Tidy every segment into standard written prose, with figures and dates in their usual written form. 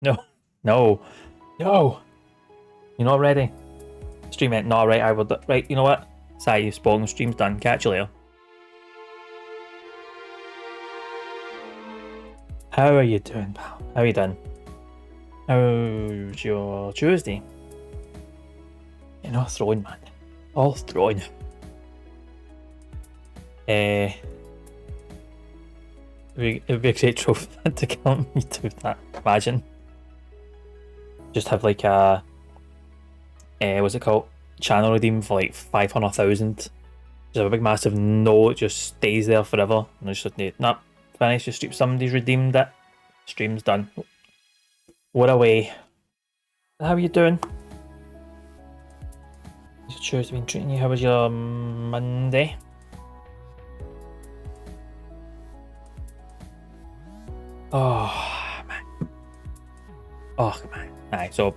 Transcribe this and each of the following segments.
No, no, no. You're not ready. Stream it. Not right. I would. Right. You know what? Sorry, you've spoken. Stream's done. Catch you later. How are you doing, pal? How are you doing? How's your Tuesday? You're not throwing, man. All throwing. It would be a great trophy to come me to that. Imagine. Just have like a what's it called? Channel redeem for like 500,000. Just have a big massive no, it just stays there forever. And it's just nah, finish the stream. Somebody's redeemed it. Stream's done. What a way. How are you doing? Your Tuesday been treating you? How was your Monday? Oh man. Oh man. Alright, so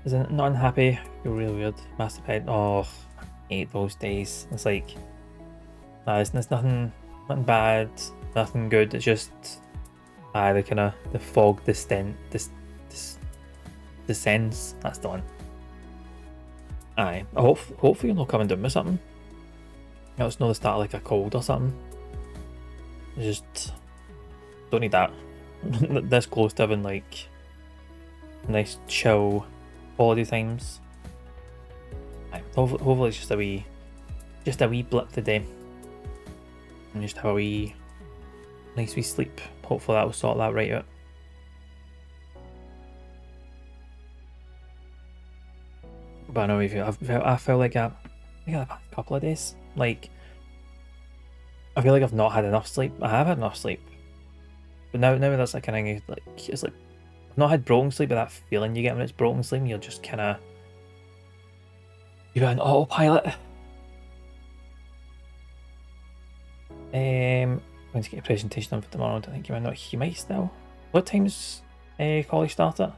is it not unhappy? You're really weird. Master Pet. Oh, I hate those days. It's like it's nothing bad, nothing good. It's just the kind of the fog, the sense. That's the one. Aye. Hopefully you're not coming down with something. It's not the start of like a cold or something. It's just don't need that. This close to having like nice chill holiday times. Aye. Hopefully it's just a wee blip today. And just have a wee nice wee sleep. Hopefully that will sort that right out. But I know I feel like the past couple of days, like I feel like I've not had enough sleep. I have had enough sleep, but now that's like kind of like it's like I've not had broken sleep, but that feeling you get when it's broken sleep, you're just kind of you're on autopilot. I'm going to get a presentation on for tomorrow. I don't think you might still. What time's college start at?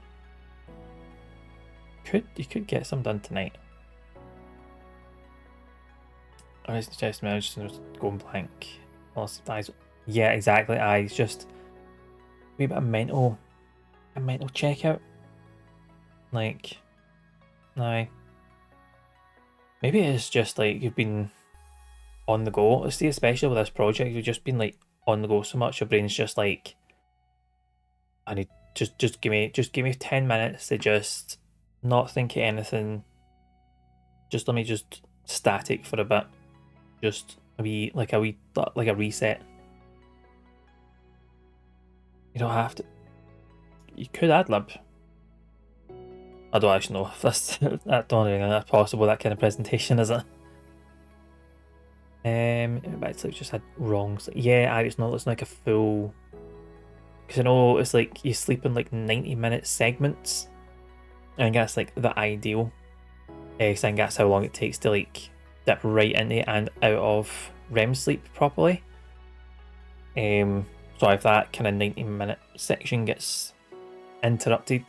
You could get some done tonight. I was just going blank. Yeah, exactly. It's just a wee bit of mental checkout. Like, no. Maybe it's just like you've been on the go. See, especially with this project, you've just been like on the go so much. Your brain's just like, I need just give me 10 minutes to just not think of anything. Just let me just static for a bit. Just a reset. You don't have to. You could ad lib. I don't actually know if that's I don't think that's possible. That kind of presentation, is it? But it's like just had wrong. Yeah, it's not. It's like a full. Because I know it's like you sleep in like 90-minute segments. I think that's like the ideal. I think that's how long it takes to like dip right into and out of REM sleep properly. So if that kind of 90-minute section gets interrupted,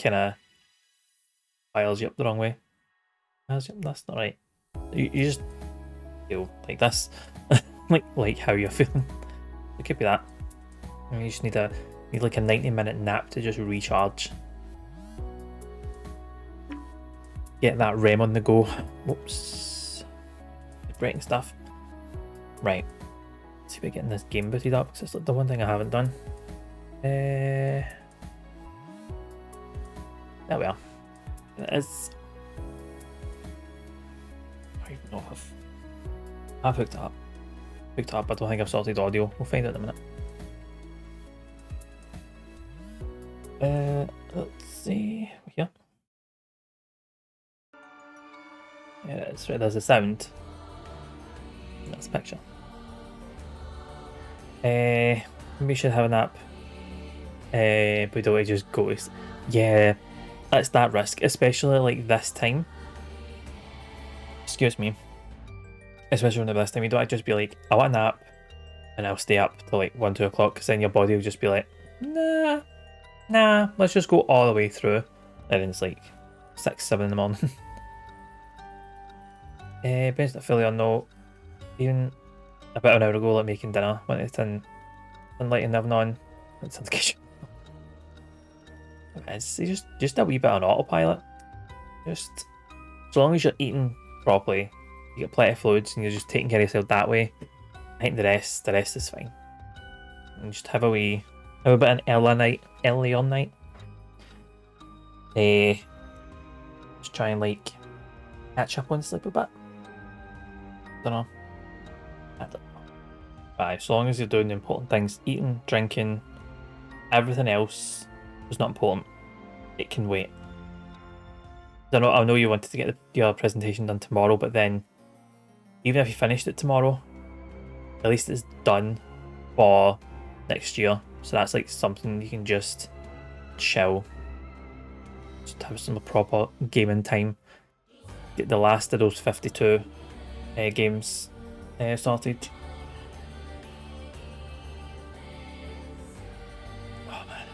kind of files you up the wrong way. That's not right. You just feel like that's like how you're feeling. It could be that. You just need like a 90-minute nap to just recharge. Get that REM on the go. Whoops. Breaking stuff. Right. Let's see if we're getting this game booted up, because it's like the one thing I haven't done. There we are. It is. I don't even know if I've hooked it up. I don't think I've sorted audio. We'll find out in a minute. Let's see. Here. Yeah, it's right. There's a sound. That's a picture. Maybe we should have an app. But don't we just go? Yeah, that's that risk, especially like this time. Excuse me. Especially when this time, you don't just be like, I want a nap, and I'll stay up till like 1-2 o'clock, because then your body will just be like, nah, let's just go all the way through. And then it's like 6-7 in the morning. Ben's not fully on note. Even about an hour ago, like making dinner, went to light and oven on. syndication. It's just a wee bit on autopilot. Just as long as you're eating properly, you get plenty of fluids, and you're just taking care of yourself that way. I think the rest is fine. And just have a bit of an early on night. Just try and like catch up on sleep a bit. Don't know. But as long as you're doing the important things, eating, drinking, everything else is not important. It can wait. I know you wanted to get your presentation done tomorrow, but then even if you finished it tomorrow, at least it's done for next year. So that's like something you can just chill. Just have some proper gaming time. Get the last of those 52 games sorted. Oh man.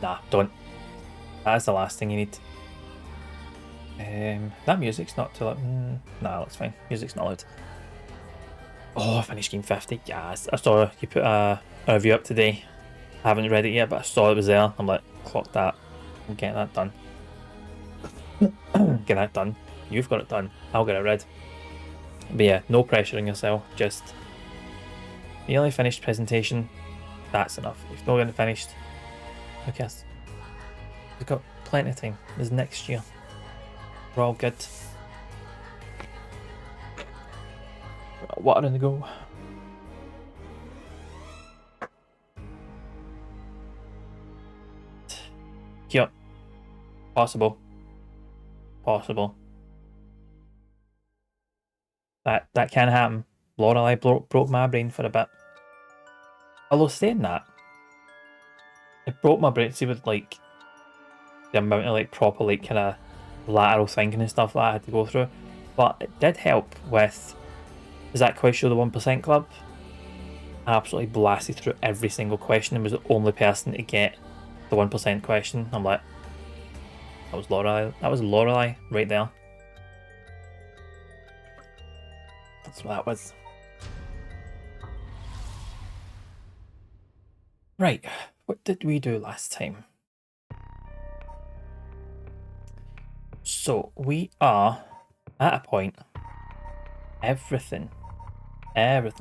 Nah, don't. That's the last thing you need. That music's not too loud. Nah, that's fine. Music's not loud. Oh, I finished game 50. Yes, I saw you put a review up today. I haven't read it yet, but I saw it was there. I'm like, clock that. I'm getting that done. Get that done. You've got it done. I'll get it read. But yeah, no pressure on yourself. Just nearly finished presentation. That's enough. If you're not getting finished, who cares? We've got plenty of time. There's next year. We're all good. Water in the go. Yep. Possible. That can happen. Lorelei broke my brain for a bit. Although saying that, it broke my brain. See with like the amount of like proper like kind of lateral thinking and stuff that I had to go through, but it did help with. Is that quiz show the 1% Club? I absolutely blasted through every single question and was the only person to get the 1% question. I'm like, that was Lorelei. That was Lorelei right there. That's what that was. Right, what did we do last time? So we are at a point. Everything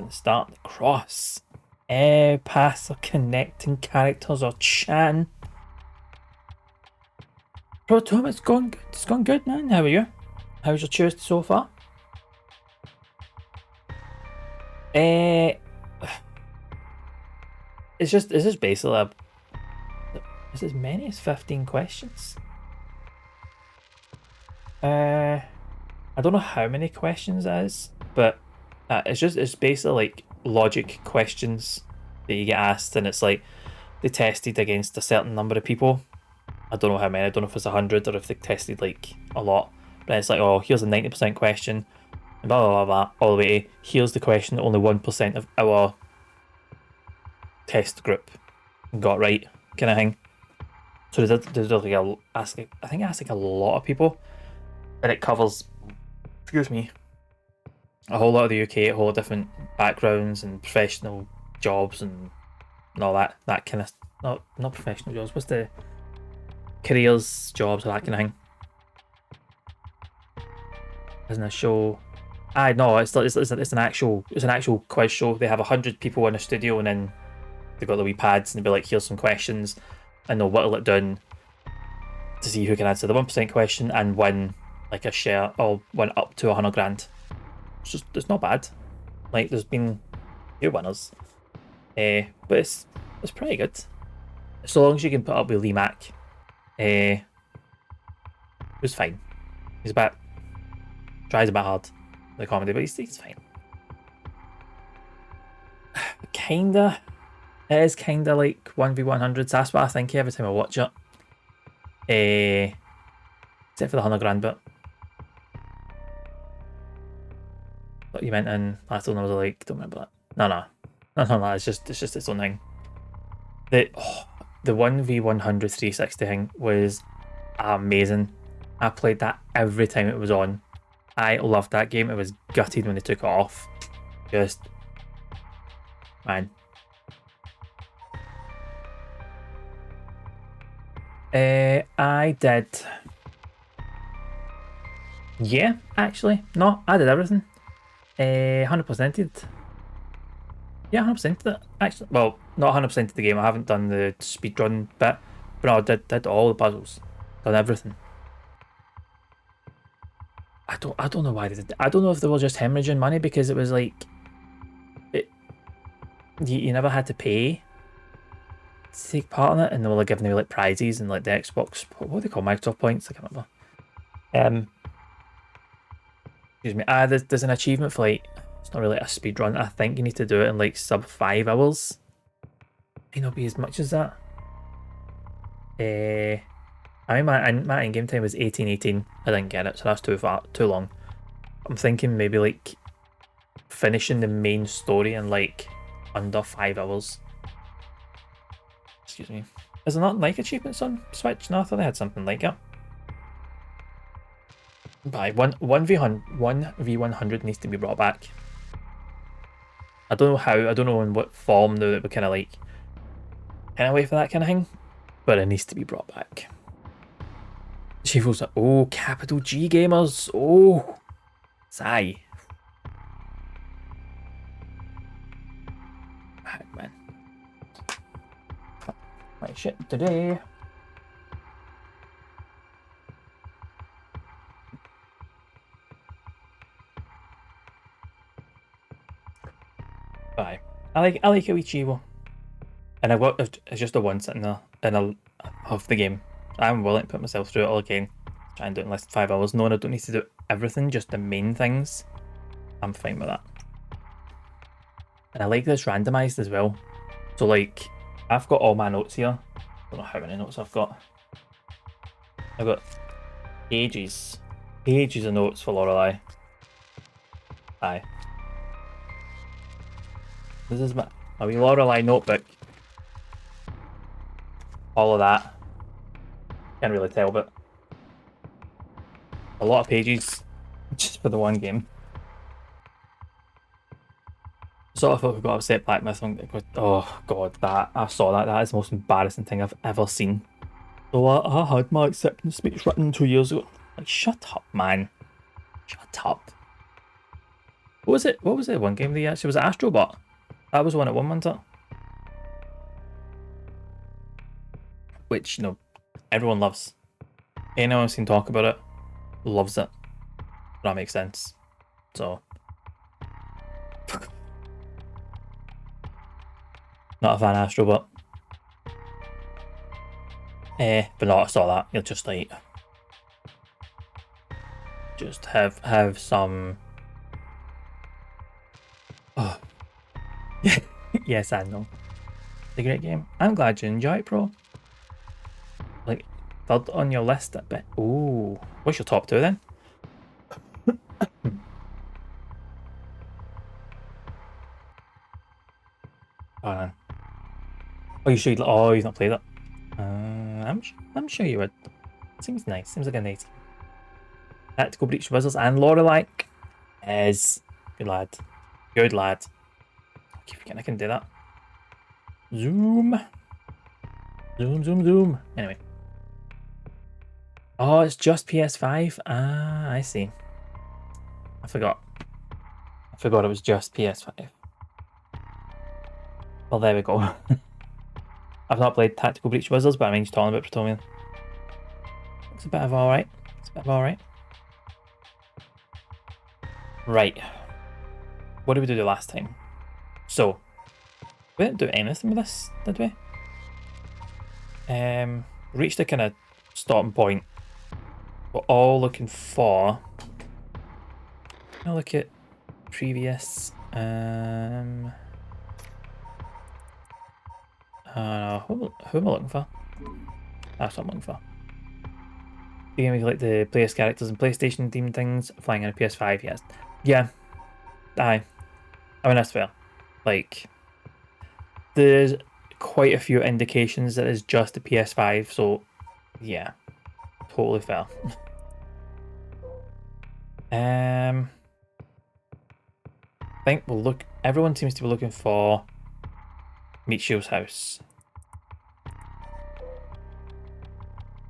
starting to cross. Paths are connecting, characters are chatting. Bro, Tom, it's gone good, man. How are you? How's your Tuesday so far? It's just basically is as many as 15 questions. I don't know how many questions it is, but it's basically like logic questions that you get asked, and it's like they tested against a certain number of people. I don't know how many. I don't know if it's 100 or if they tested like a lot. But it's like, oh, here's a 90% question, and blah blah blah blah, all the way to here's the question that only 1% of our test group got right, kind of thing. So they did like I think it asked like a lot of people, and it covers, excuse me, a whole lot of the UK, a whole lot of different backgrounds and professional jobs and all that kind of not professional jobs. What's the careers, jobs, or that kind of thing? Isn't a show? No, it's an actual quiz show. They have 100 people in a studio, and then they've got the wee pads, and they'll be like, here's some questions, and they'll whittle it down to see who can answer the 1% question and win like a share, or win up to 100 grand. It's not bad. Like, there's been a few winners, but it's pretty good. So long as you can put up with Lee Mack, it was fine. Tries a bit hard, the comedy, but he's fine. Kinda, it is kinda like 1v100s. That's what I think every time I watch it. Except for the 100 grand bit. What you meant in last one, I was like, don't remember that. No, it's just its own thing. The 1v100 360 thing was amazing. I played that every time it was on. I loved that game. It was gutted when they took it off. Just, man. I did. Yeah, actually. No, I did everything. 100%ed. Yeah, 100% it. Actually, well, not 100% of the game. I haven't done the speedrun bit, but no, I did all the puzzles. Done everything. I don't know why they did. I don't know if they were just hemorrhaging money because it was like you never had to pay to take part in it, and they were like giving you like prizes and like the Xbox. What do they call Microsoft points? I can't remember. Excuse me. There's an achievement for like it's not really a speed run. I think you need to do it in like sub 5 hours. May not be as much as that. I mean my in game time was 18:18. I didn't get it, so that's too long. I'm thinking maybe like finishing the main story in like under 5 hours. Excuse me. Is there not like achievements on Switch? No, I thought they had something like it. By 1v100 needs to be brought back. I don't know how, I don't know in what form though that we kind of like wait for that kind of thing, but it needs to be brought back. She feels like, oh, capital G gamers, oh, sigh. Right, man. My shit today. Bye. I like Ichigo. And I've got it's just the one sitting there of the game. I'm willing to put myself through it all again. Try and do it in less than 5 hours. No, I don't need to do everything, just the main things. I'm fine with that. And I like this randomized as well. So like I've got all my notes here. I don't know how many notes I've got. I've got ages of notes for Lorelei. Aye. This is my wee Lorelei notebook. All of that. Can't really tell, but a lot of pages just for the one game. Sort of thought we got upset Black Myth on. Oh god, that I saw that. That is the most embarrassing thing I've ever seen. So I had my acceptance speech written 2 years ago. Like, shut up, man. Shut up. What was it? What was it? One game they actually was it Astrobot? That was one at one, wasn't it? Which, you know, everyone loves. Anyone who's seen talk about it loves it. That makes sense. So not a fan of Astrobot. But no, I saw that. You'll just like have some. Oh, yes, I know. It's a great game. I'm glad you enjoy it, bro. Like third on your list a bit. Ooh, what's your top two then? Oh, no. Oh, you sure? Oh, you've not played it. I'm sure you would. Seems nice. Seems like a nice. Tactical Breach Wizards and Lorelei is good lad. Good lad. I keep forgetting I can do that. Zoom. Zoom. Anyway. Oh, it's just PS5. Ah, I see. I forgot it was just PS5. Well, there we go. I've not played Tactical Breach Wizards, but I mean, just talking about Plutonian. It's a bit of alright. Right. What did we do the last time? So, we didn't do anything with this, did we? Reached a kind of stopping point. We're all looking for. I'll look at previous. Who am I looking for? That's what I'm looking for. The game with like the players characters and PlayStation themed things flying on a PS5. Yes, yeah. Aye. I mean that's fair. Like, there's quite a few indications that it's just a PS5. So, yeah, totally fair. I think we'll look. Everyone seems to be looking for Michio's house.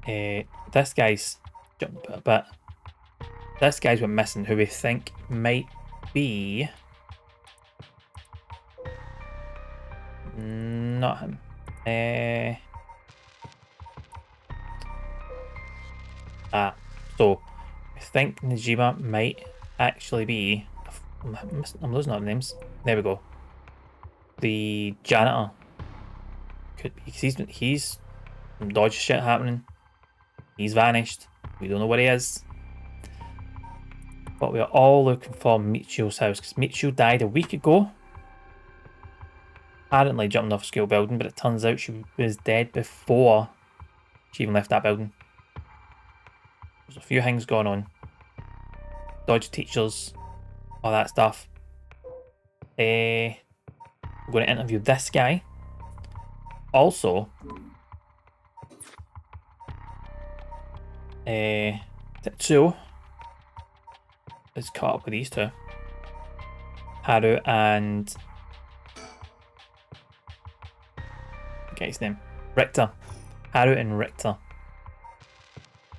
This guy's jumped a bit. This guy's went missing, who we think might be... Not him. So I think Najima might actually be... I'm losing all the names. There we go. The janitor. Could be, because he's some dodgy shit happening. He's vanished. We don't know where he is. But we're all looking for Michio's house, because Michio died a week ago. Apparently jumping off a school building, but it turns out she was dead before she even left that building. There's a few things going on. Dodgy teachers, all that stuff. We're going to interview this guy. Also, Tetsuo is caught up with these two. Haru and... get his name. Richter. Haru and Richter.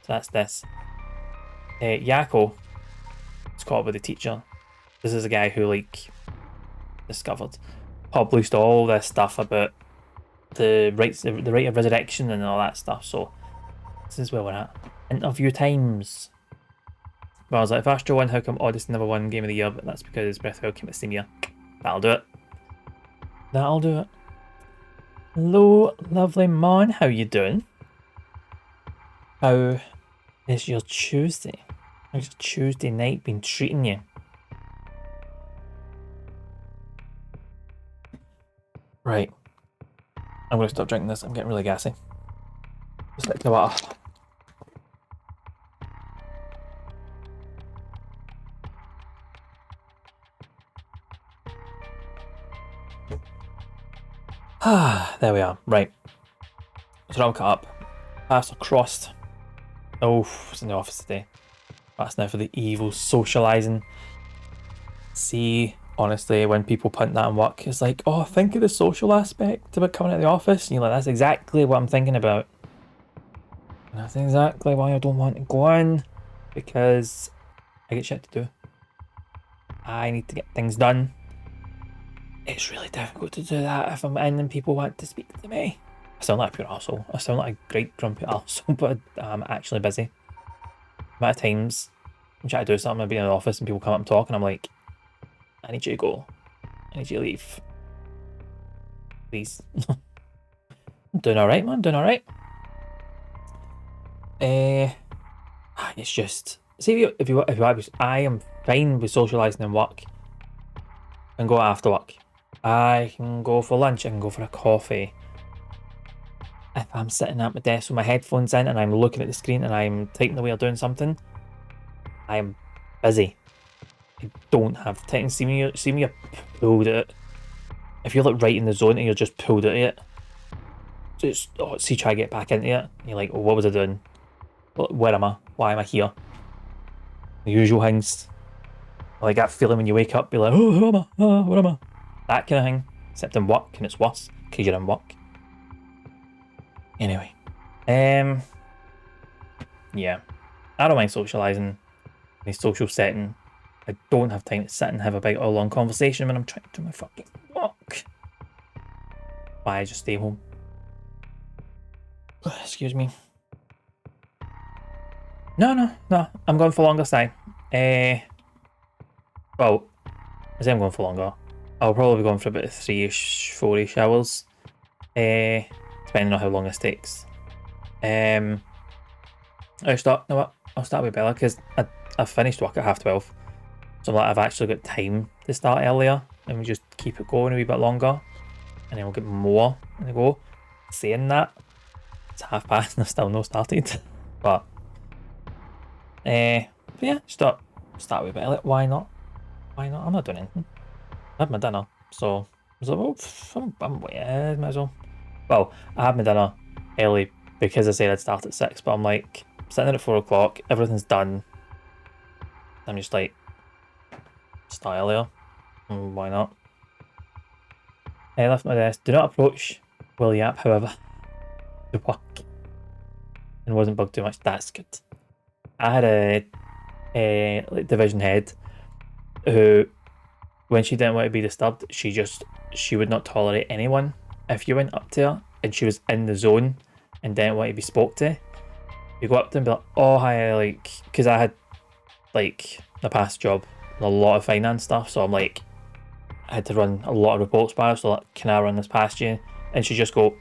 So that's this. Yako is caught up with the teacher. This is a guy who, like, published all this stuff about the right of resurrection and all that stuff. So this is where we're at. Interview times. Well, I was like, if Astro won, how come Odyssey never won Game of the Year? But that's because Breath of the Wild came out the same year. That'll do it. That'll do it. Hello, lovely Mon. How you doing? How is your Tuesday? How's your Tuesday night been treating you? Right. I'm going to stop drinking this. I'm getting really gassy. Just like the water. Ah, there we are. Right. So I'm caught up. Paths are crossed. Oh, it's in the office today. That's now for the evil socialising. See, honestly, when people punt that in work, it's like, oh, think of the social aspect about coming out of the office. And you're like, that's exactly what I'm thinking about. And that's exactly why I don't want to go in. Because I get shit to do. I need to get things done. It's really difficult to do that if I'm in and people want to speak to me. I sound like a pure arsehole. I sound like a great grumpy arsehole, but I'm actually busy. The amount of times I'm trying to do something, I'll be in the office and people come up and talk and I'm like, I need you to go. I need you to leave. Please. I'm doing alright, man. Doing alright. It's just... see, if you want to, I am fine with socialising in work. I can go after work. I can go for lunch. I can go for a coffee. If I'm sitting at my desk with my headphones in and I'm looking at the screen and I'm typing away or doing something, I'm busy. I don't have time. See me pulled at it. If you're like right in the zone and you're just pulled at it, just see, try to get back into it. And you're like, oh, what was I doing? Where am I? Why am I here? The usual things. Like that feeling when you wake up, be like, oh, who am I? Oh, where am I? That kind of thing. Except in work, and it's worse because you're in work. Anyway, yeah, I don't mind socialising in a social setting. I don't have time to sit and have a big or long conversation when I'm trying to do my fucking work. Why I just stay home. Excuse me. No, I'm going for longer side. Well, I say I'm going for longer. I'll probably be going for about 3-ish, 4-ish hours. Depending on how long this takes. I'll start with Bella because I finished work at 12:30. So like, I've actually got time to start earlier and we just keep it going a wee bit longer. And then we'll get more in the go. Saying that, it's past and I've still not started. But yeah, start with Bella. Why not? I'm not doing anything. I had my dinner, so I was like, well, I'm might as well. Well, I had my dinner early because I said I'd start at 6, but I'm like, sitting there at 4 o'clock, everything's done. I'm just like, start earlier. Why not? I left my desk. Do not approach Will Yap, however, to work. and wasn't bugged too much. That's good. I had a like division head who, when she didn't want to be disturbed, she would not tolerate anyone. If you went up to her and she was in the zone and didn't want to be spoke to, you go up to her and be like, "Oh hi," like, because I had like the past job, a lot of finance stuff, so I'm like, I had to run a lot of reports by her, so like, can I run this past you? And she just go,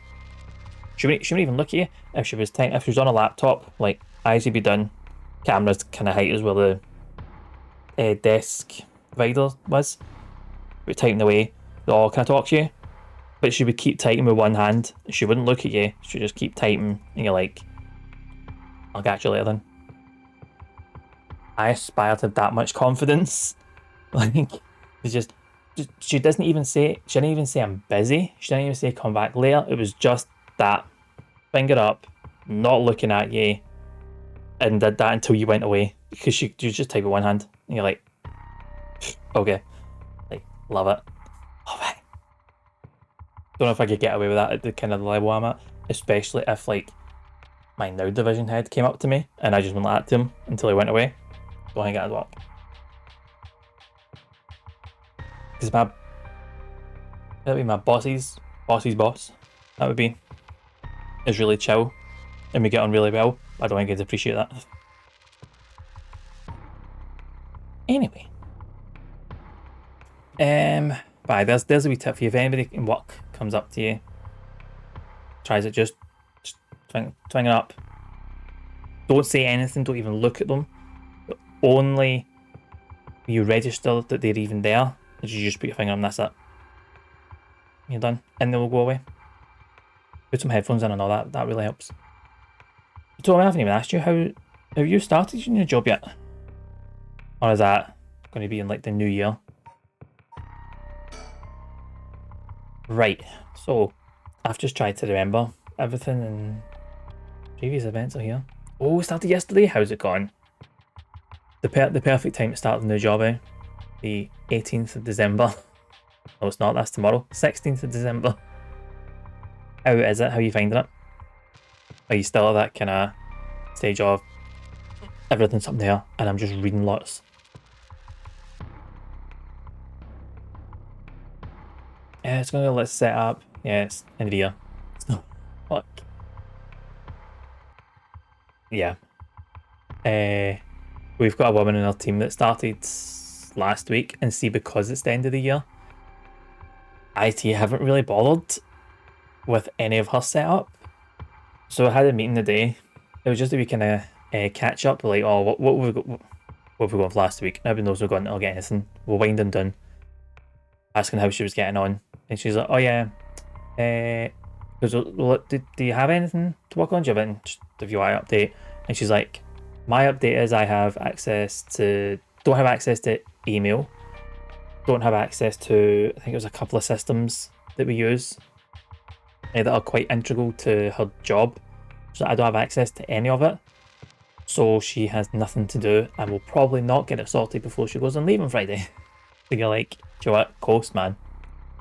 she wouldn't even look at you. If she was on a laptop, like, eyes would be done, cameras kind of height as where the desk divider was. We were typing away. Oh, can I talk to you? But she would keep typing with one hand. She wouldn't look at you. She'd just keep typing, and you're like, I'll catch you later then. I aspire to that much confidence. Like, it's just she didn't even say I'm busy. She didn't even say come back later. It was just that finger up, not looking at you, and did that until you went away because you just type with one hand, and you're like, okay, like, love it, love it. Don't know if I could get away with that at the kind of level I'm at, especially if like my now division head came up to me and I just went like that to him until he went away. Don't think that'd work. Because that'd be my boss's boss. That would be is really chill, and we get on really well. I don't think he'd appreciate that. Anyway, bye. There's a wee tip for you. If anybody in work comes up to you, tries it, just twing it up. Don't say anything. Don't even look at them. But only you register that they're even there. You just put your finger on this. It. You're done, and they will go away. Put some headphones in and all that. That really helps. So I haven't even asked you, how have you started your new job yet? Or is that going to be in like the new year? Right, so I've just tried to remember everything, and previous events are here. Oh, it started yesterday. How's it gone? The perfect time to start the new job, eh? The 18th of December. No, it's not. That's tomorrow. 16th of December. How is it? How are you finding it? Are you still at that kind of stage of everything's up there and I'm just reading lots? Yeah, it's gonna let's set up. Yeah, it's end of the year. Fuck. Yeah. We've got a woman in our team that started last week, and see, because it's the end of the year, IT haven't really bothered with any of her setup. So I had a meeting today. It was just that we kind of catch up, like, oh, what have we got last week? Nobody knows we're going to get anything. We're winding down, asking how she was getting on, and she's like, oh yeah, do you have anything to work on? Do you have anything, just if you want to update? And she's like, my update is I don't have access to email, don't have access to, I think it was a couple of systems that we use that are quite integral to her job, so I don't have access to any of it. So she has nothing to do and will probably not get it sorted before she goes on leave on Friday. So you're like, do you know what? Coast, man.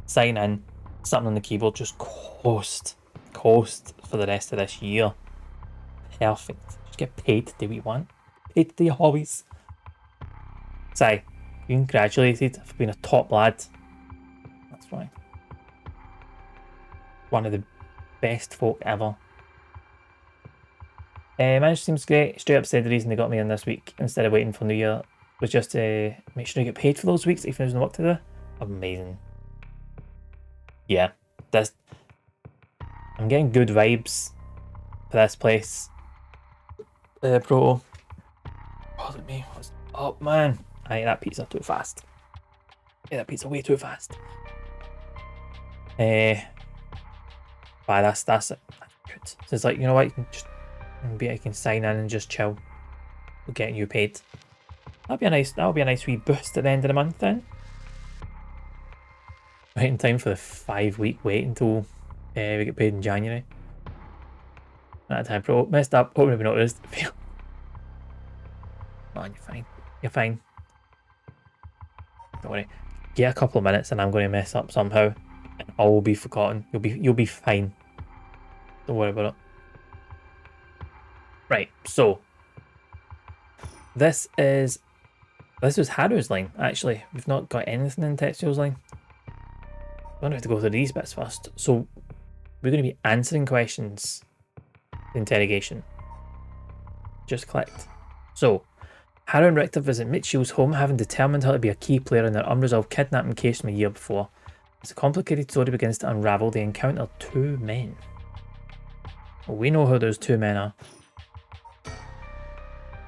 Sign in, something on the keyboard, just coast for the rest of this year. Perfect. Just get paid to do what you want. Paid to do your hobbies. Say, congratulated for being a top lad. That's right. One of the best folk ever. Managed seems great. Straight up said the reason they got me in this week instead of waiting for New Year was just to make sure you get paid for those weeks if there's no work to do. Amazing. Yeah, I'm getting good vibes for this place. Bro. Pardon me. What's up, man? I ate that pizza too fast. I ate that pizza way too fast. But that's it. That's good. So it's like, you know what? You can just maybe I can sign in and just chill. We're getting you paid. That'll be a nice wee boost at the end of the month then. Right in time for the 5-week wait until we get paid in January. That time, bro. Messed up. Hope nobody noticed. Man, you're fine. You're fine. Don't worry. Get a couple of minutes and I'm going to mess up somehow, and all will be forgotten. You'll be fine. Don't worry about it. Right, so this was Haru's line, actually. We've not got anything in Tetsuo's line. I'm gonna have to go through these bits first. So we're gonna be answering questions. Interrogation. Just clicked. So Haru and Richter visit Mitchell's home, having determined her to be a key player in their unresolved kidnapping case from a year before. As a complicated story begins to unravel, they encounter two men. Well, we know who those two men are.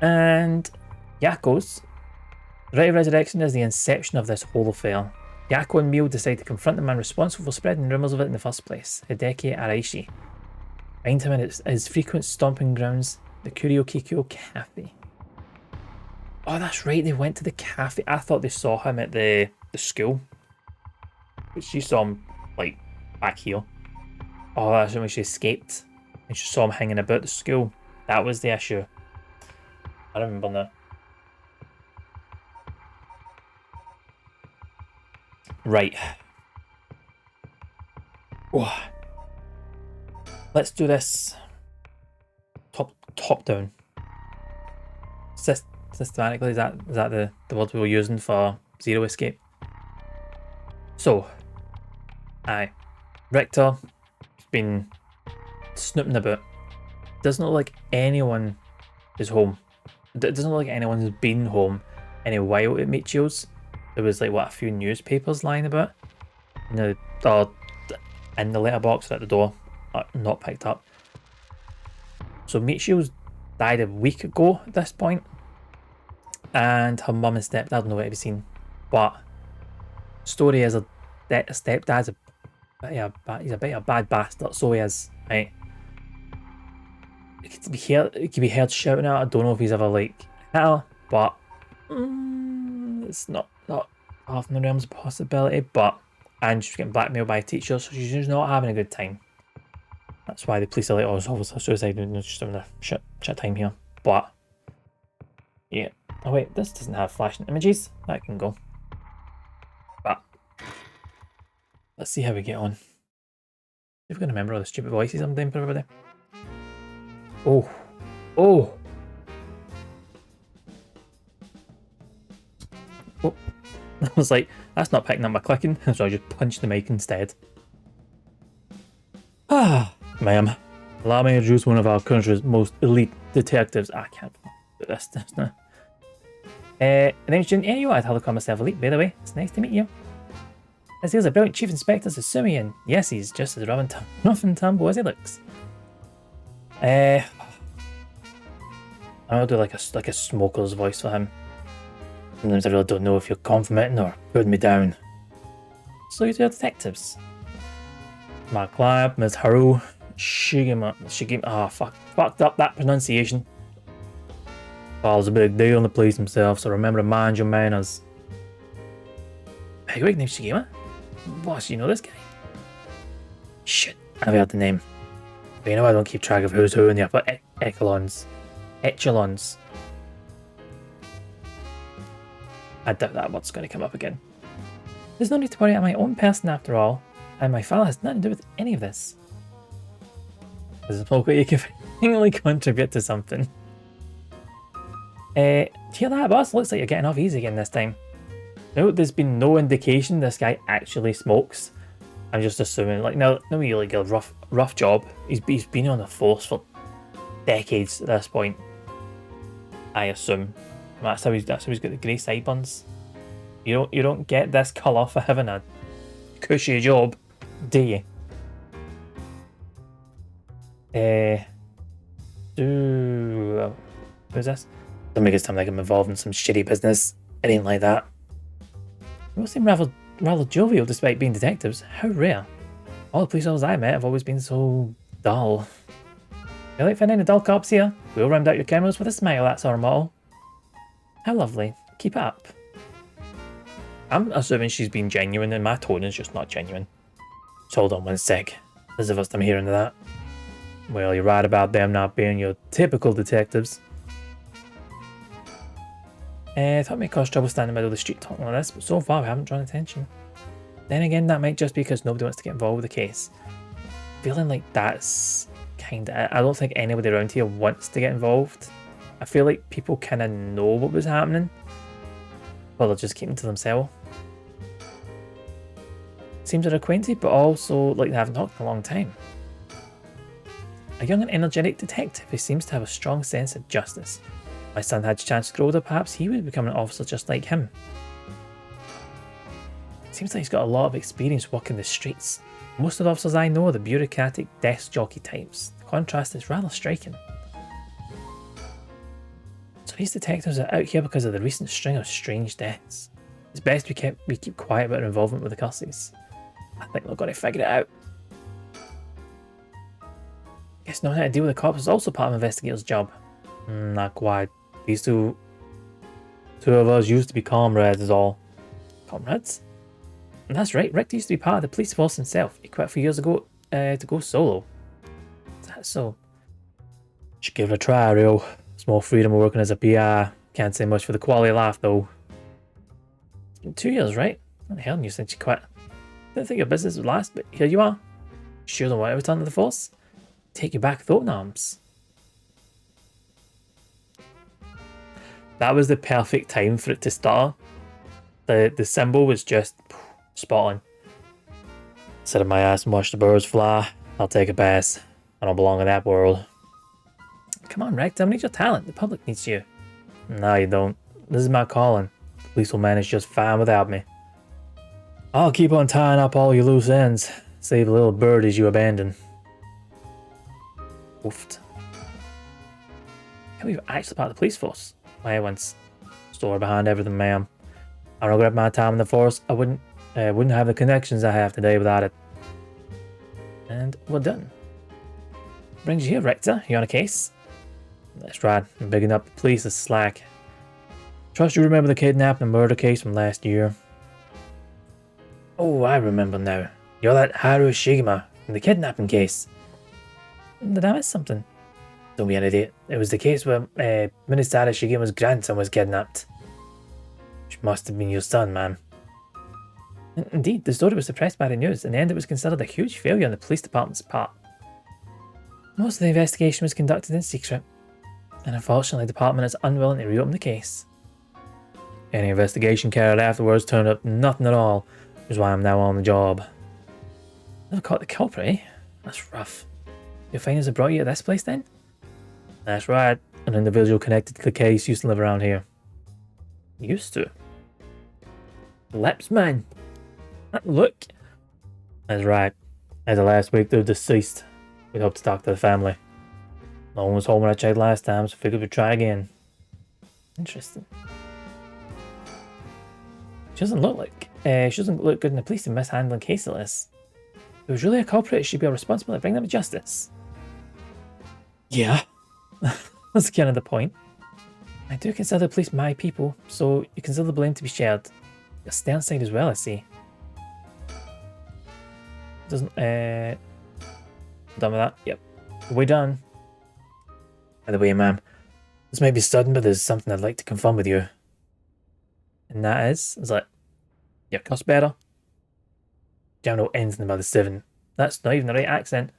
And Yako's Rite of Resurrection is the inception of this whole affair. Yako and Mio decide to confront the man responsible for spreading rumours of it in the first place, Hideki Araishi. Find him in his frequent stomping grounds, the Kuriokikyo Cafe. Oh, that's right, they went to the cafe. I thought they saw him at the school. But she saw him, like, back here. Oh, that's when she escaped. And she saw him hanging about the school. That was the issue. I remember now. Right. Oh. Let's do this top down. Systematically, is that the word we were using for Zero Escape? So, aye, Richter has been snooping about. Doesn't look like anyone is home. It doesn't look like anyone's been home in a while at Michio's. There was like, what, a few newspapers lying about? Or in the letterbox or at the door, not picked up. So Michio's died a week ago at this point, and her mum and stepdad nowhere to be seen. But story is her stepdad's he's a bit of a bad bastard, so he is, right? It could be heard shouting out. I don't know if he's ever like hit her, but it's not off in the realms of possibility. And she's getting blackmailed by a teacher, so she's just not having a good time. That's why the police are like, oh, it's obviously suicide, and they're just having a shit time here. But yeah. Oh wait, this doesn't have flashing images. That can go. But let's see how we get on. If we're gonna remember all the stupid voices I'm doing for everybody. Oh. Oh. Oh. I was like, that's not picking up my clicking, so I just punched the mic instead. Ah, ma'am. Allow me to introduce one of our country's most elite detectives. I can't do this now. Name's Jun Enyo. I'd hardly call myself elite, by the way. It's nice to meet you. As he is a brilliant chief inspector, Susumi, and yes, he's just as rough and tumble as he looks. I'll do like a smoker's voice for him. Sometimes I really don't know if you're complimenting or putting me down. So you two are detectives. My client, Ms. Haru Shigema. Fucked up that pronunciation. Paul's a big deal in the police himself, so remember to mind your manners. Bigwig named Shigema? Boss, you know this guy? Shit, I've heard the name. But you know I don't keep track of who's who in the upper echelons. I doubt that word's going to come up again. There's no need to worry, I'm my own person after all, and my file has nothing to do with any of this. There's a smoke you can finally contribute to something. Do you hear that, boss? Looks like you're getting off easy again this time. No, there's been no indication this guy actually smokes. I'm just assuming, like, no really good rough job. He's been on the force for decades at this point. I assume. That's how he's got the grey sideburns. You don't get this colour for having a cushy job, do you? Who's this? Don't make it sound like I'm involved in some shitty business. It ain't like that. You all seem rather jovial despite being detectives. How rare. All the police officers I met have always been so dull. You like finding the dull cops here? We'll round out your cameras with a smile, that's our motto. How lovely. Keep it up. I'm assuming she's been genuine and my tone is just not genuine. So hold on one sec. This is the first time hearing that. Well, you're right about them not being your typical detectives. I thought it might cause trouble standing in the middle of the street talking like this, but so far we haven't drawn attention. Then again, that might just be because nobody wants to get involved with the case. Feeling like that's kinda. I don't think anybody around here wants to get involved. I feel like people kind of know what was happening, but they're just keeping to themselves. Seems they're acquainted, but also like they haven't talked in a long time. A young and energetic detective who seems to have a strong sense of justice. My son had a chance to grow older, perhaps he would become an officer just like him. Seems like he's got a lot of experience working the streets. Most of the officers I know are the bureaucratic desk jockey types. The contrast is rather striking. So these detectives are out here because of the recent string of strange deaths. It's best we keep quiet about their involvement with the curses. I think they're going to figure it out. Guess knowing how to deal with the cops is also part of an investigator's job. Not quite. These two of us used to be comrades is all. Comrades? And that's right, Rick used to be part of the police force himself. He quit a few years ago to go solo. Is that so? Should give it a try, Rio. Small freedom of working as a PI. Can't say much for the quality of life though. It's been 2 years, right? What the hell knew since you quit? Didn't think your business would last, but here you are. Sure don't want to return to the force? Take you back with open arms. That was the perfect time for it to start. The symbol was just spot on. Sit in my ass and watch the birds fly. I'll take a pass. I don't belong in that world. Come on, Rick, I need your talent. The public needs you. No, you don't. This is my calling. The police will manage just fine without me. I'll keep on tying up all your loose ends. Save the little birdies you abandon. Oofed. Can't believe you're actually part of the police force. My once story behind everything, ma'am. I don't regret my time in the force. I wouldn't have the connections I have today without it. And we're done. Brings you here, Richter. You on a case? That's right. I'm bigging up the police is slack. Trust you remember the kidnapping and murder case from last year. Oh, I remember now. You're that Haru Shigema in the kidnapping case. Did I miss something? Don't be an idiot. It was the case where Minisada Shigema's grandson was kidnapped. Which must have been your son, man. Indeed, the story was suppressed by the news. In the end, it was considered a huge failure on the police department's part. Most of the investigation was conducted in secret, and unfortunately the department is unwilling to reopen the case. Any investigation carried afterwards turned up nothing at all, which is why I'm now on the job. Never caught the culprit, eh? That's rough. Your findings have brought you to this place then? That's right. An individual connected to the case used to live around here. Used to? Lips, man. Look. That's right. As of last week, they're deceased. We'd hope to talk to the family. No one was home when I checked last time, so figured we'd try again. Interesting. She doesn't look good in the police in mishandling cases like this. If it was really a culprit, she'd be responsible to bring them to justice. Yeah. That's kind of the point. I do consider the police my people, so you consider the blame to be shared. Your stern side as well, I see. Doesn't, done with that? Yep. We're done. By the way, ma'am, this may be sudden, but there's something I'd like to confirm with you. And that is like, your cuss better? Do you know anything about the 7? That's not even the right accent.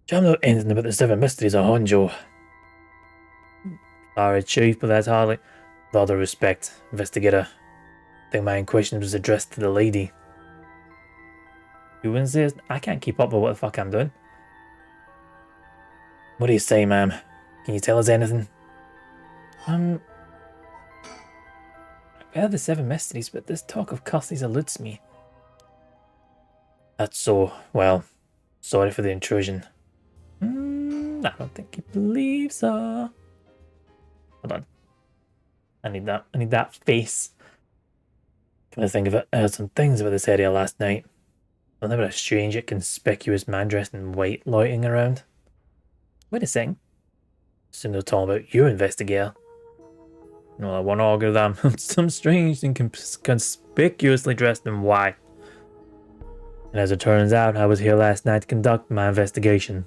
Do you know anything about the 7 mysteries of Honjo? Sorry, Chief, but that's hardly... With all due respect, investigator. I think my question was addressed to the lady. You wouldn't say I can't keep up with what the fuck I'm doing. What do you say, ma'am? Can you tell us anything? I've heard the 7 mysteries, but this talk of curses eludes me. That's so. Well, sorry for the intrusion. I don't think he believes her. Hold on. I need that face. Come to think of it, I heard some things about this area last night. I've never a strange yet conspicuous man dressed in white loitering around. Wait a second. Assume they're talking about you, investigator. No, I won't argue with them. Some strange and conspicuously dressed in white. And as it turns out, I was here last night to conduct my investigation.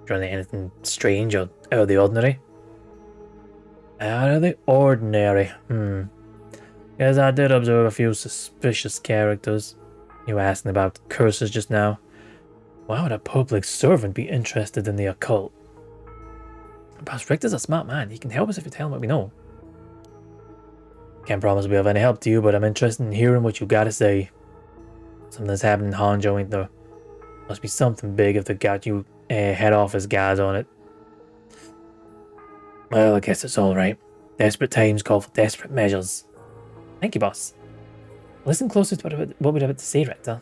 Trying anything strange or out of the ordinary? Out of the ordinary, Yes, I did observe a few suspicious characters. You were asking about curses just now. Why would a public servant be interested in the occult? Perhaps Richter's a smart man. He can help us if you tell him what we know. Can't promise to be of any help to you, but I'm interested in hearing what you gotta say. Something's happening in Hanzhou, ain't there? Must be something big if they got you head office guys on it. Well, I guess it's alright. Desperate times call for desperate measures. Thank you, boss. Listen closely to what we're about to say, Richter.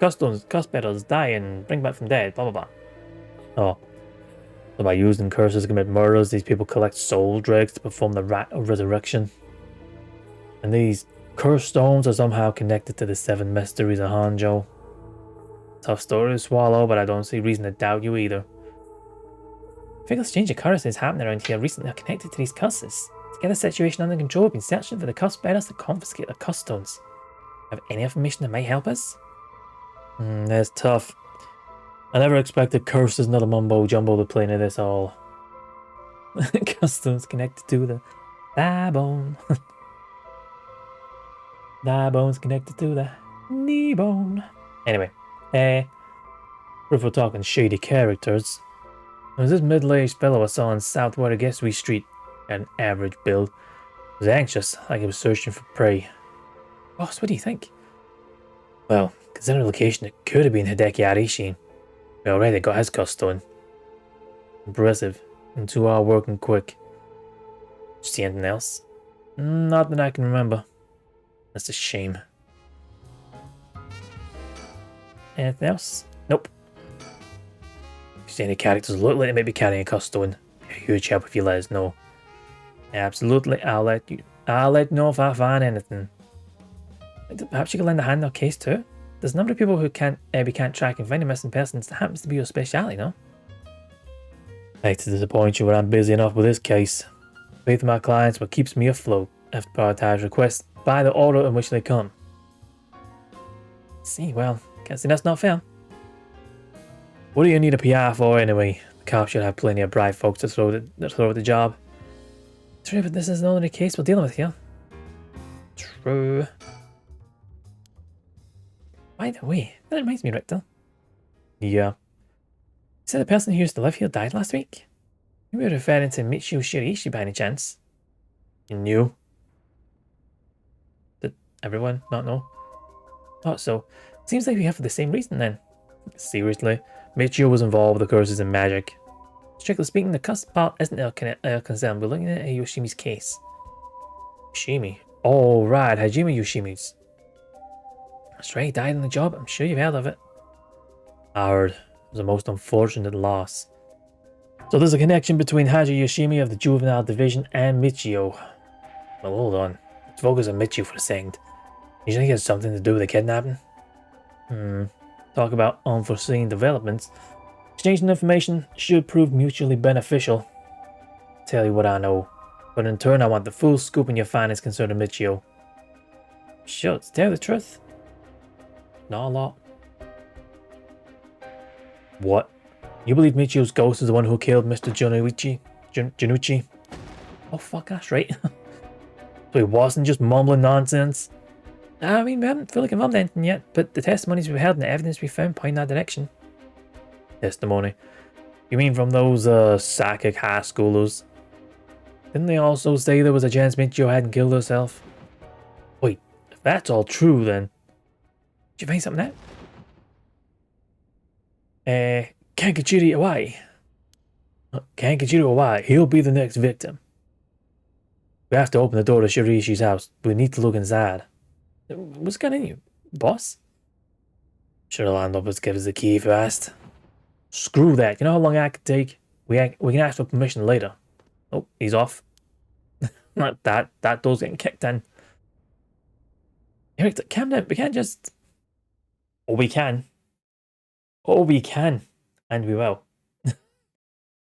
Cuss bearers die and bring back from dead, blah blah blah. Oh. So by using curses to commit murders, these people collect soul dregs to perform the rite of resurrection. And these curse stones are somehow connected to the 7 mysteries of Hanzhou. Tough story to swallow, but I don't see reason to doubt you either. I think a strange occurrence is happening around here recently are connected to these curses. To get the situation under control, we've been searching for the curse bearers to confiscate the curse stones. Have any information that might help us? That's tough. I never expected curses, not a mumbo jumbo to play into this all. Customs connected to the thigh bone. Thigh bone's connected to the knee bone. Anyway, if we're talking shady characters, there was this middle-aged fellow I saw on Southward Guestry Street. Had an average build. Was anxious, like he was searching for prey. Boss, what do you think? Well, considering the location, it could have been Hideki Arishi. We already got his cuss stone. Impressive. And 2 hour working quick. Did you see anything else? Not that I can remember. That's a shame. Anything else? Nope. If you see any characters look like they may be carrying a cuss stone, a huge help if you let us know. Absolutely, I'll let you know if I find anything. Perhaps you can lend a hand in our case too? There's a number of people who we can't track and finding missing persons. That happens to be your speciality, no? I hate to disappoint you, but I'm busy enough with this case. Faith in my clients what keeps me afloat. I have to prioritize requests by the order in which they come. See, well, can't see that's not fair. What do you need a PR for anyway? The cops should have plenty of bright folks to throw at the job. True, but this is an ordinary case we're dealing with here. True. By the way, that reminds me, Richter. Yeah. You said the person who used to live here died last week? You were referring to Michio Shiriishi by any chance? You knew? Did everyone not know? Thought so. Seems like we have for the same reason then. Seriously, Michio was involved with the curses and magic. Strictly speaking, the cuss part isn't our concern. We're looking at Yoshimi's case. Yoshimi? Oh, right, Hajime Yoshimi's. That's right, he died on the job. I'm sure you've heard of it. I heard. It was a most unfortunate loss. So there's a connection between Haji Yoshimi of the Juvenile Division and Michio. Well, hold on. Let's focus on Michio for a second. You think it has something to do with the kidnapping? Talk about unforeseen developments. Exchanging information should prove mutually beneficial. Tell you what I know, but in turn I want the full scoop on your findings concerning Michio. Sure, to tell you the truth, not a lot. What? You believe Michio's ghost is the one who killed Mr. Janucci? Oh fuck, that's right. So he wasn't just mumbling nonsense? I mean, we haven't fully confirmed anything yet, but the testimonies we've heard and the evidence we found point in that direction. Testimony? You mean from those psychic high schoolers? Didn't they also say there was a chance Michio hadn't killed herself? Wait, if that's all true then... Did you find something out? Kankachiri Iwai. Kankachiri Iwai, he'll be the next victim. We have to open the door to Shirishi's house. We need to look inside. What's going on you, boss? Should have lined up us give us the key first. Screw that. You know how long that could take? We can ask for permission later. Oh, he's off. Not that. That door's getting kicked in. Eric, calm down. We can't just... Oh, we can. Oh, we can. And we will.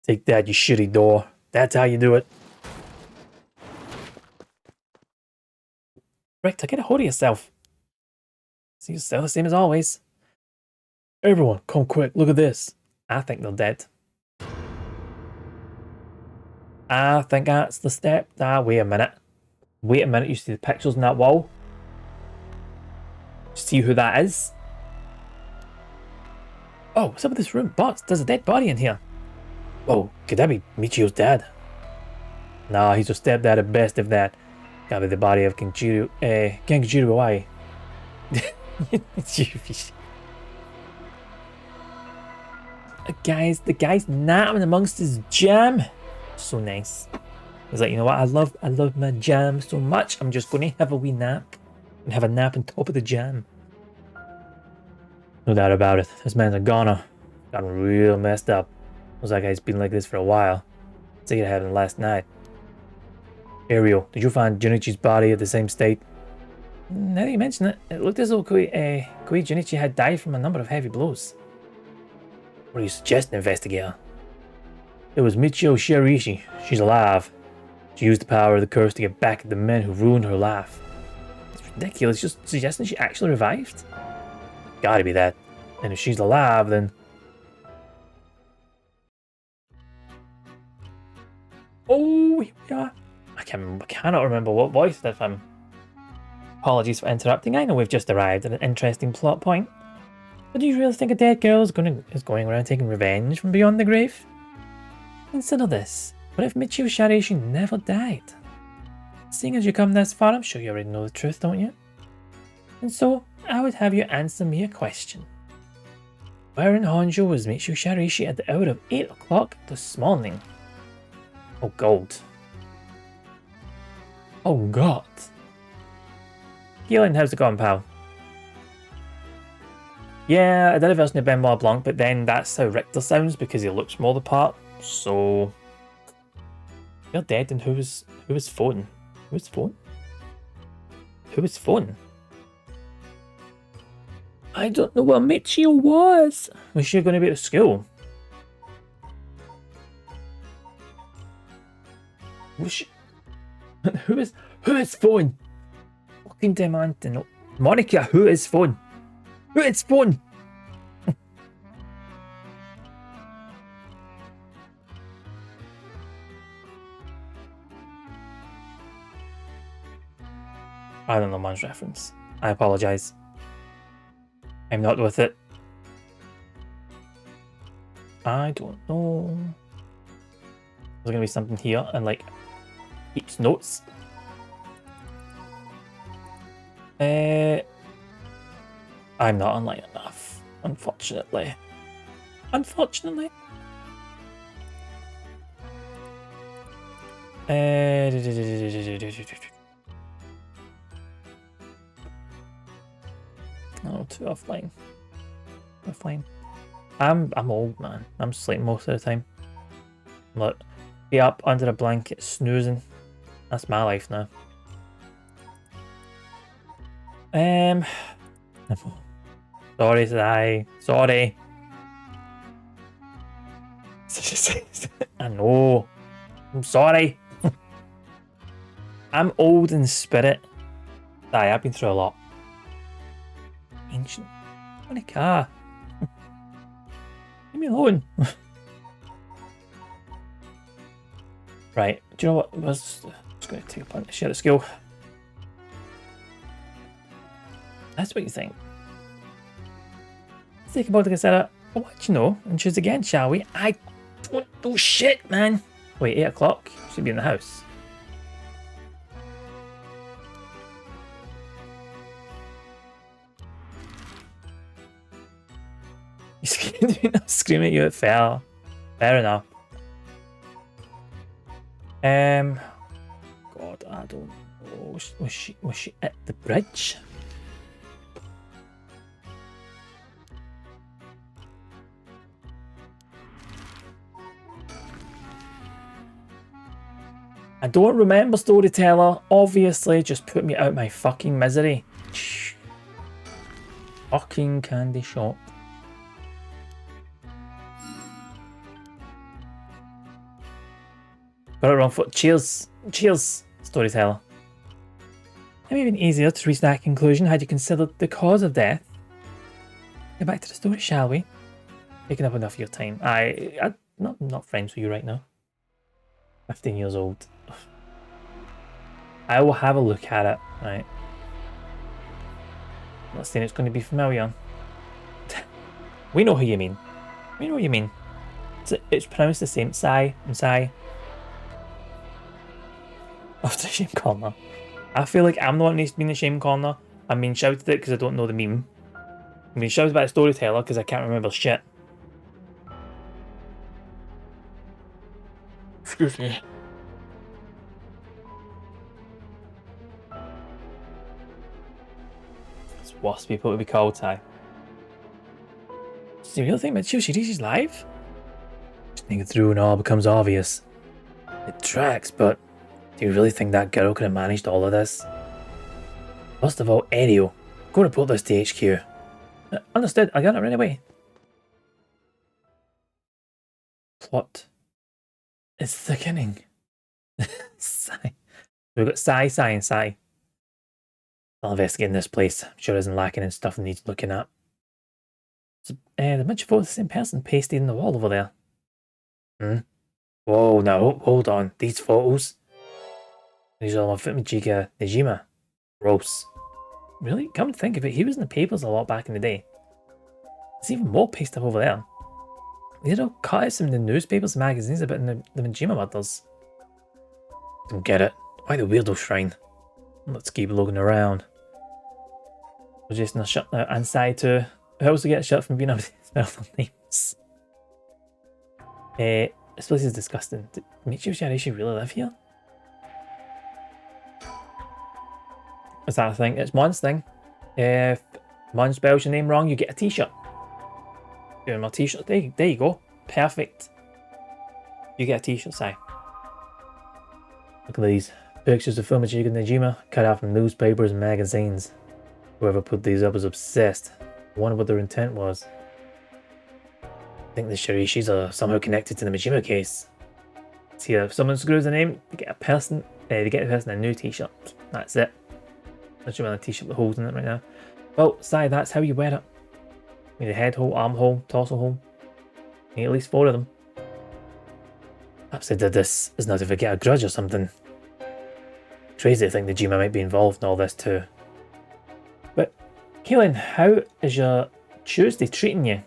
Take that, you shitty door. That's how you do it. Rick, get a hold of yourself. See, you're still the same as always. Everyone, come quick. Look at this. I think they're dead. I think that's the step. Wait a minute. Wait a minute. You see the pictures on that wall? See who that is? Oh, what's up with this room? Boss, there's a dead body in here. Oh, could that be Michio's dad? Nah, he's a stepdad at best, if that. Gotta be the body of Kenjiro Awai. The guy's napping amongst his jam. So nice. He's like, you know what? I love my jam so much. I'm just gonna have a wee nap and have a nap on top of the jam. No doubt about it. This man's a goner. Gotten real messed up. Looks like he's been like this for a while. It's like it happened last night. Ariel, did you find Junichi's body at the same state? Now that you mention it, it looked as though Koei Junichi had died from a number of heavy blows. What are you suggesting, investigator? It was Michio Shiraishi. She's alive. She used the power of the curse to get back at the men who ruined her life. It's ridiculous, just suggesting she actually revived? Gotta be that. And if she's alive, then... Oh, here we are. I cannot remember what voice that from. Apologies for interrupting. I know we've just arrived at an interesting plot point. But do you really think a dead girl is going around taking revenge from beyond the grave? Consider this. What if Michio Shiraishi never died? Seeing as you come this far, I'm sure you already know the truth, don't you? And so, I would have you answer me a question. Where in Honjo was Michio Shiraishi at the hour of 8 o'clock this morning? Oh, gold. Oh, God. Galen, how's it going, pal? Yeah, I did a version of Benoit Blanc, but then that's how Richter sounds because he looks more the part. So you're dead, and who was phone? Who was phone? Who was phone? I don't know where Michio was. Was she going to be at school? Was she? Who is phone? Fucking demand to know. Monica, who is phone? Who is phone? I don't know man's reference. I apologize. I'm not with it. I don't know. There's gonna be something here and like keeps notes. I'm not online enough, unfortunately. Unfortunately. Oh, too offline. Offline. I'm old, man. I'm sleeping most of the time. Look, be up under a blanket snoozing. That's my life now. Sorry, Sai. Sorry. I know. I'm sorry. I'm old in spirit. Sai, I've been through a lot. Ancient. Monica. Leave me alone. Right. Do you know what? I was just going to take a punt to share the skill. That's what you think. Let's take a moment to consider what you know and choose again, shall we? I don't do shit, man. Wait, 8 o'clock? Should be in the house. You're screaming at you, it fell. Fair enough. God, I don't know. Was she at the bridge? I don't remember, storyteller. Obviously, just put me out my fucking misery. Fucking candy shop. Got it wrong foot. Cheers. Cheers, storyteller. It may have been easier to reach that conclusion had you considered the cause of death. Get back to the story, shall we? Taking up enough of your time. I'm not friends with you right now. 15 years old. I will have a look at it, right? I'm not saying it's going to be familiar. We know who you mean. You know what you mean. It's pronounced the same. Sai and Sai. After the shame corner. I feel like I'm the one who's been the shame corner. I'm being shouted at because I don't know the meme. I'm being shouted by a storyteller because I can't remember shit. Excuse me. It's worse people to be called, Ty. Do you really think Mitsuyo Shirishi's live? Thinking through and all becomes obvious. It tracks, but do you really think that girl could have managed all of this? First of all, Erio, go report this to HQ. Understood, I got it right away. Plot is thickening. Sigh. We've got Sai, Sai, and Sai. I'll investigate in this place. I'm sure it isn't lacking in stuff that needs looking at. So, the bunch of photos of the same person pasted in the wall over there. Hmm? Whoa, now, hold on. These photos? These are all of Fumijika Nejima. Gross. Really? Come to think of it, he was in the papers a lot back in the day. There's even more paste up over there. They did all cut in the newspapers and magazines about the Majima murders. Don't get it. Why the weirdo shrine? Let's keep looking around. We're just in a shut now, and Sai too. Who else to get shut from being able to spell their names? This place is disgusting. Did Michio Shirishi really live here? Is that a thing? It's Mon's thing. If Mon spells your name wrong, you get a t-shirt. Give him a t-shirt. There you go. Perfect. You get a t-shirt, Sai. Look at these. Pictures of Fumijika Nejima cut out from newspapers and magazines. Whoever put these up was obsessed. I wonder what their intent was. I think the Shirishis are somehow connected to the Majima case. See, if someone screws a name, they get a person a new t-shirt. That's it. I'm showing a t-shirt with holes in it right now. Well, Sai, that's how you wear it. You need a head hole, arm hole, torso hole. You need at least 4 of them. Perhaps they did this as not to forget a grudge or something. Crazy to think the Jima might be involved in all this too. But, Kaylin, how is your Tuesday treating you?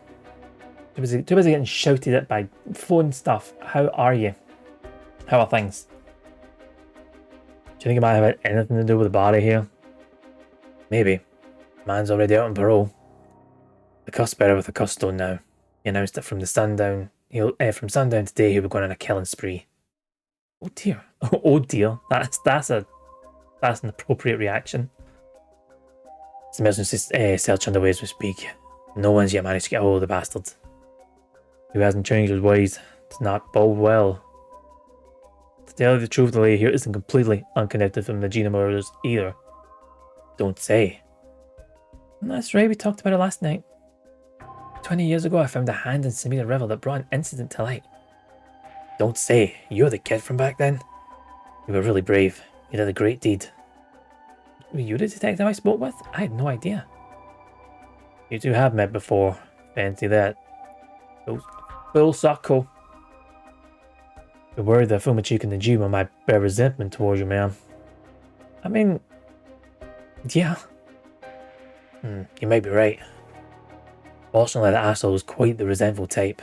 Too busy getting shouted at by phone stuff. How are you? How are things? Do you think it might have had anything to do with the body here? Maybe. Man's already out on parole. The cuss bearer with a cuss stone now. He announced that from sundown today he'll be going on a killing spree. Oh dear. Oh dear. That's an appropriate reaction. It's emergency search underway as we speak. No one's yet managed to get a hold of the bastard. Who hasn't changed his ways. It's not bode well. To tell you the truth, the lady here isn't completely unconnected from the Gina murders either. Don't say. That's right, we talked about it last night. 20 years ago I found a hand in Samita River that brought an incident to light. Don't say, you're the kid from back then? You were really brave. You did a great deed. Were you the detective I spoke with? I had no idea. You two have met before. Fancy that. Full circle. The word that Fumijika Nejima might bear resentment towards you, man. I mean, yeah. You might be right. Fortunately, the asshole was quite the resentful type.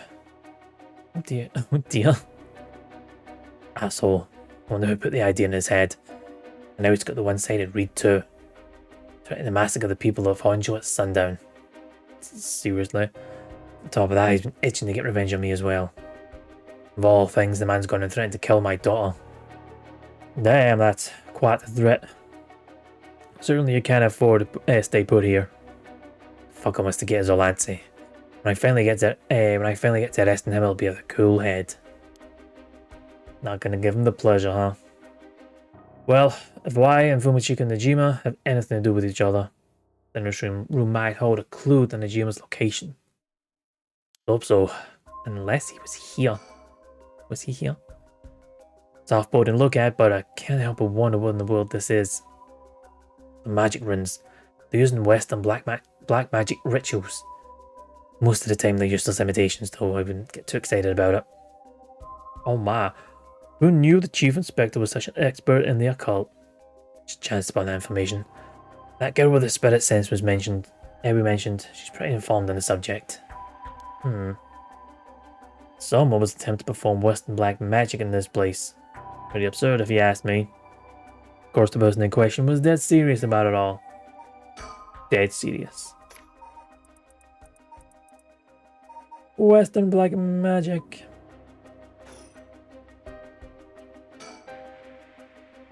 Oh dear. Oh dear. Asshole. I wonder who put the idea in his head. And now he's got the one-sided read too. Threatening to massacre the people of Honjo at sundown. Seriously. On top of that, he's been itching to get revenge on me as well. Of all things, the man's gone and threatened to kill my daughter. Damn, that's quite a threat. Certainly you can't afford to stay put here. Fuck wants to get his Olancy. When I finally get to arresting him, it'll be with a cool head. Not gonna give him the pleasure, huh? Well, if Y and Fumijika Nejima have anything to do with each other, then this room might hold a clue to Nejima's location. Hope so. Unless he was here. Was he here? It's off-boarding to look at, but I can't help but wonder what in the world this is. The magic runes. They're using Western black magic rituals. Most of the time they're useless imitations, though I wouldn't get too excited about it. Oh my. Who knew the Chief Inspector was such an expert in the occult? Just chanced upon that information. That girl with the spirit sense was mentioned. She's pretty informed on the subject. Someone was attempting to perform Western black magic in this place. Pretty absurd if you ask me. Of course, the person in question was dead serious about it all. Dead serious. Western black magic.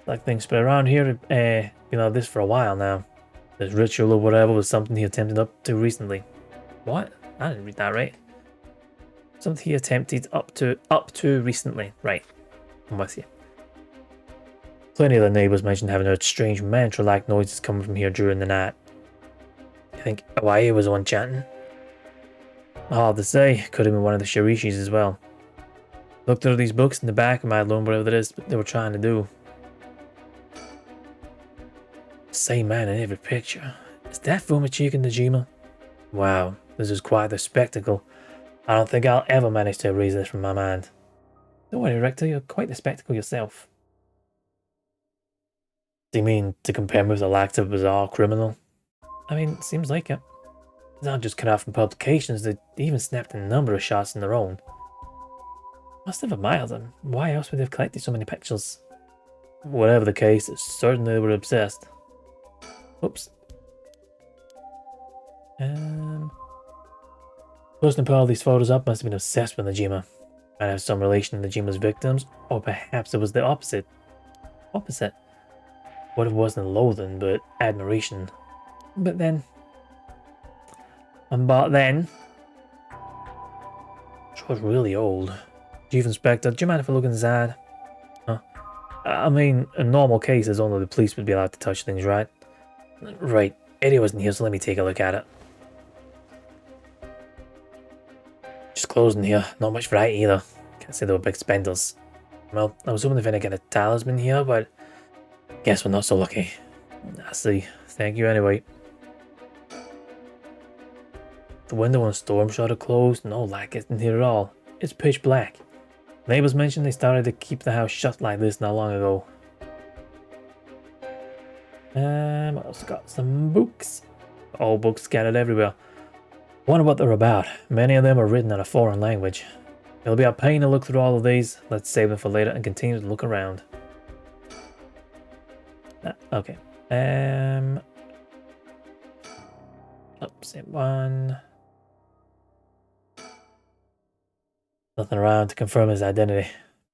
Like things been around here, this for a while now. This ritual or whatever was something he attempted up to recently. What? I didn't read that right. Something he attempted up to recently. Right. I'm with you. Plenty of the neighbors mentioned having heard strange mantra-like noises coming from here during the night. I think Hawaii was the one chanting. Hard to say. Could have been one of the Shirishis as well. Looked through these books in the back and might have learned whatever it is they were trying to do. Same man in every picture. Is that Fumachika Najima? Wow, this is quite the spectacle. I don't think I'll ever manage to erase this from my mind. Don't worry, Richter, you're quite the spectacle yourself. Do you mean to compare me with a active bizarre criminal? I mean, seems like it. It's not just cut out from publications, they even snapped a number of shots in their own. Must have admired them. Why else would they have collected so many pictures? Whatever the case, certainly they were obsessed. Oops. The person who put all these photos up must have been obsessed with Najima. Might have some relation to Najima's victims, or perhaps it was the opposite. Opposite? What if it wasn't loathing, but admiration? But then... She was really old. Chief Inspector, do you mind if I look inside? Huh? I mean, in normal cases, only the police would be allowed to touch things, right? Right. Eddie wasn't here, so let me take a look at it. Just closed in here. Not much variety either. Can't say they were big spenders. Well, I was hoping if I get a talisman here, but guess we're not so lucky. I see. Thank you anyway. The window and storm shutter closed. No light gets in here at all. It's pitch black. Neighbors mentioned they started to keep the house shut like this not long ago. I also got some books. Old books scattered everywhere. Wonder what they're about. Many of them are written in a foreign language. It'll be a pain to look through all of these. Let's save them for later and continue to look around. Okay. Same one. Nothing around to confirm his identity.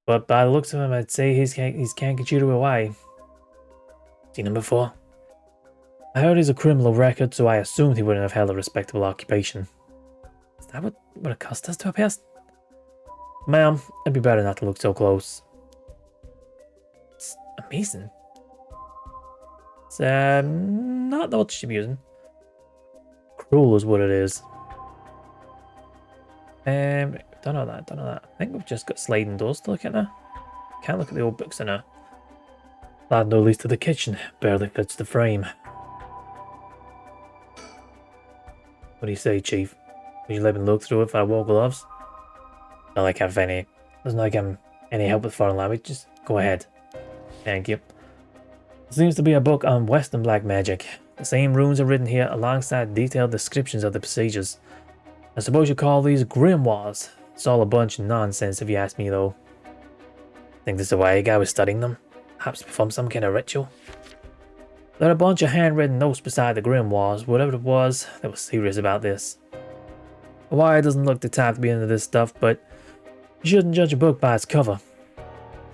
But by the looks of him, I'd say he's Kankachiro Hawaii. Seen him before? I heard he's a criminal record, so I assumed he wouldn't have held a respectable occupation. Is that what a cuss does to a person? Ma'am, it'd be better not to look so close. It's amazing. It's not the word she's using. Cruel is what it is. Don't know that. I think we've just got sliding doors to look at now. Can't look at the old books in there. That door leads to the kitchen. Barely fits the frame. What do you say, Chief? Would you let me look through it if I wore gloves? Not like I've any. Doesn't like I'm any help with foreign language. Just go ahead. Thank you. It seems to be a book on Western black magic. The same runes are written here alongside detailed descriptions of the procedures. I suppose you call these grimoires. It's all a bunch of nonsense if you ask me though. Think this is why a guy was studying them? Perhaps perform some kind of ritual? There are a bunch of handwritten notes beside the grimoires. Whatever it was, they were serious about this. Hawaii doesn't look the type to be into this stuff, but you shouldn't judge a book by its cover.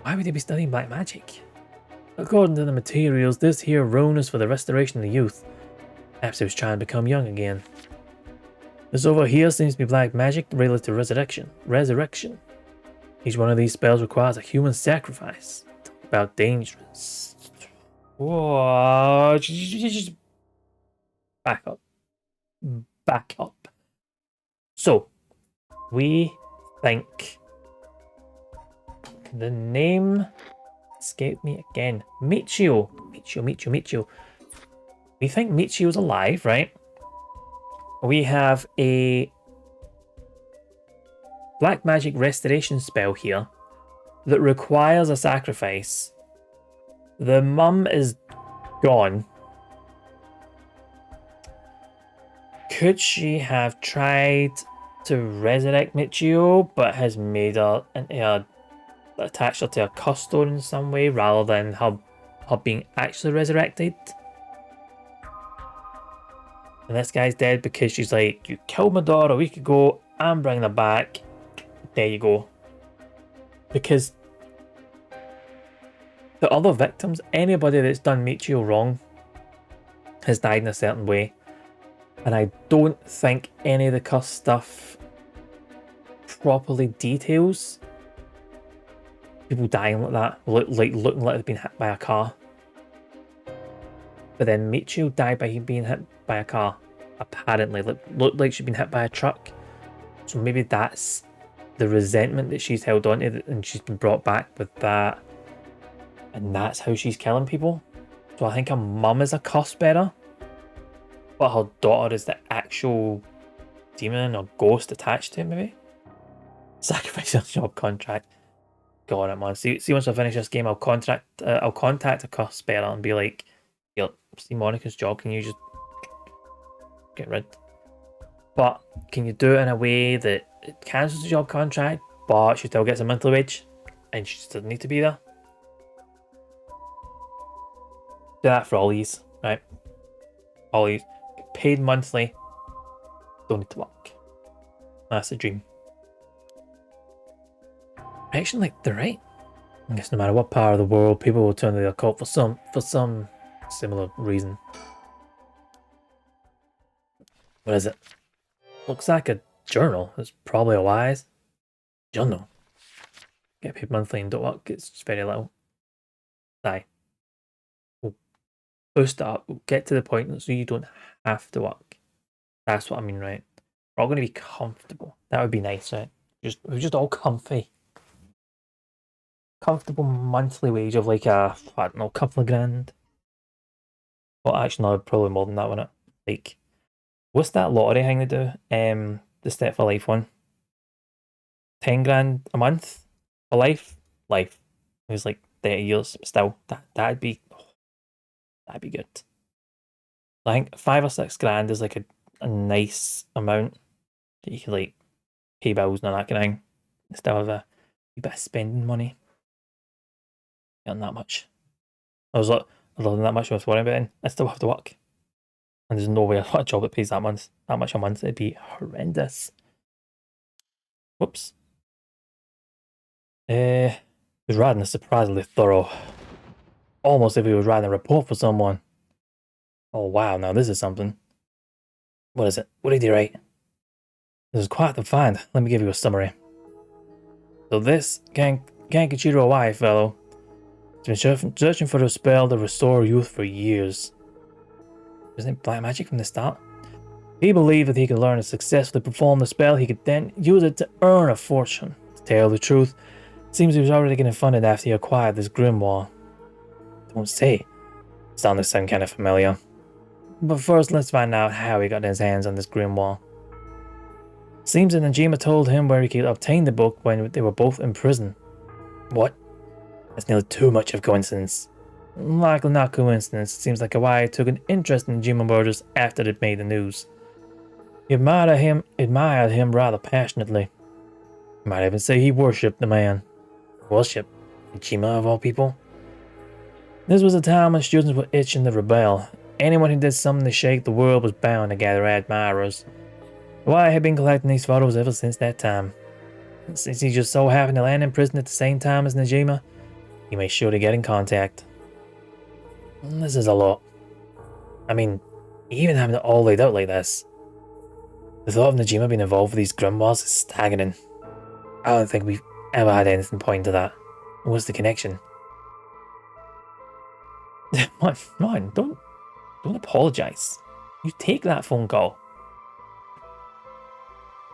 Why would he be studying black magic? According to the materials, this here rune is for the restoration of the youth. Perhaps he was trying to become young again. This over here seems to be black magic related to resurrection. Each one of these spells requires a human sacrifice. Talk about dangerous. Whoa. Back up. So, we think the name escaped me again. Michio. We think Michio's alive, right? We have a black magic restoration spell here that requires a sacrifice. The mum is gone. Could she have tried to resurrect Michio, but has made her into attached her to a custode in some way rather than her being actually resurrected. And this guy's dead because she's like, you killed my daughter a week ago, I'm bringing her back. There you go. Because the other victims, anybody that's done Michio wrong, has died in a certain way. And I don't think any of the cuss stuff properly details people dying like that, looking like they've been hit by a car. But then Michio died by being hit by a car, apparently. Looked like she'd been hit by a truck. So maybe that's the resentment that she's held on to, and she's been brought back with that. And that's how she's killing people. So I think her mum is a cuss bearer, but her daughter is the actual demon or ghost attached to it, maybe? Sacrifice your job contract. Got it, man. See, once I finish this game, I'll contact a cuss bearer and be like, "Here, see Monica's job. Can you just get rid?" But can you do it in a way that it cancels the job contract, but she still gets a monthly wage, and she still need to be there? Do that for all these, right? All these. Get paid monthly. Don't need to work. That's the dream. Actually, like, they're right. I guess no matter what part of the world, people will turn to the occult for some similar reason. What is it? Looks like a journal. It's probably a wise journal. Get paid monthly and don't work. It's just very little. Die. We'll boost it up. We'll get to the point so you don't have to work. That's what I mean, right? We're all going to be comfortable. That would be nice, right? We're just all comfy. Comfortable monthly wage of like I don't know, couple of grand. Well, actually, no, probably more than that, wouldn't it? Like, what's that lottery thing they do? The Step for Life one. 10 grand a month for life. Life. It was like 30 years. Still, that'd be good. I think 5 or 6 grand is like a nice amount that you can like pay bills and all that kind of thing. Still have a bit of spending money. Not that much. I was like, other than that much I was worrying about it, I still have to work. And there's no way I've got a job that pays that much a month. It'd be horrendous. Whoops. It was writing a surprisingly thorough. Almost if he was writing a report for someone. Oh wow, now this is something. What is it? What did he write? This is quite the find. Let me give you a summary. So this Kankichiro Wai fellow has been searching for a spell to restore youth for years. Isn't it black magic from the start? He believed that he could learn to successfully perform the spell, he could then use it to earn a fortune. To tell the truth, it seems he was already getting funded after he acquired this grimoire. Don't say. It's starting to sound kind of familiar. But first, let's find out how he got his hands on this grimoire. Seems that Najima told him where he could obtain the book when they were both in prison. What? That's nearly too much of a coincidence. Likely not coincidence. It seems like Hawaii took an interest in Najima murders after it made the news. He admired him rather passionately. You might even say he worshipped the man. Worship? Najima of all people? This was a time when students were itching to rebel. Anyone who did something to shake the world was bound to gather admirers. Hawaii had been collecting these photos ever since that time. Since he just so happened to land in prison at the same time as Najima, he made sure to get in contact. This is a lot. I mean, even having it all laid out like this. The thought of Najima being involved with these grimoires is staggering. I don't think we've ever had anything point to that. What's the connection? Man, don't apologise. You take that phone call.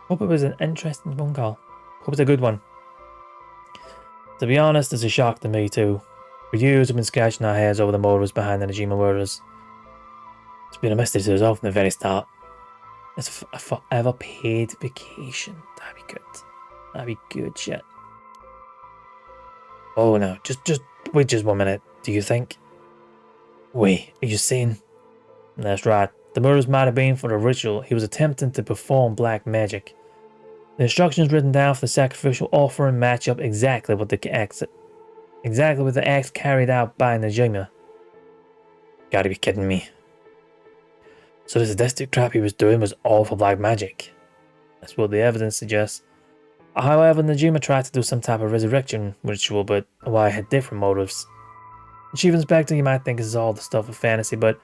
Hope it was an interesting phone call. Hope it's a good one. To be honest, it's a shock to me too. For years we've been scratching our heads over the motives behind the Najima murders. It's been a mystery to us from the very start. It's a forever paid vacation. That'd be good. That'd be good shit. Oh no, just wait just 1 minute. Do you think? Wait, are you saying? That's right. The murders might have been for a ritual. He was attempting to perform black magic. The instructions written down for the sacrificial offering match up exactly with the acts carried out by Najima. Gotta be kidding me. So the sadistic crap he was doing was all for black magic. That's what the evidence suggests. However, Najima tried to do some type of resurrection ritual, but why had different motives. Chief Inspector, you might think this is all the stuff of fantasy, but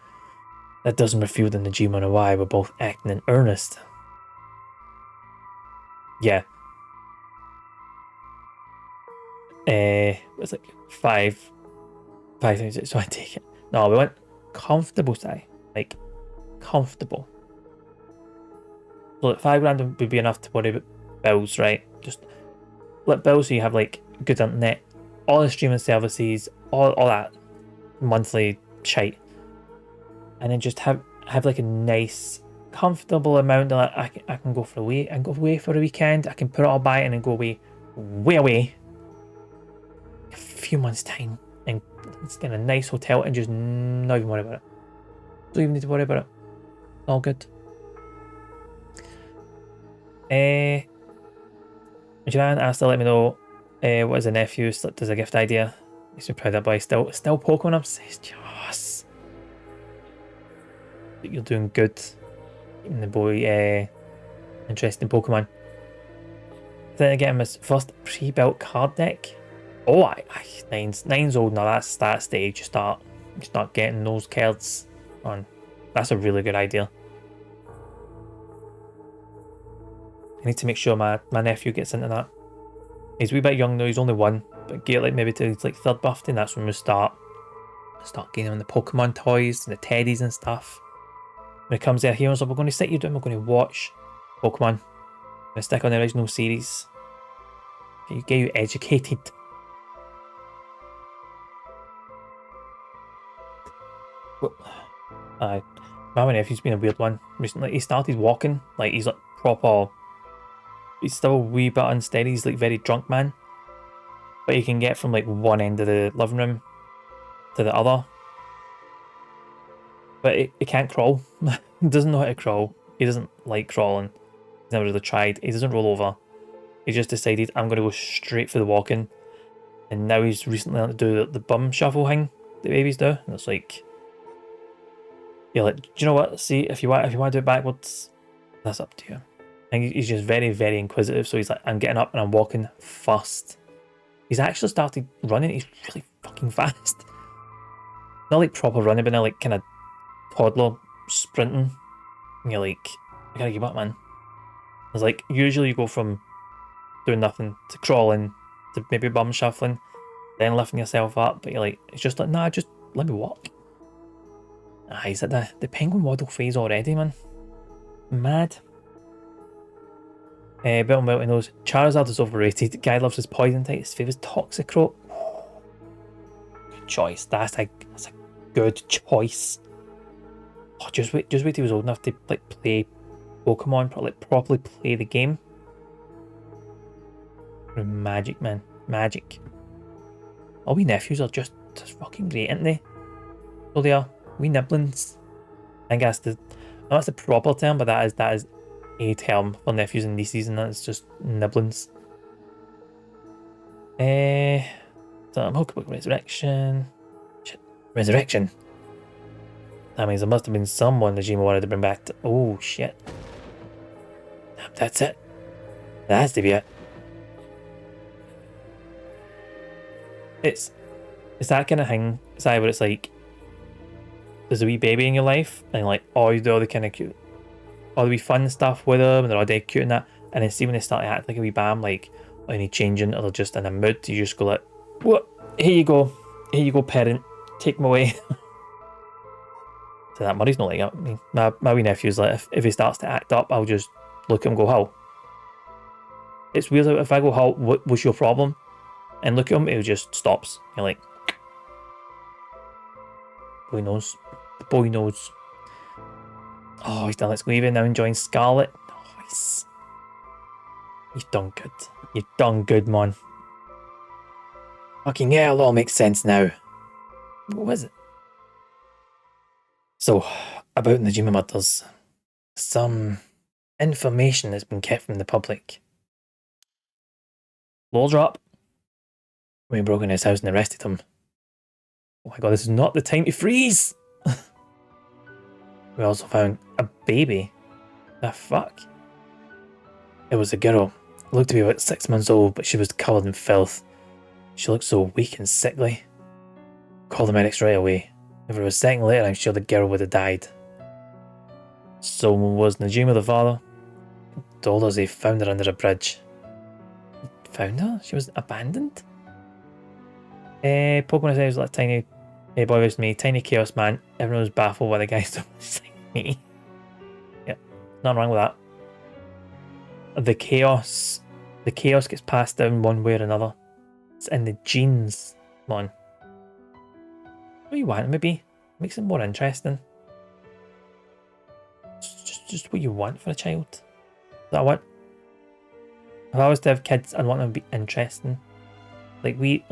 that doesn't refute that Najima and Hawaii were both acting in earnest. Yeah. It's like five things, so I take it. No, we went comfortable side. Like, comfortable. So like $5 would be enough to worry about bills, right? Just let bills so you have like good internet, all the streaming services, all that monthly shite. And then just have like a nice comfortable amount that I can go for a week. I can go away for a weekend. I can put it all by and then go away, way away. A few months time and stay in a nice hotel and just not even worry about it. Don't even need to worry about it. All good. Joanne asked to let me know what is a nephew slipped as a gift idea. Makes me proud of that boy. Still Pokemon obsessed. Yes. You're doing good. Keeping the boy interested in Pokemon. Then again, his first pre-built card deck. Oh, nine's old now. That's that stage. You start getting those cards on. That's a really good idea. I need to make sure my nephew gets into that. He's a wee bit young now. He's only one, but get like maybe to his like third birthday, and that's when we start getting on the Pokemon toys and the teddies and stuff. When it comes there, he was like, "We're going to sit you down. We're going to watch Pokemon. We're going to stick on the original series. Get you educated." My nephew's been a weird one recently. He started walking like he's like proper. He's still a wee bit unsteady. He's like very drunk man, but he can get from like one end of the living room to the other. But he can't crawl. He doesn't know how to crawl. He doesn't like crawling. He's never really tried. He doesn't roll over. He just decided I'm going to go straight for the walking. And now he's recently learned to do the bum shuffle thing that babies do. And it's like, you're like, do you know what? See, if you want to do it backwards, that's up to you. And he's just very, very inquisitive. So he's like, I'm getting up and I'm walking first. He's actually started running. He's really fucking fast. Not like proper running, but now like kind of toddler sprinting. And you're like, I gotta give up, man. It's like, usually you go from doing nothing to crawling to maybe bum shuffling, then lifting yourself up, but you're like, it's just like, nah, just let me walk. He's at the penguin waddle phase already, man. Mad. Bill and Melty knows Charizard is overrated. Guy loves his poison type. His favourite's Toxicroak. Good choice. That's a good choice. Oh, just wait till he was old enough to like play Pokemon, properly play the game. Magic, man. Magic. All we nephews are just fucking great, aren't they? So they are. We nibblings. I think that's the proper term, but that is a term for nephews and nieces, and that's just nibblings. So I'm hooking about Resurrection. Shit. Resurrection. That means there must have been someone Najima wanted to bring back to. Oh shit. That's it. That has to be it. It's that kind of thing. It's either it's like there's a wee baby in your life and like you do all the kind of cute, all the wee fun stuff with them and they're all dead cute and that, and then see when they start to act like a wee bam, like any changing or they're just in a mood, you just go like, what? Here you go, parent, take them away. So that Murray's not like that. I mean, my wee nephew's like, if he starts to act up, I'll just look at him and go, how? It's weird if I go, how? What's your problem? And look at him, he just stops. You're like, boy knows. The boy knows. Oh, he's done. Let's go even now enjoying Scarlet. Nice. You've done good. You've done good, man. Fucking hell, it all makes sense now. What was it? So, about Najima murders. Some information has been kept from the public. Lol drop. We broke into his house and arrested him. Oh my god, this is not the time to freeze! We also found a baby. The fuck? It was a girl. Looked to be about 6 months old, but she was covered in filth. She looked so weak and sickly. Called the medics right away. If it was a second later, I'm sure the girl would have died. So was Najima the father? Told us they found her under a bridge. Found her? She was abandoned? Pokemon says like tiny boy was me, tiny chaos man. Everyone was baffled by the guy so much like me. Yeah, nothing wrong with that. The chaos gets passed down one way or another. It's in the genes, man. What do you want? Maybe makes it more interesting. Just what you want for a child. That what? If I was to have kids, I'd want them to be interesting. Like we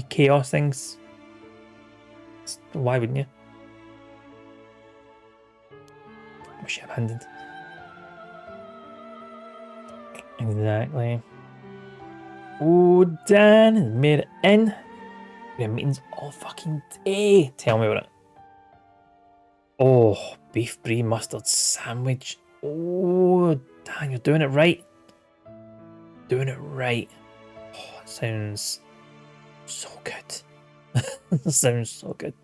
chaos things. Why wouldn't you? Was she abandoned? Exactly. Oh, Dan has made it in. We have meetings all fucking day. Tell me about it. Oh, beef brie mustard sandwich. Oh, Dan, you're doing it right. Doing it right. Oh, it sounds so good. It sounds so good.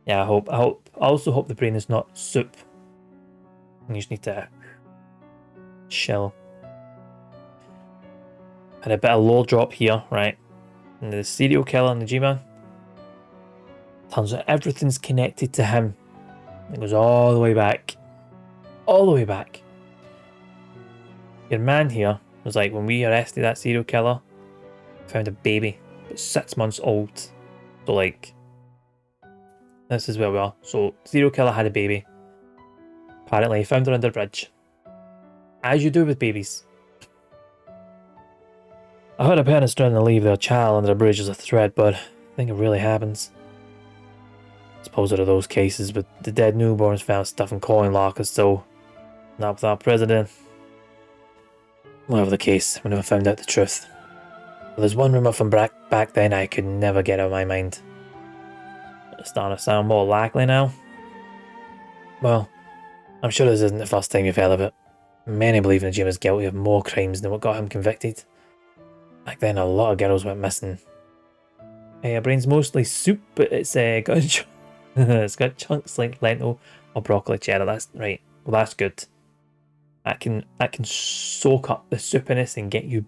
Yeah, I also hope the brain is not soup. You just need to chill. Had a bit of low drop here, right? And the serial killer Najima. Turns out everything's connected to him. It goes all the way back. All the way back. Your man here was like, when we arrested that serial killer, found a baby, but 6 months old. So like, this is where we are. So serial killer had a baby. Apparently found her under a bridge. As you do with babies. I heard a parents trying to leave their child under a bridge as a threat, but I think it really happens. I suppose there are those cases, but the dead newborns found stuff in coin lockers, so not with our president. Whatever the case, we never found out the truth. But there's one rumour from back then I could never get out of my mind. It's starting to sound more likely now. Well, I'm sure this isn't the first time you've heard of it. Many believe Najim is guilty of more crimes than what got him convicted. Back then, a lot of girls went missing. Her brain's mostly soup, but it's got it's got chunks like lentil or broccoli cheddar. That's right. Well, that's good. That can soak up the soupiness and get you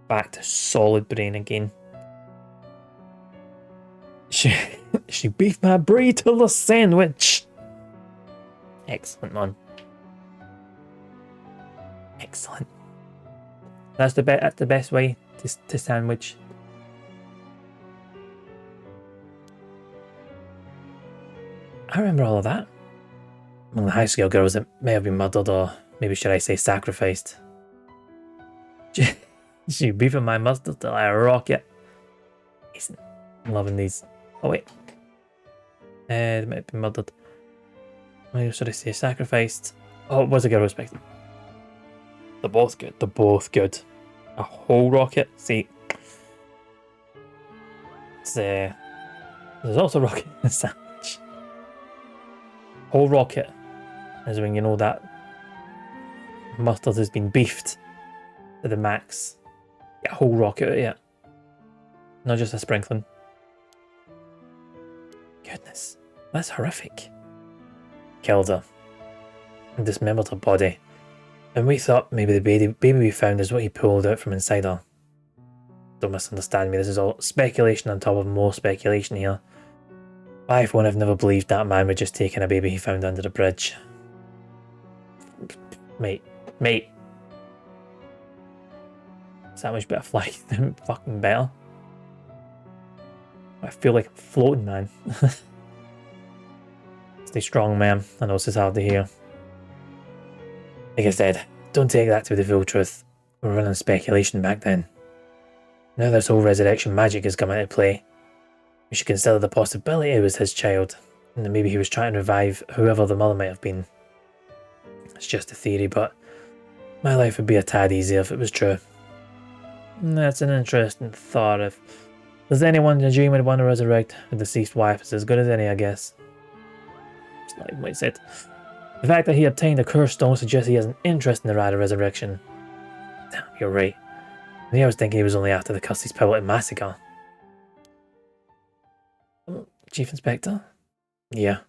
back to solid brain again. She beefed my brie to the sandwich. Excellent, man. Excellent. That's the best way to sandwich. I remember all of that. One of the high school girls that may have been murdered, or maybe should I say sacrificed. She beefing my mustard till I rock it. I'm loving these. Oh wait. They might have been murdered. Maybe should I say sacrificed? Oh, it was a girl respected. They're both good. They're both good. A whole rocket. See, it's there's also rocket in the sandwich. Whole rocket is when you know that mustard has been beefed to the max. Get a whole rocket, yeah. Not just a sprinkling. Goodness, that's horrific. Killed her and dismembered her body. And we thought maybe the baby we found is what he pulled out from inside her. Don't misunderstand me, this is all speculation on top of more speculation here. I, for one, have never believed that man would just taken a baby he found under the bridge. Mate. It's that much better fly than fucking better. I feel like I'm floating, man. Stay strong, man. I know this is hard to hear. Like I said, don't take that to be the full truth. We were running speculation back then. Now this whole resurrection magic has come into play. We should consider the possibility it was his child, and that maybe he was trying to revive whoever the mother might have been. It's just a theory, but my life would be a tad easier if it was true. That's an interesting thought. If there's anyone Najim would want to resurrect, a deceased wife is as good as any, I guess. It's like what he said. The fact that he obtained the cursed stone suggests he has an interest in the rite of resurrection. Damn, you're right. I was thinking he was only after the Cussie's Pivotal Massacre. Chief Inspector? Yeah.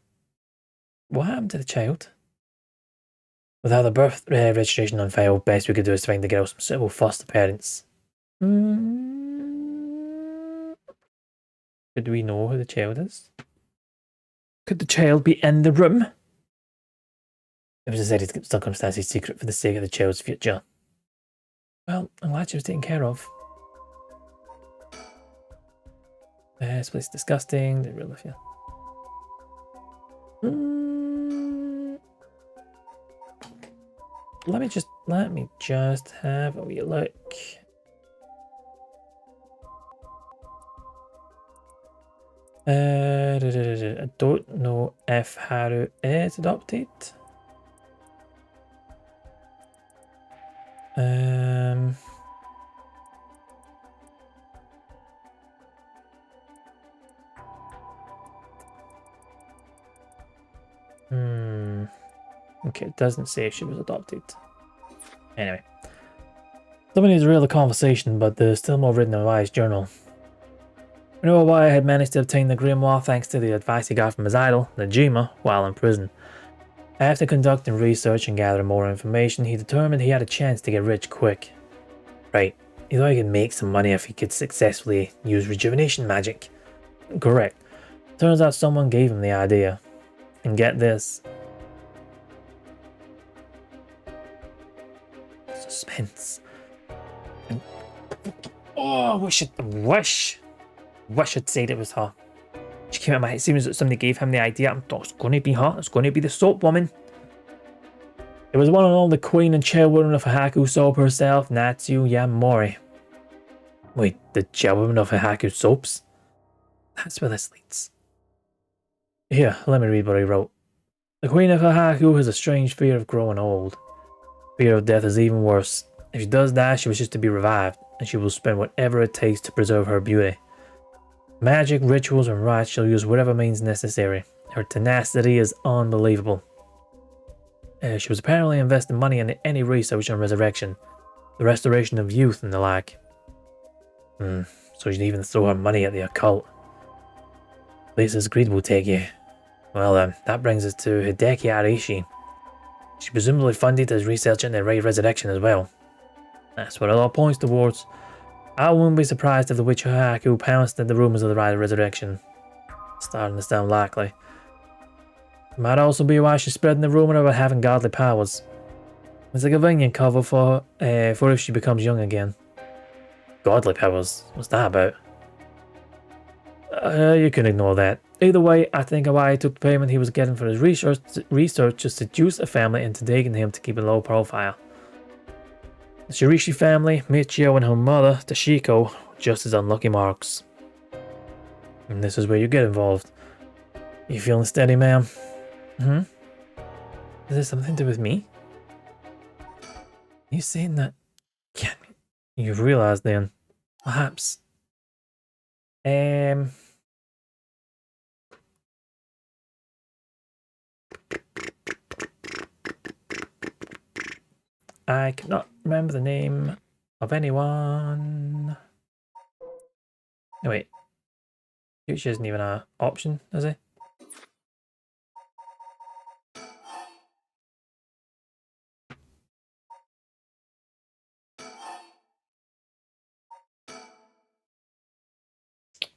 What happened to the child? Without the birth registration on file, best we could do is find the girl some suitable foster parents. Could we know who the child is? Could the child be in the room? It was decided to keep circumstances secret for the sake of the child's future. Well, I'm glad she was taken care of. This place is disgusting. Didn't really feel. Let me just have a wee look. I don't know if Haru is adopted. Okay, it doesn't say if she was adopted. Anyway. Somebody needs to reel the conversation, but there's still more written in Wyatt's journal. We know Wyatt had managed to obtain the grimoire thanks to the advice he got from his idol, Najima, while in prison. After conducting research and gathering more information, he determined he had a chance to get rich quick. Right, he thought he could make some money if he could successfully use rejuvenation magic. Correct. Turns out someone gave him the idea. And get this. Suspense. Oh, wish I'd said it was her. She came out of my head. It seems that somebody gave him the idea. I thought it's going to be her. It's going to be the soap woman. It was one and all the queen and chairwoman of Haku soap herself, Natsu Yamori. Wait, the chairwoman of Haku soaps? That's where this leads. Here, let me read what he wrote. The queen of Haku has a strange fear of growing old. Fear of death is even worse. If she does die, she wishes to be revived, and she will spend whatever it takes to preserve her beauty. Magic, rituals, and rites she'll use whatever means necessary. Her tenacity is unbelievable. She was apparently investing money in any research on resurrection, the restoration of youth and the like. So she'd even throw her money at the occult. Places greed will take you. Well, that brings us to Hideki Arishi. She presumably funded his research into resurrection as well. That's what it all points towards. I wouldn't be surprised if the witch Haku pounced at the rumours of the rite of resurrection. Starting to sound likely. It might also be why she's spreading the rumour about having godly powers. It's a convenient cover for if she becomes young again. Godly powers? What's that about? You can ignore that. Either way, I think Hawaii took the payment he was getting for his research to seduce a family into digging him to keep a low profile. The Shirishi family, Michio and her mother, Tashiko, just as unlucky marks. And this is where you get involved. You feeling steady, ma'am? Is this something to do with me? You saying that? Yeah, you've realised then. Perhaps. I cannot remember the name of anyone. No, wait. Future isn't even an option, is it?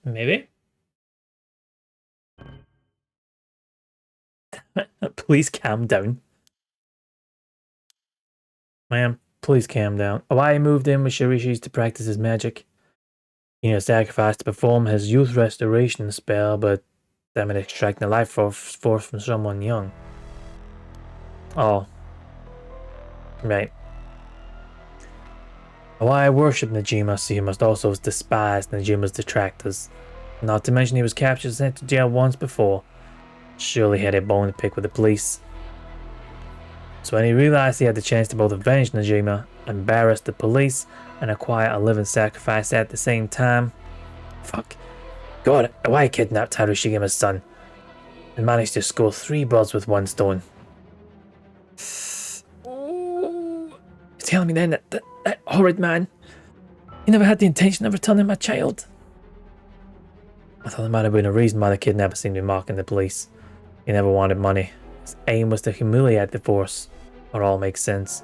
Maybe. Please calm down. Ma'am, please calm down. Awai moved in with Shirishis to practice his magic. He sacrificed to perform his youth restoration spell, but that meant extracting the life force from someone young. Oh. Right. Awai worshipped Najima, so he must also despise Najima's detractors. Not to mention he was captured and sent to jail once before. Surely he had a bone to pick with the police. So when he realised he had the chance to both avenge Najima, embarrass the police, and acquire a living sacrifice at the same time, fuck, God, why kidnapped Harushigima's son and managed to score 3 birds with 1 stone? You're telling me then that horrid man, he never had the intention of returning my child? I thought there might have been a reason why the kidnapper seemed to be mocking the police. He never wanted money. His aim was to humiliate the force. It all makes sense.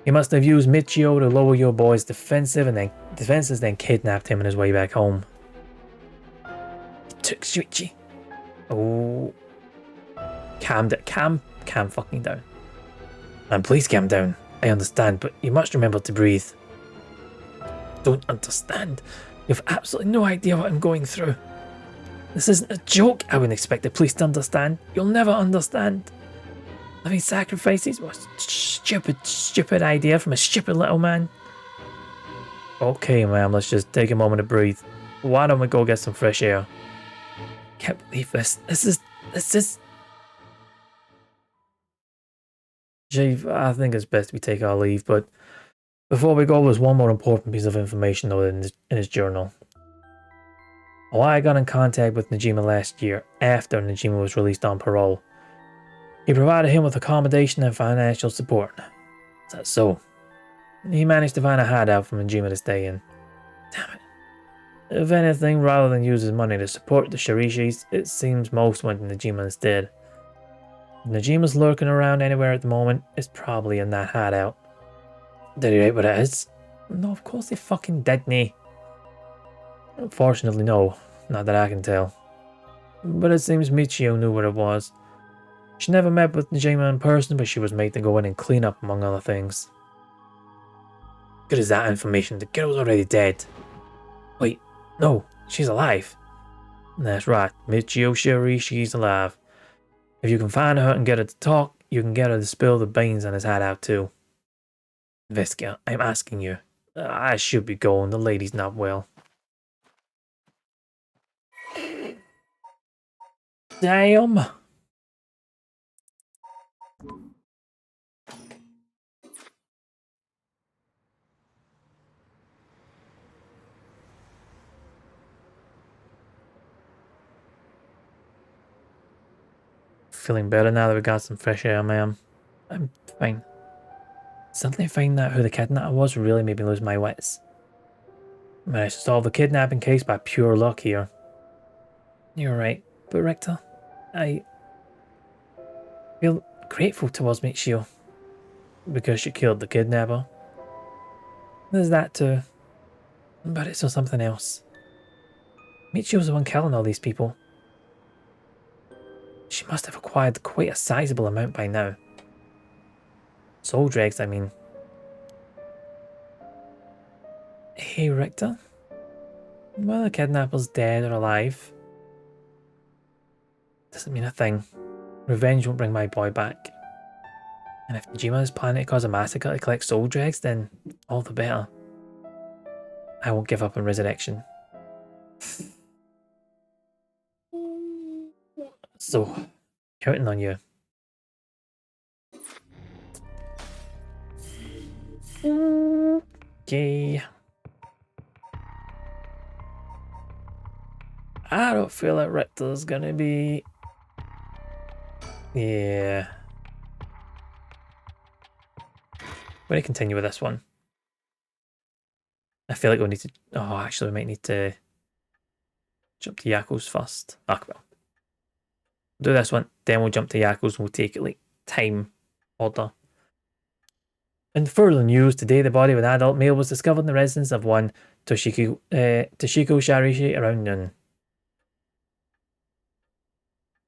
He must have used Michio to lower your boy's defenses, then kidnapped him on his way back home. He took Shuichi. Oh. Calm fucking down. Man, please calm down. I understand, but you must remember to breathe. Don't understand. You have absolutely no idea what I'm going through. This isn't a joke. I wouldn't expect the police to understand. You'll never understand. Living sacrifices was a stupid idea from a stupid little man. Okay, ma'am, let's just take a moment to breathe. Why don't we go get some fresh air? Can't believe this. This is... Chief, I think it's best we take our leave, but before we go, there's one more important piece of information though in his journal. I got in contact with Najima last year, after Najima was released on parole. He provided him with accommodation and financial support. Is that so? He managed to find a hideout for Najima to stay in. Damn it. If anything, rather than use his money to support the Sharishis, it seems most went to Najima instead. If Najima's lurking around anywhere at the moment, it's probably in that hideout. Did he write what it is? No, of course he fucking didn't. Unfortunately, no. Not that I can tell. But it seems Michio knew what it was. She never met with Najima in person, but she was made to go in and clean up, among other things. Good as that information, the girl's already dead. Wait, no, she's alive. That's right, Michio Shirishi's alive. If you can find her and get her to talk, you can get her to spill the beans on his hideout too. Visca, I'm asking you. I should be going, the lady's not well. Damn! Feeling better now that we got some fresh air, ma'am. I'm fine. Suddenly finding out who the kidnapper was really made me lose my wits. I managed to solve the kidnapping case by pure luck here. You're right, but Richter, I feel grateful towards Michio. Because she killed the kidnapper. There's that too. But it's something else. Michio's the one killing all these people. She must have acquired quite a sizable amount by now. Soul dregs, I mean. Hey, Richter. Whether the kidnapper's dead or alive doesn't mean a thing. Revenge won't bring my boy back. And if Najima is planning to cause a massacre to collect soul dregs, then all the better. I won't give up on resurrection. So, counting on you. Okay. I don't feel like Richter's gonna be... Yeah. We're gonna continue with this one. I feel like we need to... Oh, actually, we might need to jump to Yakko's first. Ah, well. We'll do this one, then we'll jump to Yakko's and we'll take it like time order. In further news, today the body of an adult male was discovered in the residence of one Toshiko Sharishi around noon.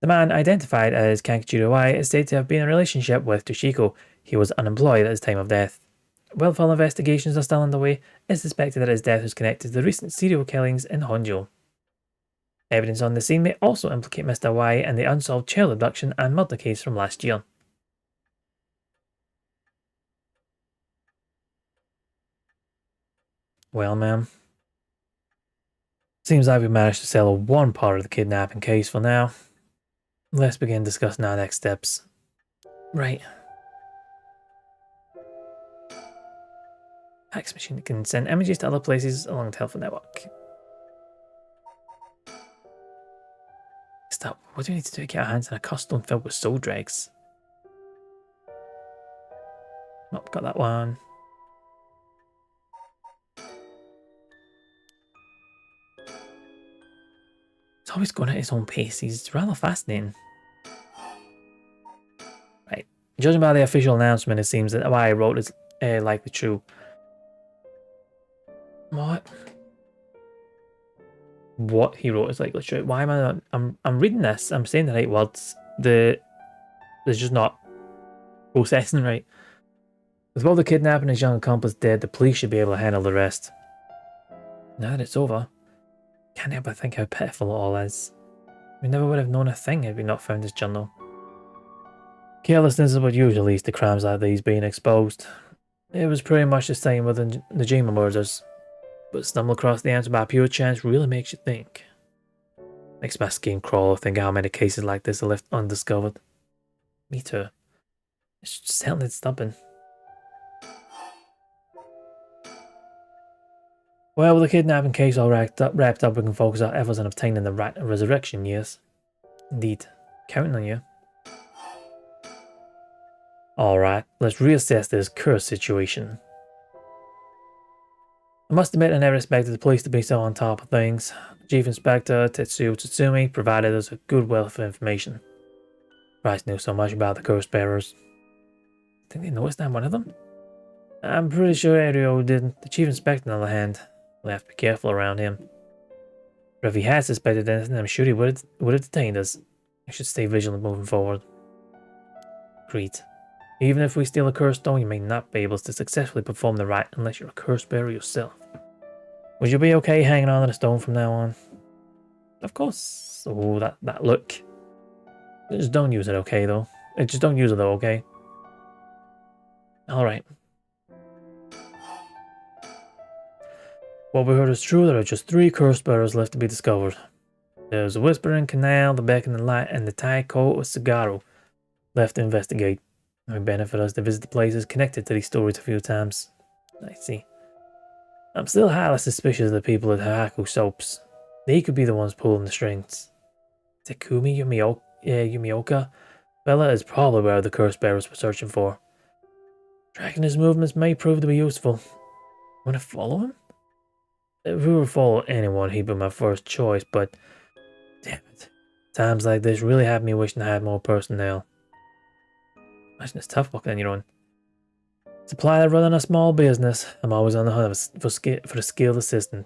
The man, identified as Kankachiro Y, is stated to have been in a relationship with Toshiko. He was unemployed at his time of death. While full investigations are still underway, it's suspected that his death was connected to the recent serial killings in Honjo. Evidence on the scene may also implicate Mr. Y in the unsolved child abduction and murder case from last year. Well, ma'am. Seems like we've managed to settle one part of the kidnapping case for now. Let's begin discussing our next steps. Right. Fax machine that can send images to other places along the telephone network. Stop. What do we need to do to get our hands on a custom filled with soul dregs? Oh, got that one. He's always going at his own pace. He's rather fascinating. Right. Judging by the official announcement, it seems that what I wrote is likely true. What? What he wrote is likely true. Why am I not? I'm reading this. I'm saying the right words. There's just not processing right. With both the kidnapping and his young accomplice dead, the police should be able to handle the rest. Now that it's over, can't help but think how pitiful it all is. We never would have known a thing had we not found this journal. Carelessness is what usually leads to crimes like these being exposed. It was pretty much the same with the Najima murders, but stumble across the answer by pure chance really makes you think. Makes my skin crawl to think how many cases like this are left undiscovered. Me too. It's certainly stubborn. Well, with the kidnapping case all wrapped up, we can focus our efforts on obtaining the right of resurrection, yes. Indeed. Counting on you. Alright, let's reassess this cursed situation. I must admit I never expected the police to be so on top of things. Chief Inspector Tetsuo Tsutsumi provided us a good wealth of information. Bryce knew so much about the curse bearers. Think they noticed I'm one of them? I'm pretty sure Ario didn't. The Chief Inspector, on the other hand, we'll have to be careful around him. But if he had suspected anything, I'm sure he would have detained us. I should stay vigilant moving forward. Agreed. Even if we steal a cursed stone, you may not be able to successfully perform the rite unless you're a curse bearer yourself. Would you be okay hanging on to the stone from now on? Of course. Oh, that look. Just don't use it, okay, though? Just don't use it, though, okay? Alright. What we heard is true. There are just 3 curse bearers left to be discovered. There's the Whispering Canal, the Beckoning Light, and the Taiko of Cigarro left to investigate. It would benefit us to visit the places connected to these stories a few times. I see. I'm still highly suspicious of the people at Haku Soaps. They could be the ones pulling the strings. Takumi Yumioka Bella is probably where the curse bearers were searching for. Tracking his movements may prove to be useful. Want to follow him? If we were to follow anyone, he'd be my first choice, but damn it. Times like this really have me wishing I had more personnel. Imagine it's tough working on your own. Supply of running a small business. I'm always on the hunt for a skilled assistant.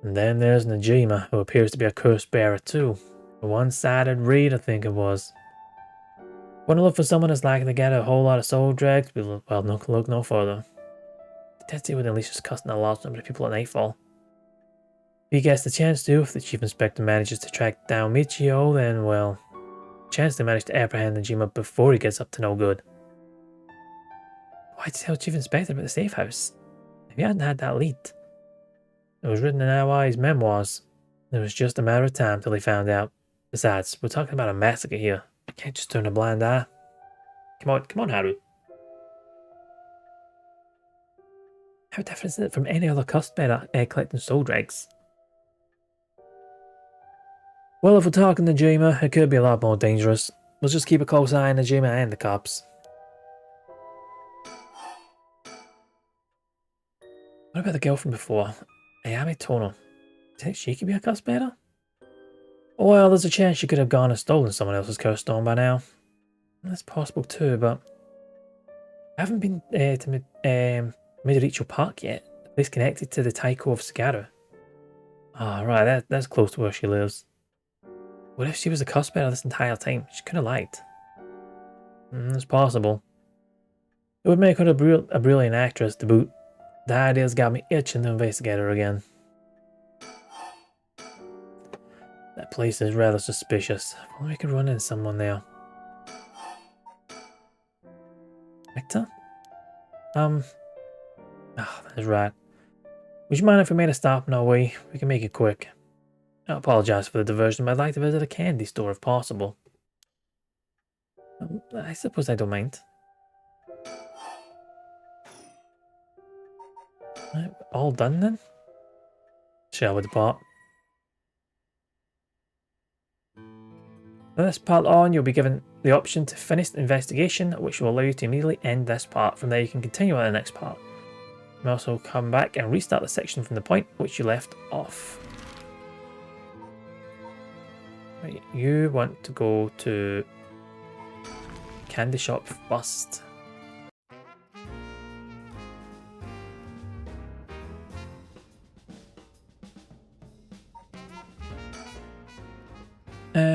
And then there's Najima, who appears to be a curse bearer too. A one-sided read, I think it was. Want to look for someone that's likely to get a whole lot of soul drags? Well, look no further. Tetsuo would at least just custom a large number of people at nightfall. If he gets the chance to, if the Chief Inspector manages to track down Michio, then, well, chance to manage to apprehend Najima before he gets up to no good. Why'd you tell Chief Inspector about the safe house? If he hadn't had that lead. It was written in Awai's memoirs. It was just a matter of time till he found out. Besides, we're talking about a massacre here. Can't just turn a blind eye. Come on, Haru. How different is it from any other customer collecting soul dregs? Well, if we're talking Najima, it could be a lot more dangerous. Let's just keep a close eye on Najima and the cops. What about the girl from before? Ayame Tono. Do you think she could be a customer? Well, there's a chance she could have gone and stolen someone else's curse stone by now. That's possible too, but I haven't been to Midoricho Park yet. The place connected to the Taiko of Sagaru. Ah, right, that's close to where she lives. What if she was a customer this entire time? She could have lied. It's possible. It would make her a brilliant actress to boot. The idea's got me itching to investigate her again. That place is rather suspicious. Well, we could run into someone there. Victor? That's right. Would you mind if we made a stop on our way? We can make it quick. I apologize for the diversion, but I'd like to visit a candy store if possible. I suppose I don't mind. Right, all done then? Shall we depart? From this part on, you'll be given the option to finish the investigation, which will allow you to immediately end this part. From there, you can continue on the next part. You may also come back and restart the section from the point which you left off. Right, you want to go to candy shop first.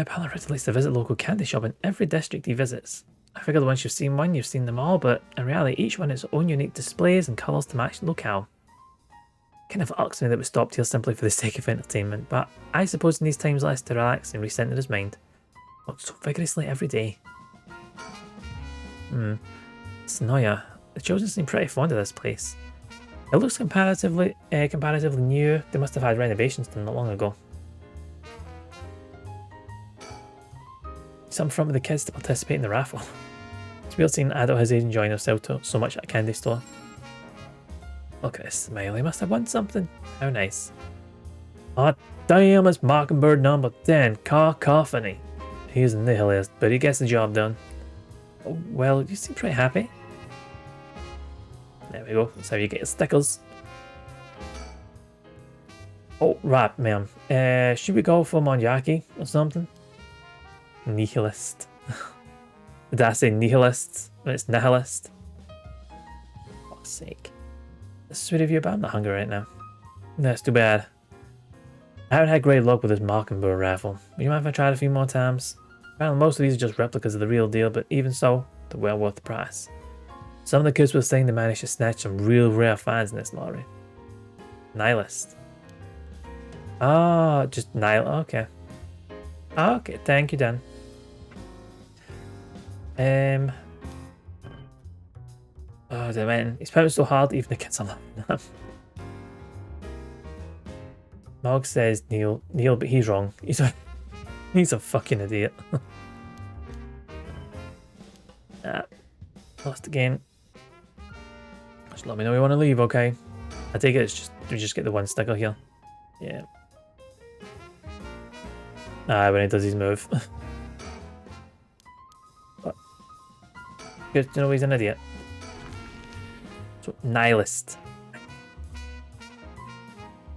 Paladin likes to visit local candy shop in every district he visits. I figure once you've seen one, you've seen them all, but in reality, each one has its own unique displays and colours to match the locale. Kind of irks me that we stopped here simply for the sake of entertainment, but I suppose in these times less to relax and recenter his mind. Worked so vigorously every day. Snoya. The children seem pretty fond of this place. It looks comparatively new. They must have had renovations done not long ago. Some front with the kids to participate in the raffle. It's weird seeing an adult his age enjoying himself so much at a candy store. Look at this smile, he must have won something. How nice. Ah, damn, it's Mockingbird number 10, Cacophony. He's a nihilist, but he gets the job done. Oh, well, you seem pretty happy. There we go, that's how you get your stickers. Oh, right, ma'am. Should we go for Monyaki or something? Nihilist. Did I say nihilist when it's nihilist? For fuck's sake. This is sweet of you, but I'm not hungry right now. That's too bad. I haven't had great luck with this Mockingbird raffle. Would you mind if I tried a few more times? Apparently most of these are just replicas of the real deal, but even so, they're well worth the price. Some of the kids were saying they managed to snatch some real rare finds in this lottery. Nihilist. Ah, just Nihil. Okay. Okay, thank you, Dan. Oh, the man. He's probably so hard even the kids are laughing. Mog says Neil, but he's wrong. He's a fucking idiot. Lost again. Just let me know you want to leave, okay? I take it it's just we just get the one sticker here. Yeah. When he does his move. But good to know he's an idiot. So nihilist.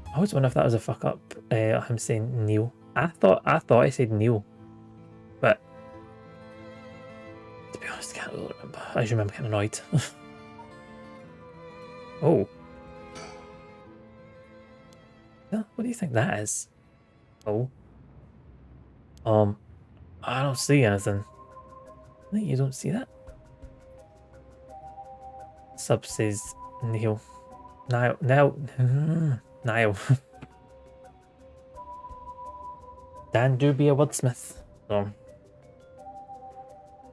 I always wonder if that was a fuck up. Him saying Neil. I thought I said Neil, but to be honest, I can't really remember. I just remember getting annoyed. Oh. Yeah, what do you think that is? Oh. I don't see anything. You don't see that? Sub says Neil. Niall. Niall. Dan do be a wordsmith. So.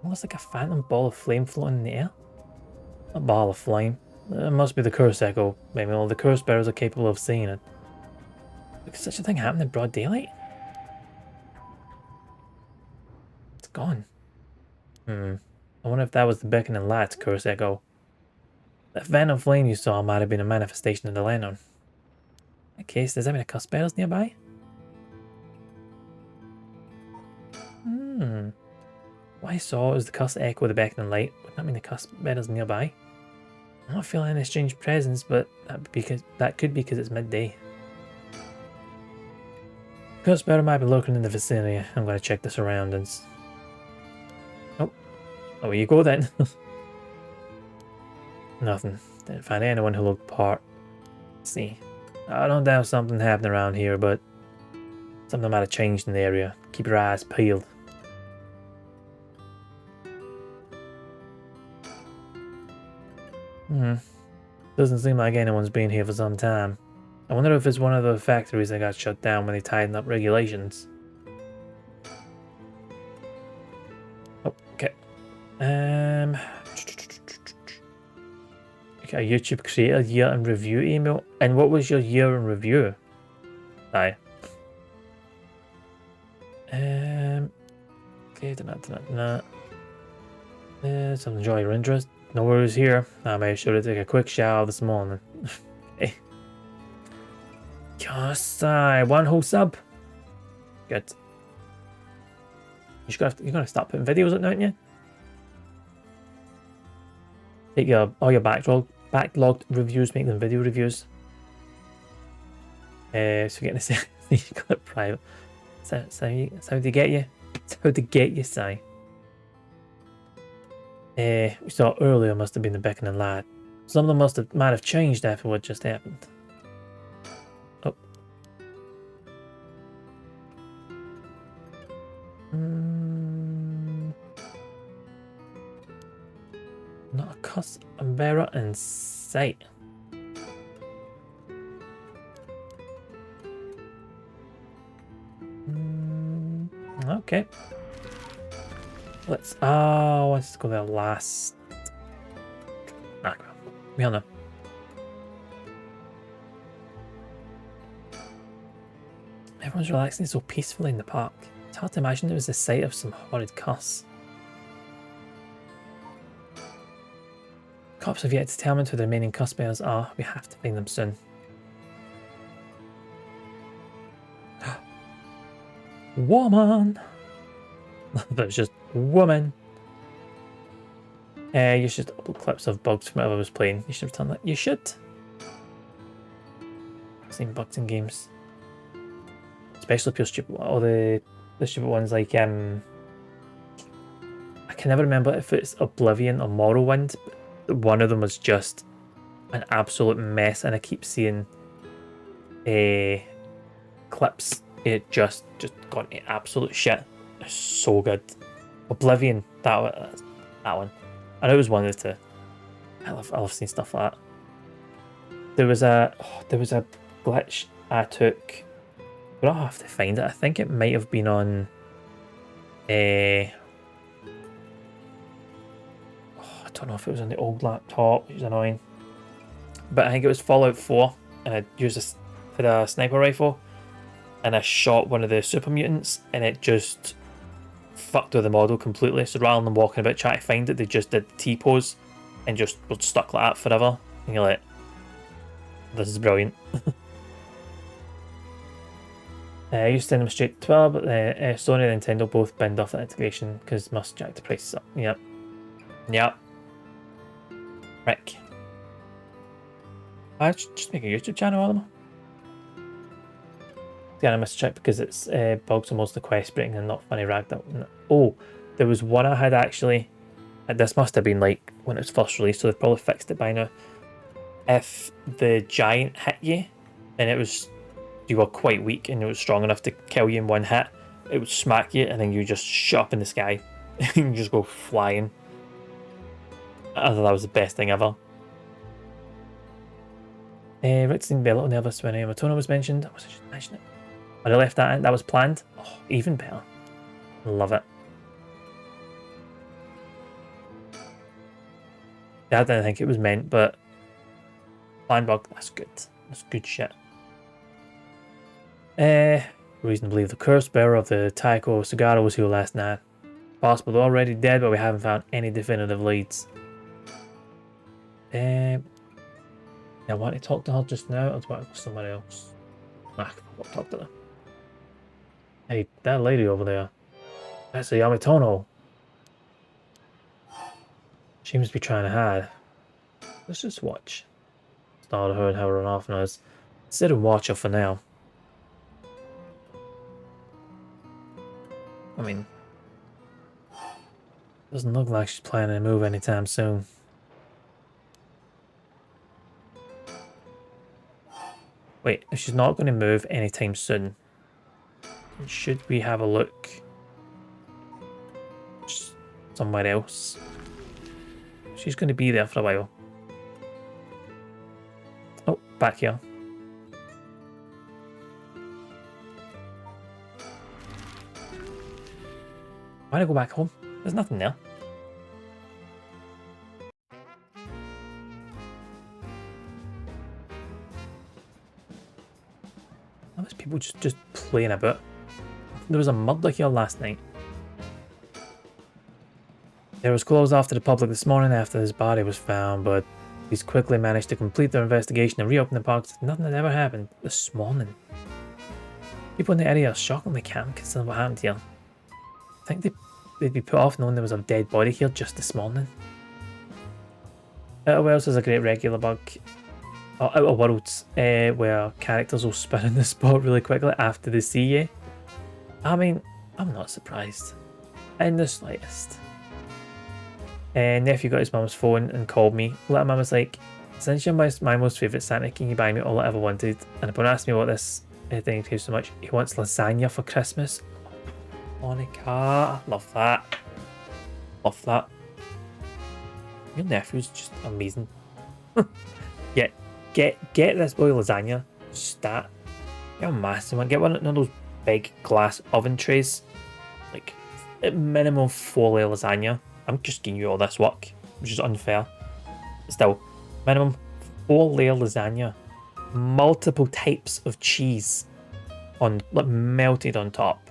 Looks like a phantom ball of flame floating in the air. A ball of flame. It must be the curse echo. Maybe all the curse bearers are capable of seeing it. Could such a thing happen in broad daylight? It's gone. I wonder if that was the beckoning light's curse echo. That phantom flame you saw might have been a manifestation of the lantern. In that case, does that mean a curse bearer's nearby? What I saw was the curse echo of the beckoning light. Wouldn't that mean the curse bearer's nearby? I'm not feeling any strange presence, but that could be because it's midday. Curse bearer might be lurking in the vicinity. I'm going to check the surroundings. Oh, where you go then? Nothing. Didn't find anyone who looked part. Let's see. I don't doubt something happened around here, but something might have changed in the area. Keep your eyes peeled. Doesn't seem like anyone's been here for some time. I wonder if it's one of the factories that got shut down when they tightened up regulations. Oh, okay. Okay, a YouTube creator year in review email. And what was your year in review? Aye. Okay, some enjoy your interest. No worries here. I made sure to take a quick shower this morning. Kasai, one whole sub. Good. You're gonna start putting videos up now, aren't you? Take all your backlogged reviews, make them video reviews. So you're getting to say you got it private. That's how they get you. That's how they get you, Si. We saw earlier must have been the beckoning lad. Some of them might have changed after what just happened. Oh. Not a cuss bearer in sight. Okay. Let's go there last. We don't know. Everyone's relaxing so peacefully in the park. It's hard to imagine it was the site of some horrid curse. Cops have yet to determine who the remaining curse bearers are. We have to find them soon. Woman! That was just woman. You should upload clips of bugs from whatever I was playing. You should return that. You should. I've seen bugs in games. Especially pure stupid ones. Or the stupid ones like I can never remember if it's Oblivion or Morrowind. But one of them was just an absolute mess, and I keep seeing clips. It just got absolute shit. It's so good. Oblivion, that one. I know it was one of the two. I love seeing stuff like that. There was a glitch I took. But I'll have to find it. I think it might have been on I don't know if it was on the old laptop, which is annoying. But I think it was Fallout 4, and I had a sniper rifle, and I shot one of the super mutants, and it just fucked with the model completely. So rather than walking about trying to find it, they just did the T-pose and just were stuck like that forever. And you're like, this is brilliant. I used to send them straight to 12, but Sony and Nintendo both binned off that integration because must jack the prices up. Yep. Rick. I just make a YouTube channel on them. Yeah, I must check because it's bugs are mostly quest breaking and not funny ragged up. Oh, there was one I had actually. This must have been like when it was first released, so they've probably fixed it by now. If the giant hit you, and you were quite weak and it was strong enough to kill you in one hit, it would smack you and then you just shot up in the sky and you just go flying. I thought that was the best thing ever. Rick seemed to be a little nervous when Matona was mentioned. I just mentioned it. But I left that in. That was planned. Oh, even better. Love it. Yeah, I didn't think it was meant, but planned bug, that's good. That's good shit. Reason to believe the curse bearer of the Taiko Sagara was here last night. Possible they're already dead, but we haven't found any definitive leads. I want to talk to her just now, or do I want to go somewhere else? I forgot to talk to her. Hey, that lady over there. That's a Yamatono. She must be trying to hide. Let's just watch. Started her and how run off now. Sit and watch her for now. I mean, doesn't look like she's planning to move anytime soon. Wait, if she's not going to move anytime soon, should we have a look somewhere else? She's going to be there for a while. Oh, back here. Why don't I go back home? There's nothing there. All these people just playing about. There was a murder here last night. It was closed off to the public this morning after his body was found, but Police quickly managed to complete their investigation and reopen the park as if nothing had ever happened this morning. People in the area are shockingly calm considering what happened here. I think they'd be put off knowing there was a dead body here just this morning. Outer Worlds is a great regular bug. Or Outer Worlds, where characters will spin in the spot really quickly after they see you. I mean, I'm not surprised. In the slightest. Nephew got his mum's phone and called me. Little mum was like, since you're my most favourite Santa, can you buy me all I ever wanted? And upon asking me what this thing tastes so much, he wants lasagna for Christmas. Monica, I love that. Love that. Your nephew's just amazing. Yeah, get this boy lasagna. Stat. Get a massive one. Get one of those big glass oven trays. Like, at minimum 4-layer lasagna. I'm just giving you all this work, which is unfair. Still, minimum 4-layer lasagna. Multiple types of cheese on, like, melted on top.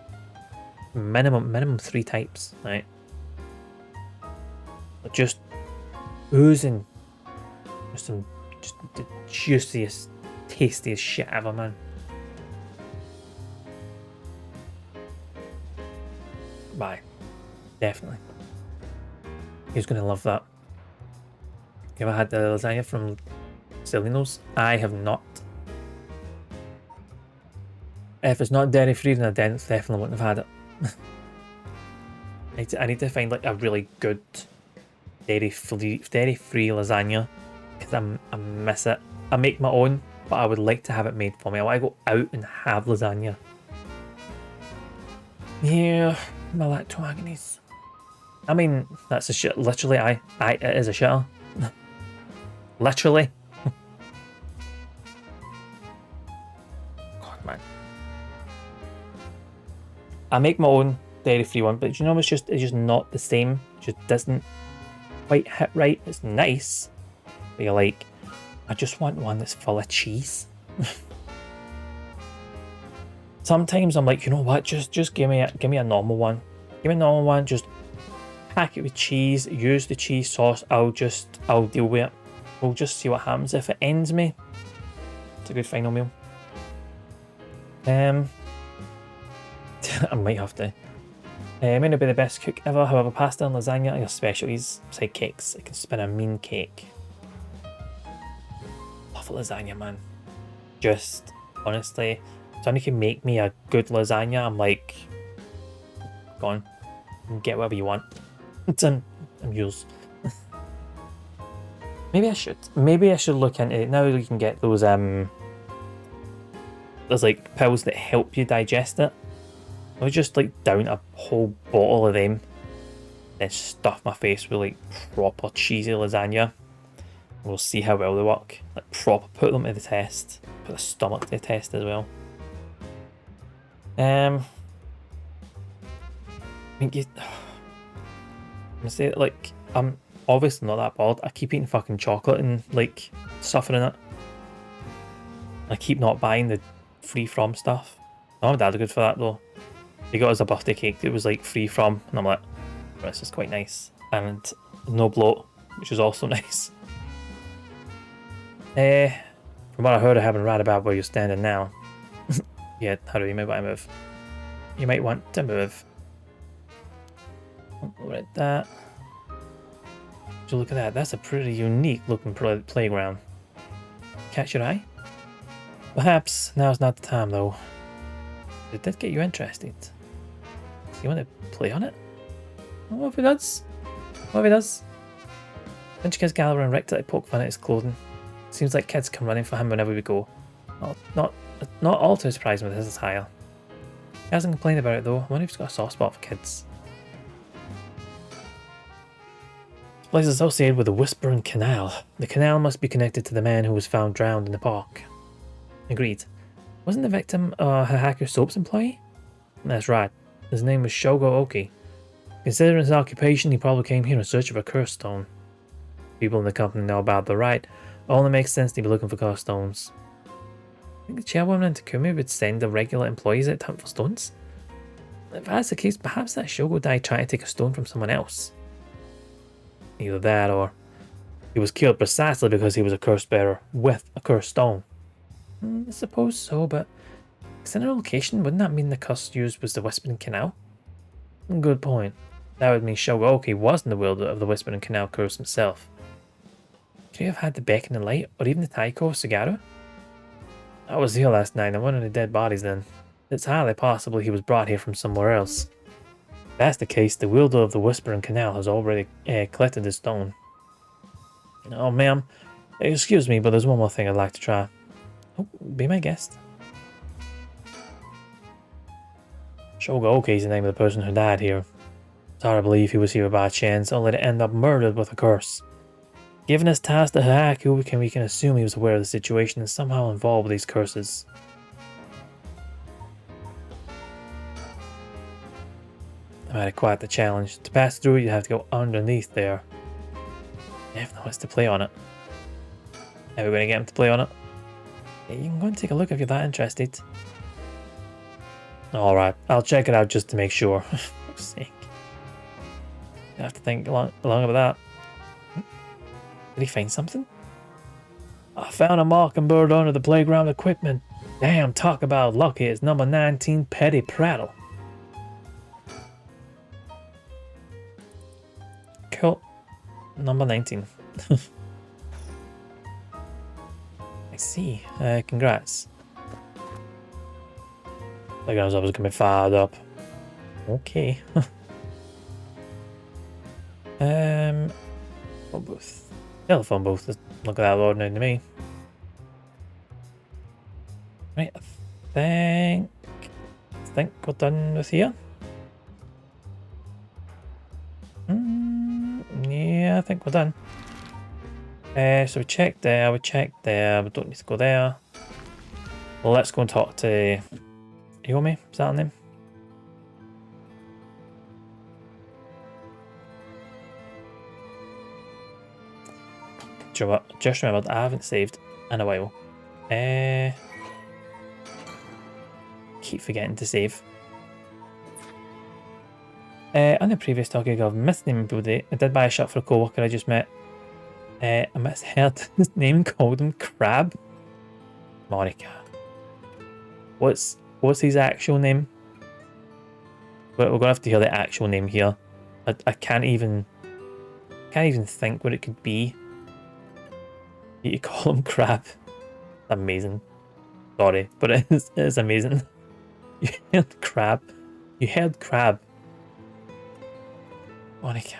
Minimum 3 types, right? Just oozing with some just the juiciest, tastiest shit ever, man. Bye. Definitely. He's gonna love that. You ever had the lasagna from Celino's? I have not. If it's not dairy free, then I definitely wouldn't have had it. I need to find like a really good dairy free lasagna because I miss it. I make my own, but I would like to have it made for me. I want to go out and have lasagna. Yeah, my lacto agonies. I mean, that's a shit. Literally, it is a shitter. Literally. God, man. I make my own dairy-free one, but you know, it's just not the same. It just doesn't quite hit right. It's nice, but you're like, I just want one that's full of cheese. Sometimes I'm like, you know what? Just give me a normal one. Give me a normal one. Just pack it with cheese. Use the cheese sauce. I'll deal with it. We'll just see what happens. If it ends me, it's a good final meal. I might have to. May not be the best cook ever, however, pasta and lasagna are your specialties. Beside cakes, I can spin a mean cake. Love a lasagna, man. Just, honestly, if somebody can make me a good lasagna, I'm like, go on, get whatever you want. I'm yours. Maybe I should look into it. Now you can get those, there's like pills that help you digest it. I would just like down a whole bottle of them, then stuff my face with like proper cheesy lasagna. We'll see how well they work. Like proper put them to the test. Put the stomach to the test as well. I mean, I'm gonna say like I'm obviously not that bored. I keep eating fucking chocolate and like suffering it. I keep not buying the free from stuff. Oh, my dad's good for that though. He got us a birthday cake that was like free from, and I'm like, this is quite nice. And no bloat, which is also nice. From what I heard, I haven't read about where you're standing now. Yeah, Haru, you might want to move. You might want to move. Right, that. So look at that. That's a pretty unique looking playground. Catch your eye? Perhaps now's not the time though. Did that get you interested? Do you want to play on it? What if he does? What if he does? Bunch of kids gather around Rick to like poke fun at his clothing. Seems like kids come running for him whenever we go. Not all too surprising with his attire. He hasn't complained about it though. I wonder if he's got a soft spot for kids. This place is associated with the Whispering Canal. The canal must be connected to the man who was found drowned in the park. Agreed. Wasn't the victim a Hahaku Soap's employee? That's right. His name was Shogo Oki. Considering his occupation, he probably came here in search of a curse stone. People in the company know about the right. It only makes sense to be looking for curse stones. I think the chairwoman in Takumi would send the regular employees out to hunt for stones. If that's the case, perhaps that Shogo died trying to take a stone from someone else. Either that or He was killed precisely because he was a curse bearer with a cursed stone. I suppose so, but external location, wouldn't that mean the curse used was the Whispering Canal? Good point. That would mean Shogoki wasn't the wielder of the Whispering Canal curse himself. Could he have had the beckoning light, or even the Taiko Sugaru? I was here last night and one of the dead bodies then. It's highly possible he was brought here from somewhere else. If that's the case, the wielder of the Whispering Canal has already collected the stone. Oh, ma'am, excuse me, but there's one more thing I'd like to try. Oh, be my guest. Shogoki is the name of the person who died here. It's hard to believe he was here by chance, only to end up murdered with a curse. Given his ties to Hayaku, we can assume he was aware of the situation and somehow involved with these curses. I might have quite the challenge. To pass through it, you have to go underneath there. I have no one to play on it. Are we going to get him to play on it? Yeah, you can go and take a look if you're that interested. Alright, I'll check it out just to make sure. For fuck's sake. I have to think long about that. Did he find something? I found a mockingbird under the playground equipment. Damn, talk about lucky. It's number 19 Petty Prattle. Cool. Number 19. I see. Congrats. Playground's always gonna be fired up. Okay. Phone booth. Telephone booth. Doesn't look that ordinary to me. Right, I think we're done with here. Yeah, I think we're done. So we checked there, we don't need to go there. Well, let's go and talk to Yomi, is that her name? Do you know what? Just remembered I haven't saved in a while. Keep forgetting to save. On the previous talk of misnaming Buddy, I did buy a shirt for a co-worker I just met. I misheard his name and called him Crab. Monica. What's his actual name? We're gonna have to hear the actual name here. I can't even think what it could be. You call him Crab. Amazing. Sorry, but it is amazing. You heard Crab. You heard Crab. Monica.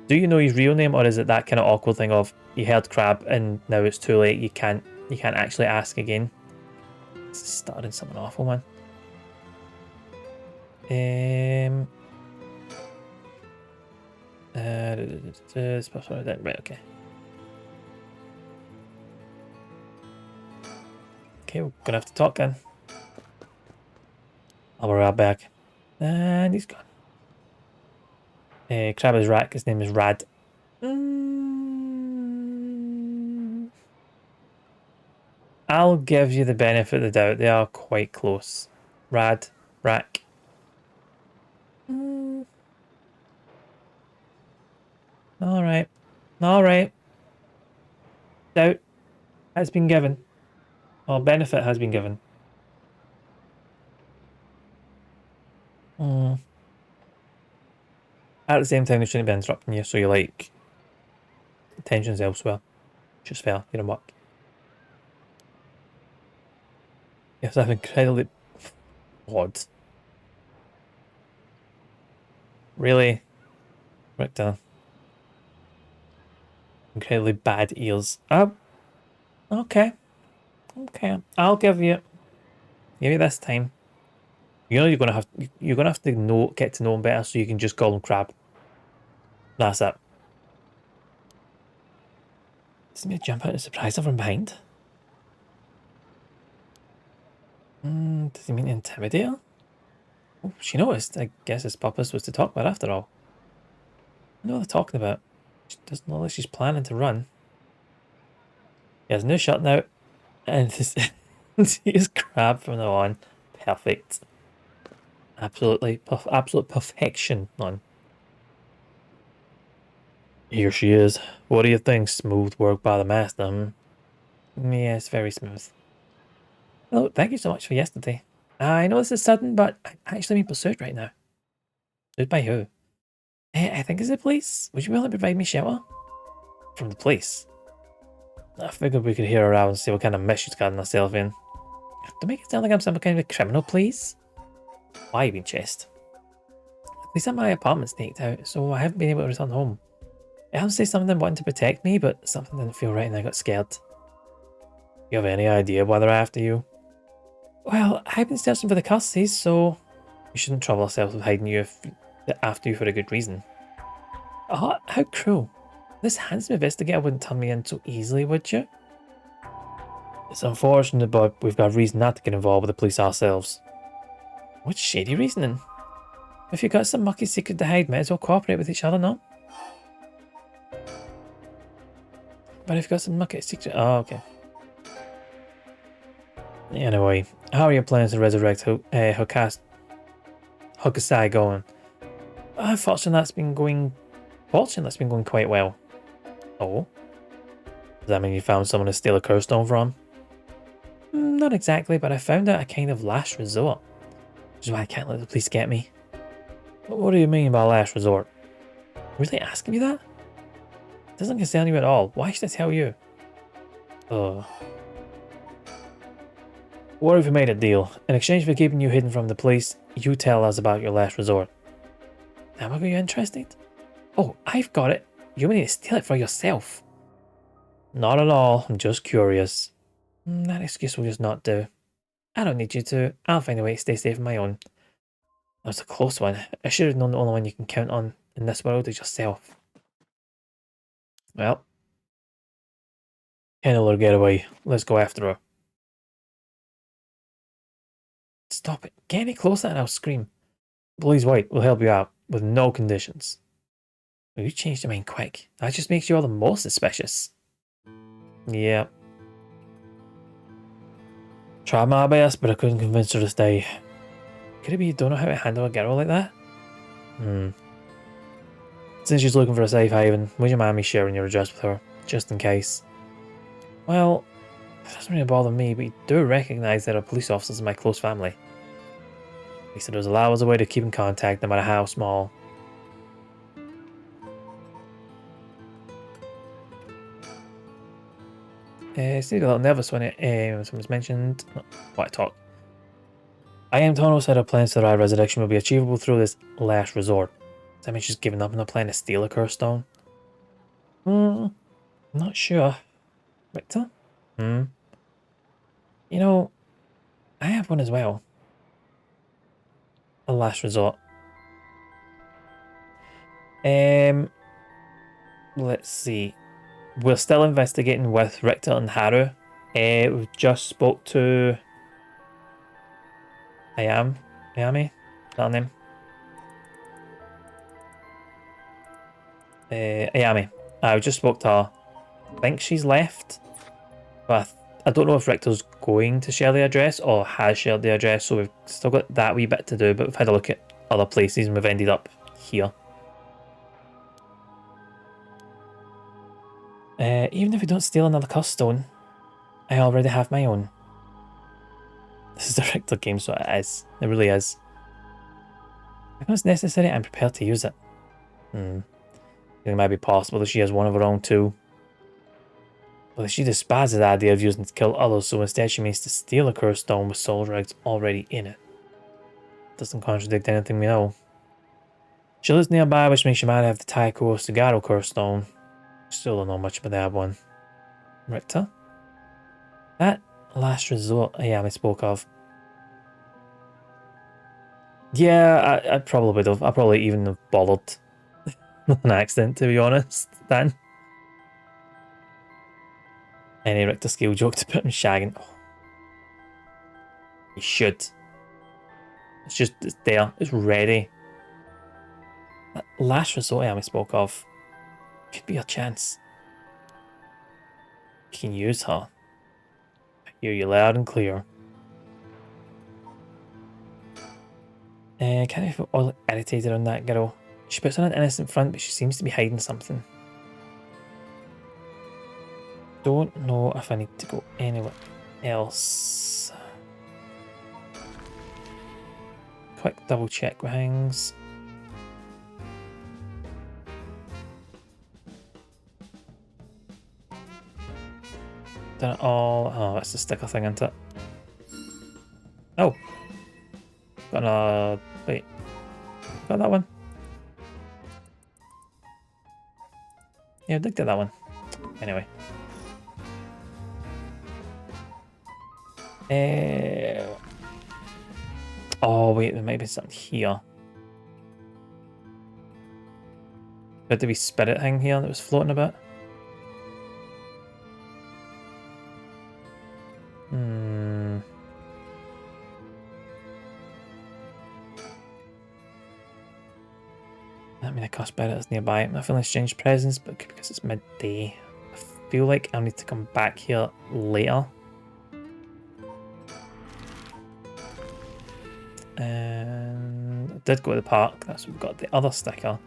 Do you know his real name, or is it that kind of awkward thing of you heard Crab and now it's too late? You can't actually ask again. This is starting something awful, man. Right, okay. Okay, we're gonna have to talk then. I'll be right back. And he's gone. Crab is Rack, his name is Rad. I'll give you the benefit of the doubt. They are quite close. Rad, Rack. Alright. Alright. Doubt has been given. Or benefit has been given. At the same time, they shouldn't be interrupting you, so you're like, attention's elsewhere. Just fair, you know what? Yes, I'm incredibly odd. Really, Richter. Incredibly bad ears. Oh, okay, okay. I'll give you this time. You know you're gonna have to get to know him better, so you can just call him Crab. That's it. Does he jump out and surprise her from behind? Does he mean to intimidate her? Oh, she noticed. I guess his purpose was to talk about after all. I know what they're talking about. She doesn't look like she's planning to run. He has no shirt now, and this is Crab from now on. Perfect. Absolutely, absolute perfection, man. Here she is. What do you think? Smooth work by the master, Yes, very smooth. Oh, thank you so much for yesterday. I know this is sudden, but I'm actually being pursued right now. Pursued by who? I think it's the police. Would you be willing to provide me shelter? From the police? I figured we could hear her out and see what kind of mess she's gotten herself in. Don't make it sound like I'm some kind of a criminal, please. Why are you being chased? At least my apartment's staked out, so I haven't been able to return home. I haven't say something wanting to protect me, but something didn't feel right and I got scared. You have any idea why they're after you? Well, I've been searching for the curses, so we shouldn't trouble ourselves with hiding you if they're after you for a good reason. Oh, how cruel. This handsome investigator wouldn't turn me in so easily, would you? It's unfortunate, but we've got reason not to get involved with the police ourselves. What shady reasoning? If you've got some mucky secret to hide, might as well cooperate with each other, no? But if you've got some mucky secret... Oh, okay. Anyway, how are your plans to resurrect Hokusai going? Fortunately, that's been going quite well. Oh? Does that mean you found someone to steal a curse stone from? Not exactly, but I found out a kind of last resort. Which is why I can't let the police get me. What do you mean by last resort? Really asking me that? It doesn't concern you at all. Why should I tell you? Ugh. What if we made a deal? In exchange for keeping you hidden from the police, you tell us about your last resort. Now, are you interested? Oh, I've got it. You need to steal it for yourself. Not at all. I'm just curious. That excuse will just not do. I don't need you to. I'll find a way to stay safe on my own. That was a close one. I should have known the only one you can count on in this world is yourself. Well, can't let her get away. Let's go after her. Stop it. Get any closer and I'll scream. Please wait. We'll help you out. With no conditions. Well, you changed your mind quick. That just makes you all the more suspicious. Yeah. Tried my best, but I couldn't convince her to stay. Could it be you don't know how to handle a girl like that? Since she's looking for a safe haven, would you mind me sharing your address with her? Just in case. Well, it doesn't really bother me, but you do recognise that our police officers are my close family. He said there's allow us a way to keep in contact no matter how small. Seemed a little nervous when someone's mentioned what I talk. I am Tono said our plans for our resurrection will be achievable through this last resort. Does that mean she's given up on the plan to steal a curse stone? Not sure. Victor? You know, I have one as well. A last resort. Let's see. We're still investigating with Richter and Haru. We just spoke to Ayami. Is that her name? Ayami. I just spoke to her. I think she's left. But I don't know if Richter's going to share the address or has shared the address, so we've still got that wee bit to do, but we've had a look at other places and we've ended up here. Even if we don't steal another cursed stone, I already have my own. This is a Richter game, so it is. It really is. If it's necessary, I'm prepared to use it. It might be possible that she has one of her own too. But she despises the idea of using it to kill others, so instead she means to steal a cursed stone with soul dregs already in it. Doesn't contradict anything we know. She lives nearby, which means she might have the Taiko Sugaro cursed stone. Still don't know much about that one. Richter? That last resort Ayami spoke of. Yeah, I probably would have. I probably even have bothered an accident, to be honest, then. Any Richter skill joke to put him shagging. Oh. You should. It's there. It's ready. That last resort Ayami spoke of could be your chance. You can use her. I hear you loud and clear. Kind of all irritated on that girl. She puts on an innocent front, but she seems to be hiding something. Don't know if I need to go anywhere else. Quick double check with things. Done it all. Oh, that's the sticker thing, isn't it? Oh. Got a... Wait. Got that one? Yeah, I did get that one. Anyway. Oh, wait, there might be something here. Had the wee spirit thing here that was floating about. That mean the cuss spirit is nearby. I'm not feeling strange presence, but because it's midday. I feel like I'll need to come back here later. And I did go to the park. That's we've got the other sticker.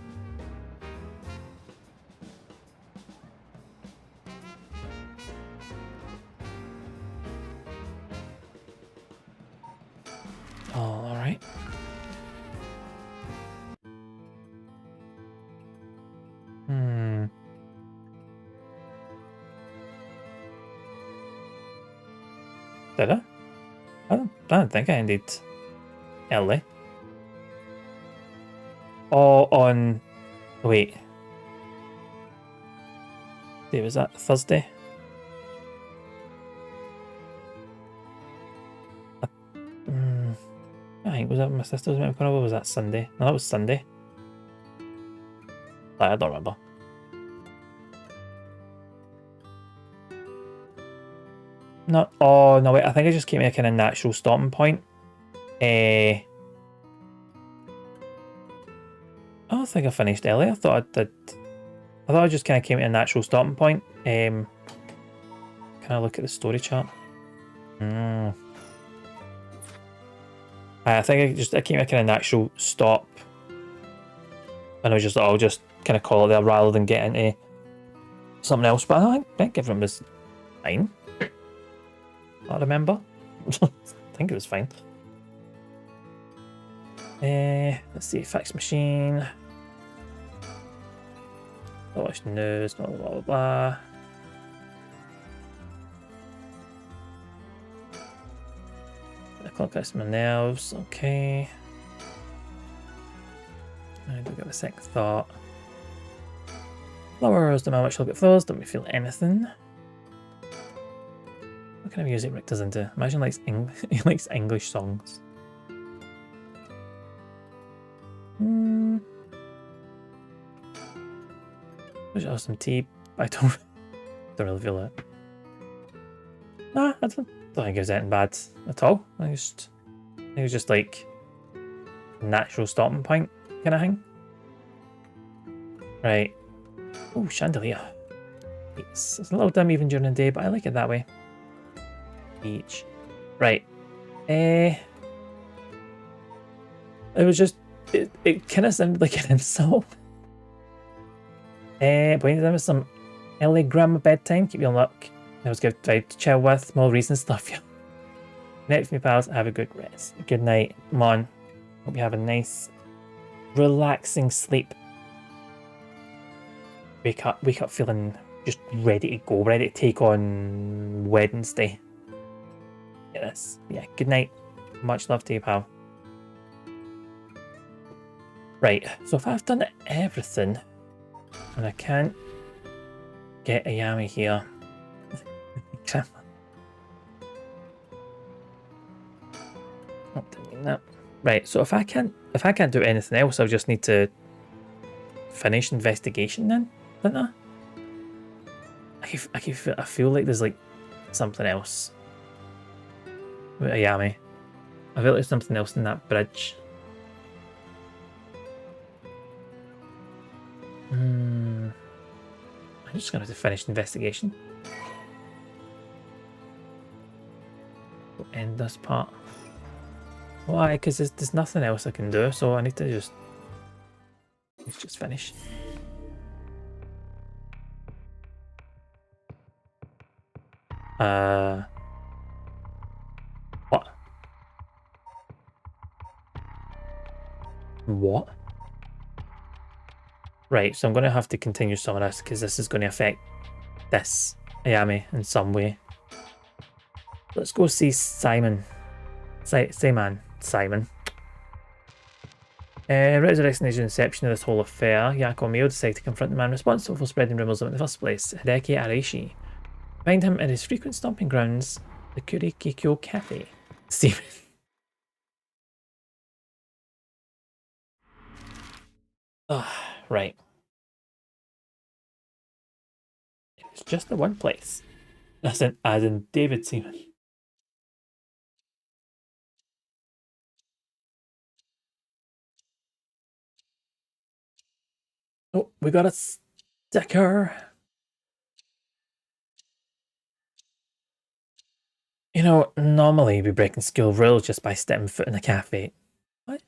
Oh, all right. Did I? I don't think I ended early. Oh, on... Wait. Was that Thursday? I think, was that my sister's meant to or was that Sunday? No, that was Sunday. I don't remember. No, oh no, wait, I think I just came to a kind of natural stopping point. I don't think I finished early. I thought I did. I thought I just kind of came to a natural stopping point. Can I look at the story chart? I think I came to a kind of natural stop. And I was just, I'll just kind of call it there rather than get into something else. But I think everyone was fine. I remember. I think it was fine. Let's see, fax machine. Watch news, blah, blah, blah, blah. The clock gets my nerves, okay. I do get a second thought. Flowers, don't know how much I'll get flowers, don't me feel anything. What kind of music Rick does into? Imagine he likes English songs. Wish I have some tea, but I don't really feel it. Nah, I don't think it was anything bad at all. I think it was just like a natural stopping point kind of thing. Right. Oh, chandelier. It's a little dim even during the day, but I like it that way. Beach. Right. It was just it kind of sounded like an insult. But anytime with some early grandma bedtime, keep your luck. It was good vibe to chill with, more reason stuff. Yeah. Next, me pals, have a good rest. Good night, Mon. Hope you have a nice, relaxing sleep. Wake up feeling just ready to go, ready to take on Wednesday. Yes. Yeah, good night. Much love to you, pal. Right, so if I've done everything, and I can't get a Yami here. Didn't mean that. Right, so if I can't do anything else, I'll just need to finish investigation then, don't I? I feel like there's like something else with Ayami. I feel like there's something else in that bridge. I'm just gonna have to finish investigation. We'll end this part. Why? Because there's nothing else I can do, so I need to just finish. What? What? Right, so I'm going to have to continue some of this because this is going to affect this Ayami in some way. Let's go see Simon. Simon. Resurrection is the inception of this whole affair. Yako Mio decided to confront the man responsible for spreading rumours of it in the first place, Hideki Araishi. Find him at his frequent stomping grounds, the Kurikikyo Cafe. Steven. Right. It's just the one place. As in David Seaman. Oh, we got a sticker. You know, normally you'd be breaking school rules just by stepping foot in a cafe. What?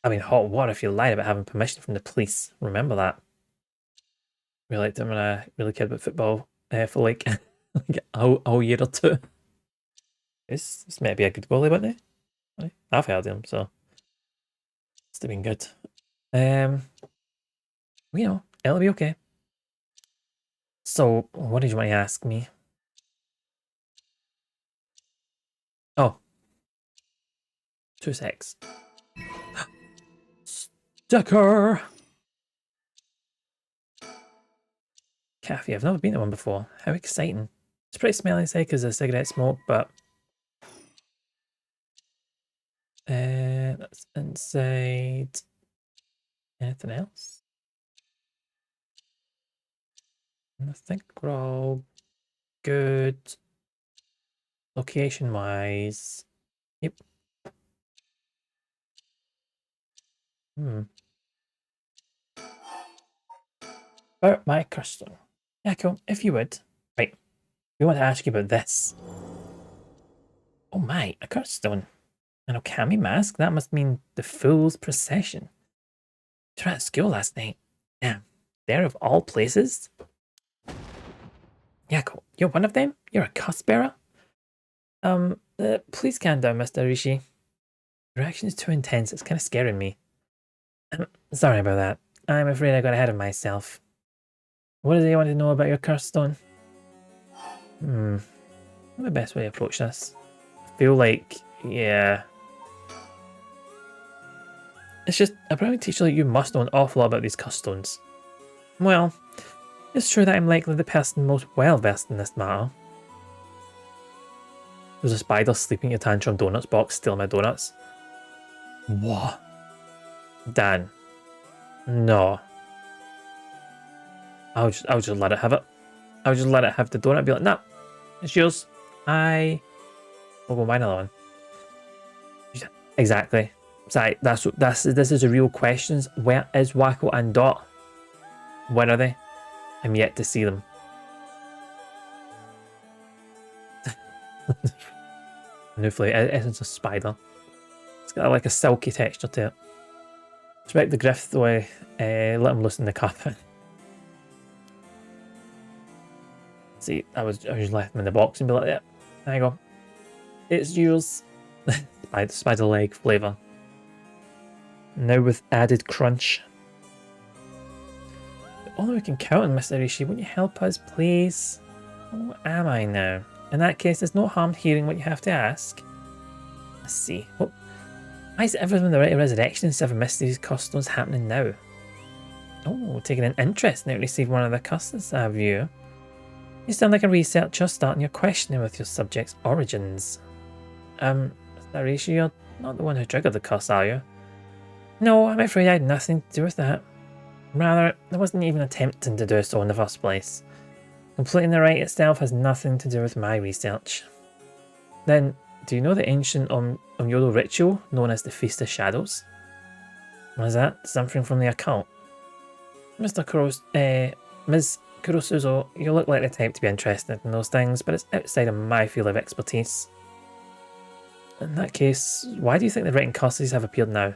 I mean, hot water if you lied about having permission from the police. Remember that. We liked him when I really cared about football for like, like a whole year or two. This may be a good goalie, wouldn't he? I've heard him, so it's been good. You know, it'll be okay. So, what did you want to ask me? Oh. 2 secs. Sticker! Cafe, I've never been to one before. How exciting. It's pretty smelly inside because of cigarette smoke, but... that's inside... Anything else? I think we're all good. Location-wise... Yep. About my custom. Yeah, cool. If you would. Right. We want to ask you about this. Oh my, a curse stone. An Okami mask? That must mean the Fool's Procession. You were at school last night. Yeah. There of all places? Yeah, cool. You're one of them? You're a cuss bearer? Please calm down, Mr. Rishi. Your reaction is too intense. It's kind of scaring me. Sorry about that. I'm afraid I got ahead of myself. What does he want to know about your curse stone? What's the best way to approach this? I feel like, yeah. It's just, a brownie teacher like you must know an awful lot about these curse stones. Well, it's true that I'm likely the person most well versed in this matter. There's a spider sleeping in a tantrum donuts box, stealing my donuts. What? Dan. No. I'll just let it have it. I'll just let it have the donut and be like, nah, it's yours. I will go buy another one. Exactly. Sorry, this is a real question. Where is Wacko and Dot? Where are they? I'm yet to see them. Newfly, it's a spider. It's got like a silky texture to it. Respect the grift though, let him loose in the carpet. See, I was just left him in the box and be like, yeah, there you go. It's yours. Spider leg flavour. Now with added crunch. Although we can count on Mr. Rishi, won't you help us, please? What am I now? In that case, there's no harm hearing what you have to ask. Let's see. Why is everyone in the right of resurrection and seven mysteries customs happening now? Oh, taking an interest now to receive one of the customs, have you? You sound like a researcher starting your questioning with your subject's origins. Mr. Rishi, you're not the one who triggered the curse, are you? No, I'm afraid I had nothing to do with that. Rather, I wasn't even attempting to do so in the first place. Completing the rite itself has nothing to do with my research. Then, do you know the ancient Omyodo ritual known as the Feast of Shadows? Was that something from the occult? Ms. Kurosuzo, you look like the type to be interested in those things, but it's outside of my field of expertise. In that case, why do you think the written curses have appeared now?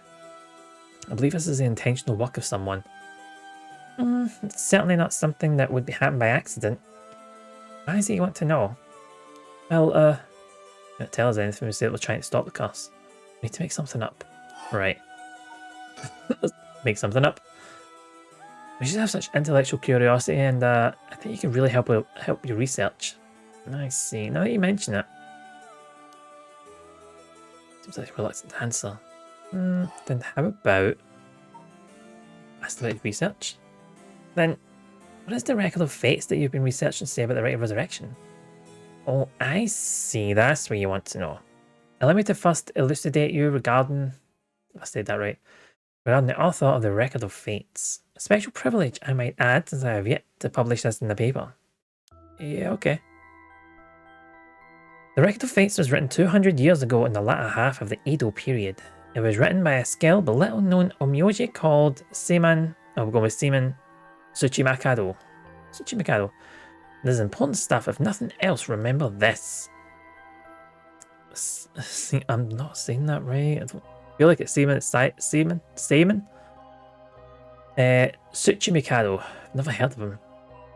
I believe this is the intentional work of someone. It's certainly not something that would happen by accident. Why is it you want to know? Well, don't tell us anything. We say we're trying to stop the curse. We need to make something up. Right. Let's make something up. We should have such intellectual curiosity, and I think you can really help your research. I see. Now that you mention it, seems like a reluctant answer. Then how about estimated research? Then, what is the record of fates that you've been researching say about the rite of resurrection? Oh, I see. That's what you want to know. Allow me to first elucidate you regarding, if I said that right, regarding the author of the Record of Fates. A special privilege, I might add, since I have yet to publish this in the paper. Yeah, okay. The Record of Fates was written 200 years ago in the latter half of the Edo period. It was written by a skilled but little known onmyoji called Seiman, we'll go with Seiman Tsuchimikado. Tsuchimikado. This is important stuff. If nothing else, remember this. See, I'm not saying that right. I don't feel like it's Seiman. Seiman? Tsuchimikado. Never heard of him.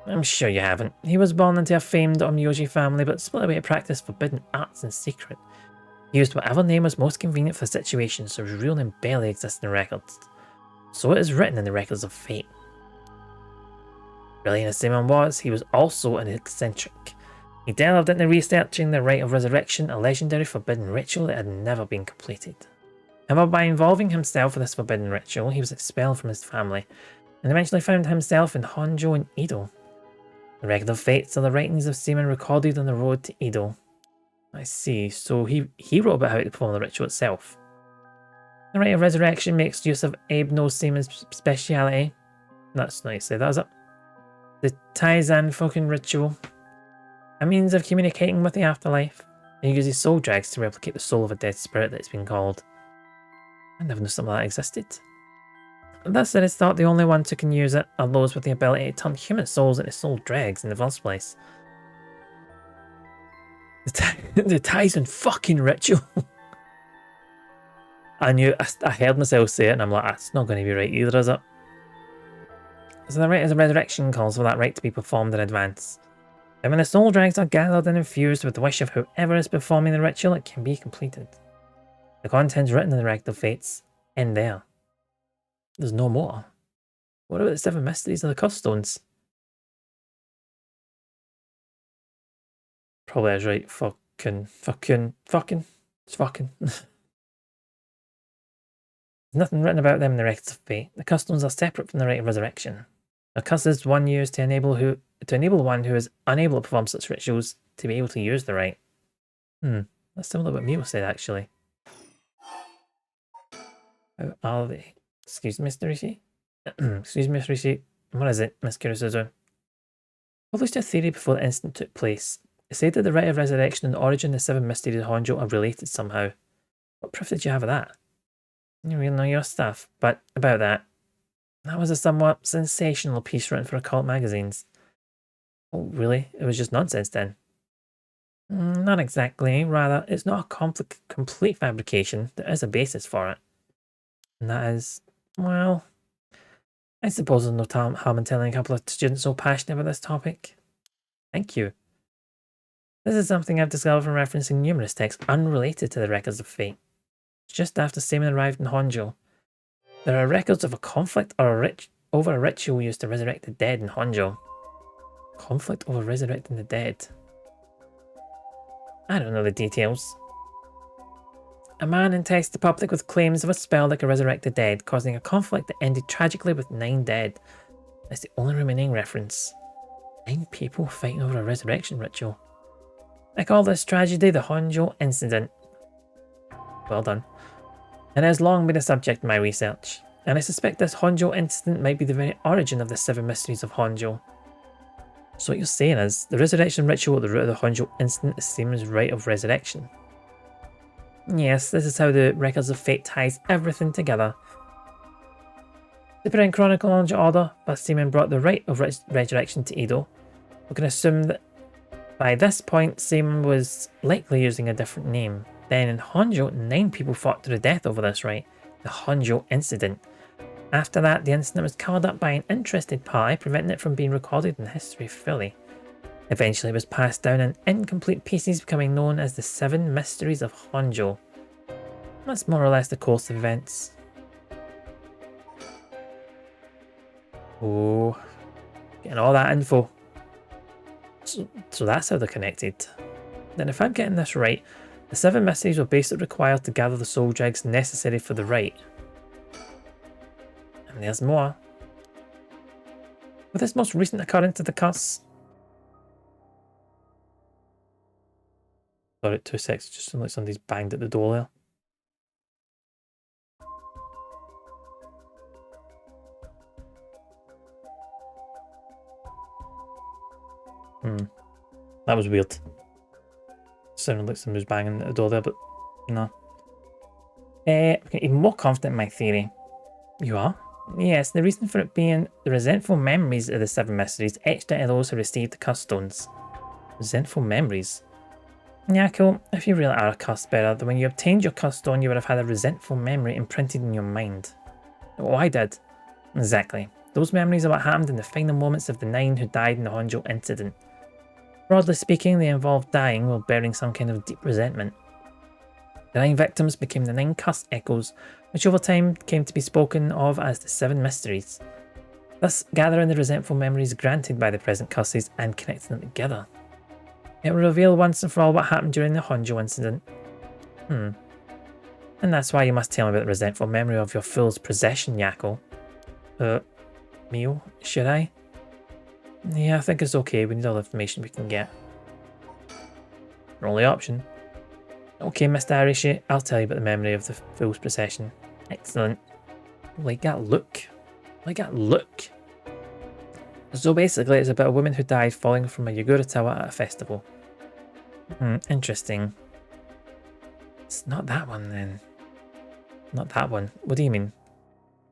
I'm sure you haven't. He was born into a famed onmyoji family, but split away to practice forbidden arts in secret. He used whatever name was most convenient for the situation, so his real name barely exists in the records. So it is written in the records of fate. Brilliant as Simon was, he was also an eccentric. He delved into researching the rite of resurrection, a legendary forbidden ritual that had never been completed. However, by involving himself in this forbidden ritual, he was expelled from his family, and eventually found himself in Honjo and Edo. The record of fates are the writings of Seaman recorded on the road to Edo. I see, so he wrote about how to perform the ritual itself. The rite of resurrection makes use of Abe no Seaman's speciality. That's nice, say that is it. The Taizan Foken ritual, a means of communicating with the afterlife. It uses soul drags to replicate the soul of a dead spirit that's been called. I never knew something like that existed. Thus, it is thought the only ones who can use it are those with the ability to turn human souls into soul dregs in the first place. The Taizan fucking ritual. I heard myself say it and I'm like, that's not going to be right either, is it? So the rite of resurrection calls for that rite to be performed in advance. And when the soul drags are gathered and infused with the wish of whoever is performing the ritual, it can be completed. The contents written in the Record of Fates end there. There's no more. What about the 7 mysteries of the Curse Stones? Probably is right. Fucking. It's fucking. There's nothing written about them in the Records of Fate. The Curse Stones are separate from the Rite of Resurrection. A curse is one used to enable one who is unable to perform such rituals to be able to use the rite. That's similar to what Mio said, actually. How are they? Excuse me, Mr. Rishi? Excuse me, Mr. Rishi. What is it, Miss Kurisuzu? Published a theory before the incident took place. It said that the Rite of Resurrection and the origin of the 7 mysteries of Honjo are related somehow. What proof did you have of that? You really know your stuff, but about that. That was a somewhat sensational piece written for occult magazines. Oh, really? It was just nonsense then? Not exactly. Rather, it's not a complete fabrication. There is a basis for it. And that is, well, I suppose there's no harm in telling a couple of students so passionate about this topic. Thank you. This is something I've discovered from referencing numerous texts unrelated to the Records of Fate. Just after Seaman arrived in Honjo, there are records of a conflict over a ritual used to resurrect the dead in Honjo. Conflict over resurrecting the dead. I don't know the details. A man enticed the public with claims of a spell that could resurrect the dead, causing a conflict that ended tragically with 9 dead. That's the only remaining reference. 9 people fighting over a resurrection ritual. I call this tragedy the Honjo incident. Well done. It has long been a subject of my research, and I suspect this Honjo incident might be the very origin of the 7 mysteries of Honjo. So what you're saying is, the resurrection ritual at the root of the Honjo incident is Seaman's rite of resurrection. Yes, this is how the Records of Fate ties everything together. To put in chronological order, but Seaman brought the rite of resurrection to Edo. We can assume that by this point, Seaman was likely using a different name. Then in Honjo, 9 people fought to the death over this rite, the Honjo incident. After that, the incident was covered up by an interested party, preventing it from being recorded in history fully. Eventually it was passed down in incomplete pieces, becoming known as the Seven Mysteries of Honjo. That's more or less the course of events. Oh, getting all that info. So that's how they're connected. Then if I'm getting this right, the 7 mysteries were basically required to gather the soul dregs necessary for the rite. And there's more. With this most recent occurrence of the curse... Sorry, 2 seconds, just sounded like somebody's banged at the door there. That was weird. Sounded like somebody was banging at the door there, but no. I'm even more confident in my theory. You are? Yes, the reason for it being the resentful memories of the 7 mysteries etched into those who received the curse stones. Resentful memories? Yeah, cool. If you really are a curse bearer, then when you obtained your curse stone, you would have had a resentful memory imprinted in your mind. Oh, I did. Exactly. Those memories are what happened in the final moments of the 9 who died in the Honjo incident. Broadly speaking, they involved dying while bearing some kind of deep resentment. The 9 victims became the 9 curse echoes, which over time came to be spoken of as the 7 mysteries. Thus, gathering the resentful memories granted by the present curses and connecting them together. It will reveal once and for all what happened during the Honjo incident. And that's why you must tell me about the resentful memory of your fool's possession, Yakko. Mio, should I? Yeah, I think it's okay. We need all the information we can get. Our only option. Okay, Mr. Arishi, I'll tell you about the memory of the fool's procession. Excellent. Like that look. Like that look. So basically, it's about a woman who died falling from a Yagura tower at a festival. Interesting. It's not that one then. Not that one. What do you mean?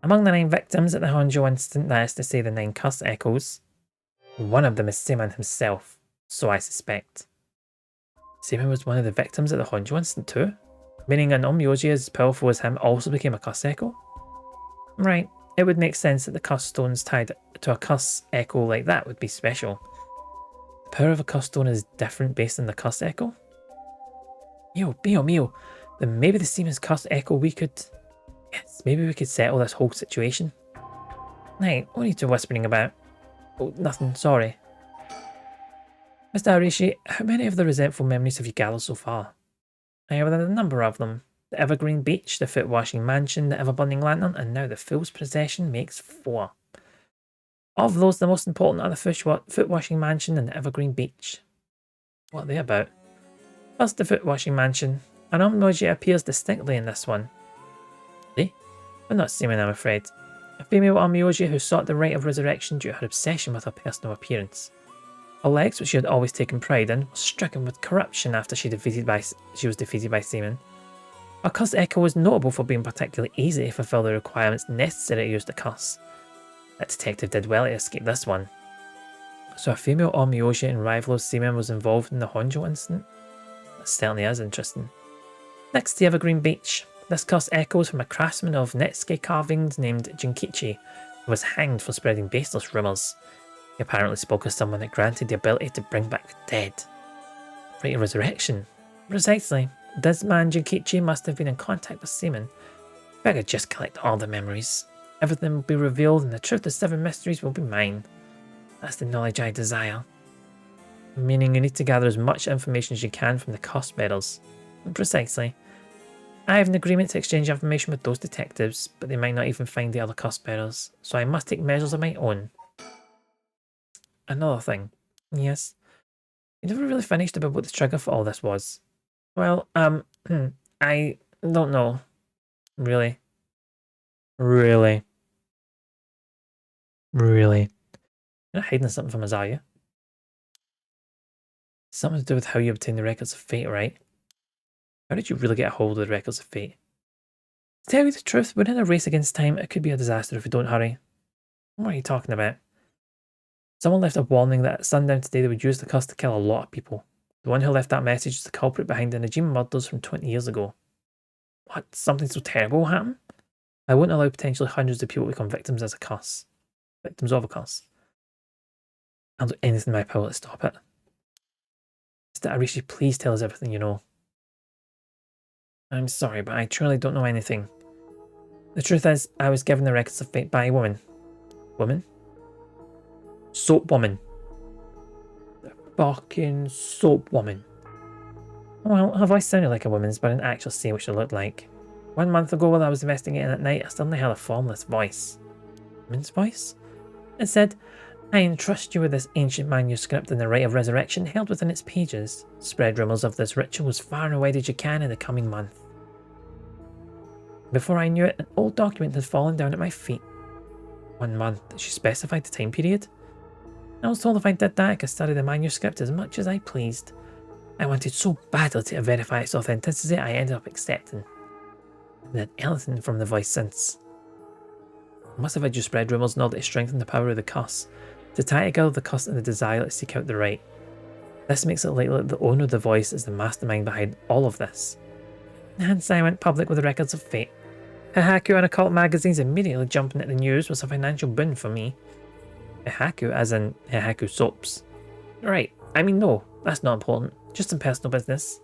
Among the 9 victims at the Honjo incident, that is to say the 9 curse echoes, one of them is Seaman himself, so I suspect. Seaman was one of the victims at the Honjo incident too? Meaning an Onmyoji as powerful as him also became a curse echo? Right, it would make sense that the curse stones tied to a curse echo like that would be special. The power of a curse stone is different based on the curse echo? Mio. Then maybe the Seaman's curse echo we could... Yes, maybe we could settle this whole situation. Hey, what are you two whispering about? Oh, nothing, sorry. Mr. Arishi, how many of the resentful memories have you gathered so far? I have a number of them. The Evergreen Beach, the Foot Washing Mansion, the Ever-Burning Lantern, and now the Fool's Possession makes 4. Of those, the most important are the Foot Washing Mansion and the Evergreen Beach. What are they about? First, the Foot Washing Mansion. An Onmyoji appears distinctly in this one. See? But not Seaman, I'm afraid. A female Onmyoji who sought the rite of resurrection due to her obsession with her personal appearance. Her legs, which she had always taken pride in, were stricken with corruption after she was defeated by Seaman. Her curse echo was notable for being particularly easy to fulfill the requirements necessary to use the curse. That detective did well to escape this one. So a female Onmyoji in rival of Seaman was involved in the Honjo incident? That certainly is interesting. Next, the Evergreen Beach. This curse echoes from a craftsman of Netsuke carvings named Jinkichi, who was hanged for spreading baseless rumours. He apparently spoke of someone that granted the ability to bring back the dead. Rite of resurrection. Precisely. This man Jinkichi must have been in contact with Seaman. If I could just collect all the memories, everything will be revealed and the truth of 7 mysteries will be mine. That's the knowledge I desire. Meaning you need to gather as much information as you can from the curse bearers. Precisely. I have an agreement to exchange information with those detectives, but they might not even find the other curse bearers, so I must take measures of my own. Another thing. Yes. You never really finished about what the trigger for all this was. Well, I don't know. Really. You're not hiding something from us, are you? Something to do with how you obtained the records of fate, right? How did you really get a hold of the records of fate? To tell you the truth, we're in a race against time. It could be a disaster if we don't hurry. What are you talking about? Someone left a warning that at sundown today they would use the curse to kill a lot of people. The one who left that message is the culprit behind the Najima murders from 20 years ago. What? Something so terrible will happen? I won't allow potentially hundreds of people to become victims as a curse. Victims of a curse. I'll do anything in my power to stop it. Arishi, please tell us everything you know. I'm sorry, but I truly don't know anything. The truth is, I was given the records of fate by a woman. Woman? Soap woman. The fucking soap woman. Well, her voice sounded like a woman's, but I didn't actually see what she looked like. 1 month ago, while I was investigating at night, I suddenly heard a formless voice. Woman's voice? It said, I entrust you with this ancient manuscript and the rite of resurrection held within its pages. Spread rumours of this ritual as far and wide as you can in the coming month. Before I knew it, an old document had fallen down at my feet. 1 month. Did she specify the time period? I was told if I did that, I could study the manuscript as much as I pleased. I wanted so badly to verify its authenticity, I ended up accepting. I haven't had anything from the voice since. I must have had you spread rumours in order to strengthen the power of the curse, to tie together the curse and the desire to seek out the right. This makes it likely that the owner of the voice is the mastermind behind all of this. Hence, I went public with the records of fate. Hahaku and occult magazines immediately jumping at the news was a financial boon for me. Hahaku as in Hahaku soaps. Right, I mean no, that's not important, just some personal business.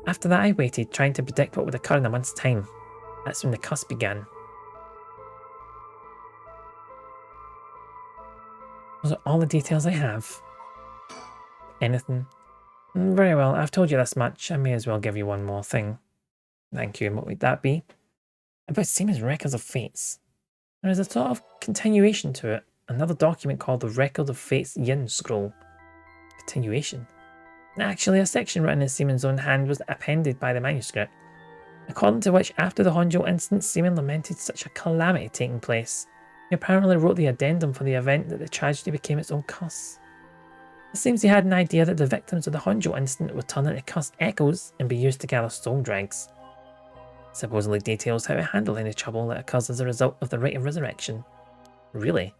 After that I waited, trying to predict what would occur in a month's time. That's when the curse began. Those are all the details I have. Anything? Very well, I've told you this much, I may as well give you one more thing. Thank you, and what would that be? About Seaman's Records of Fates. There is a sort of continuation to it, another document called the Record of Fates Yin Scroll. Continuation? Actually, a section written in Seaman's own hand was appended by the manuscript, according to which after the Honjo incident, Seaman lamented such a calamity taking place. He apparently wrote the addendum for the event that the tragedy became its own curse. It seems he had an idea that the victims of the Honjo incident would turn into cursed echoes and be used to gather soul dregs. Supposedly details how to handle any trouble that occurs as a result of the rite of resurrection. Really?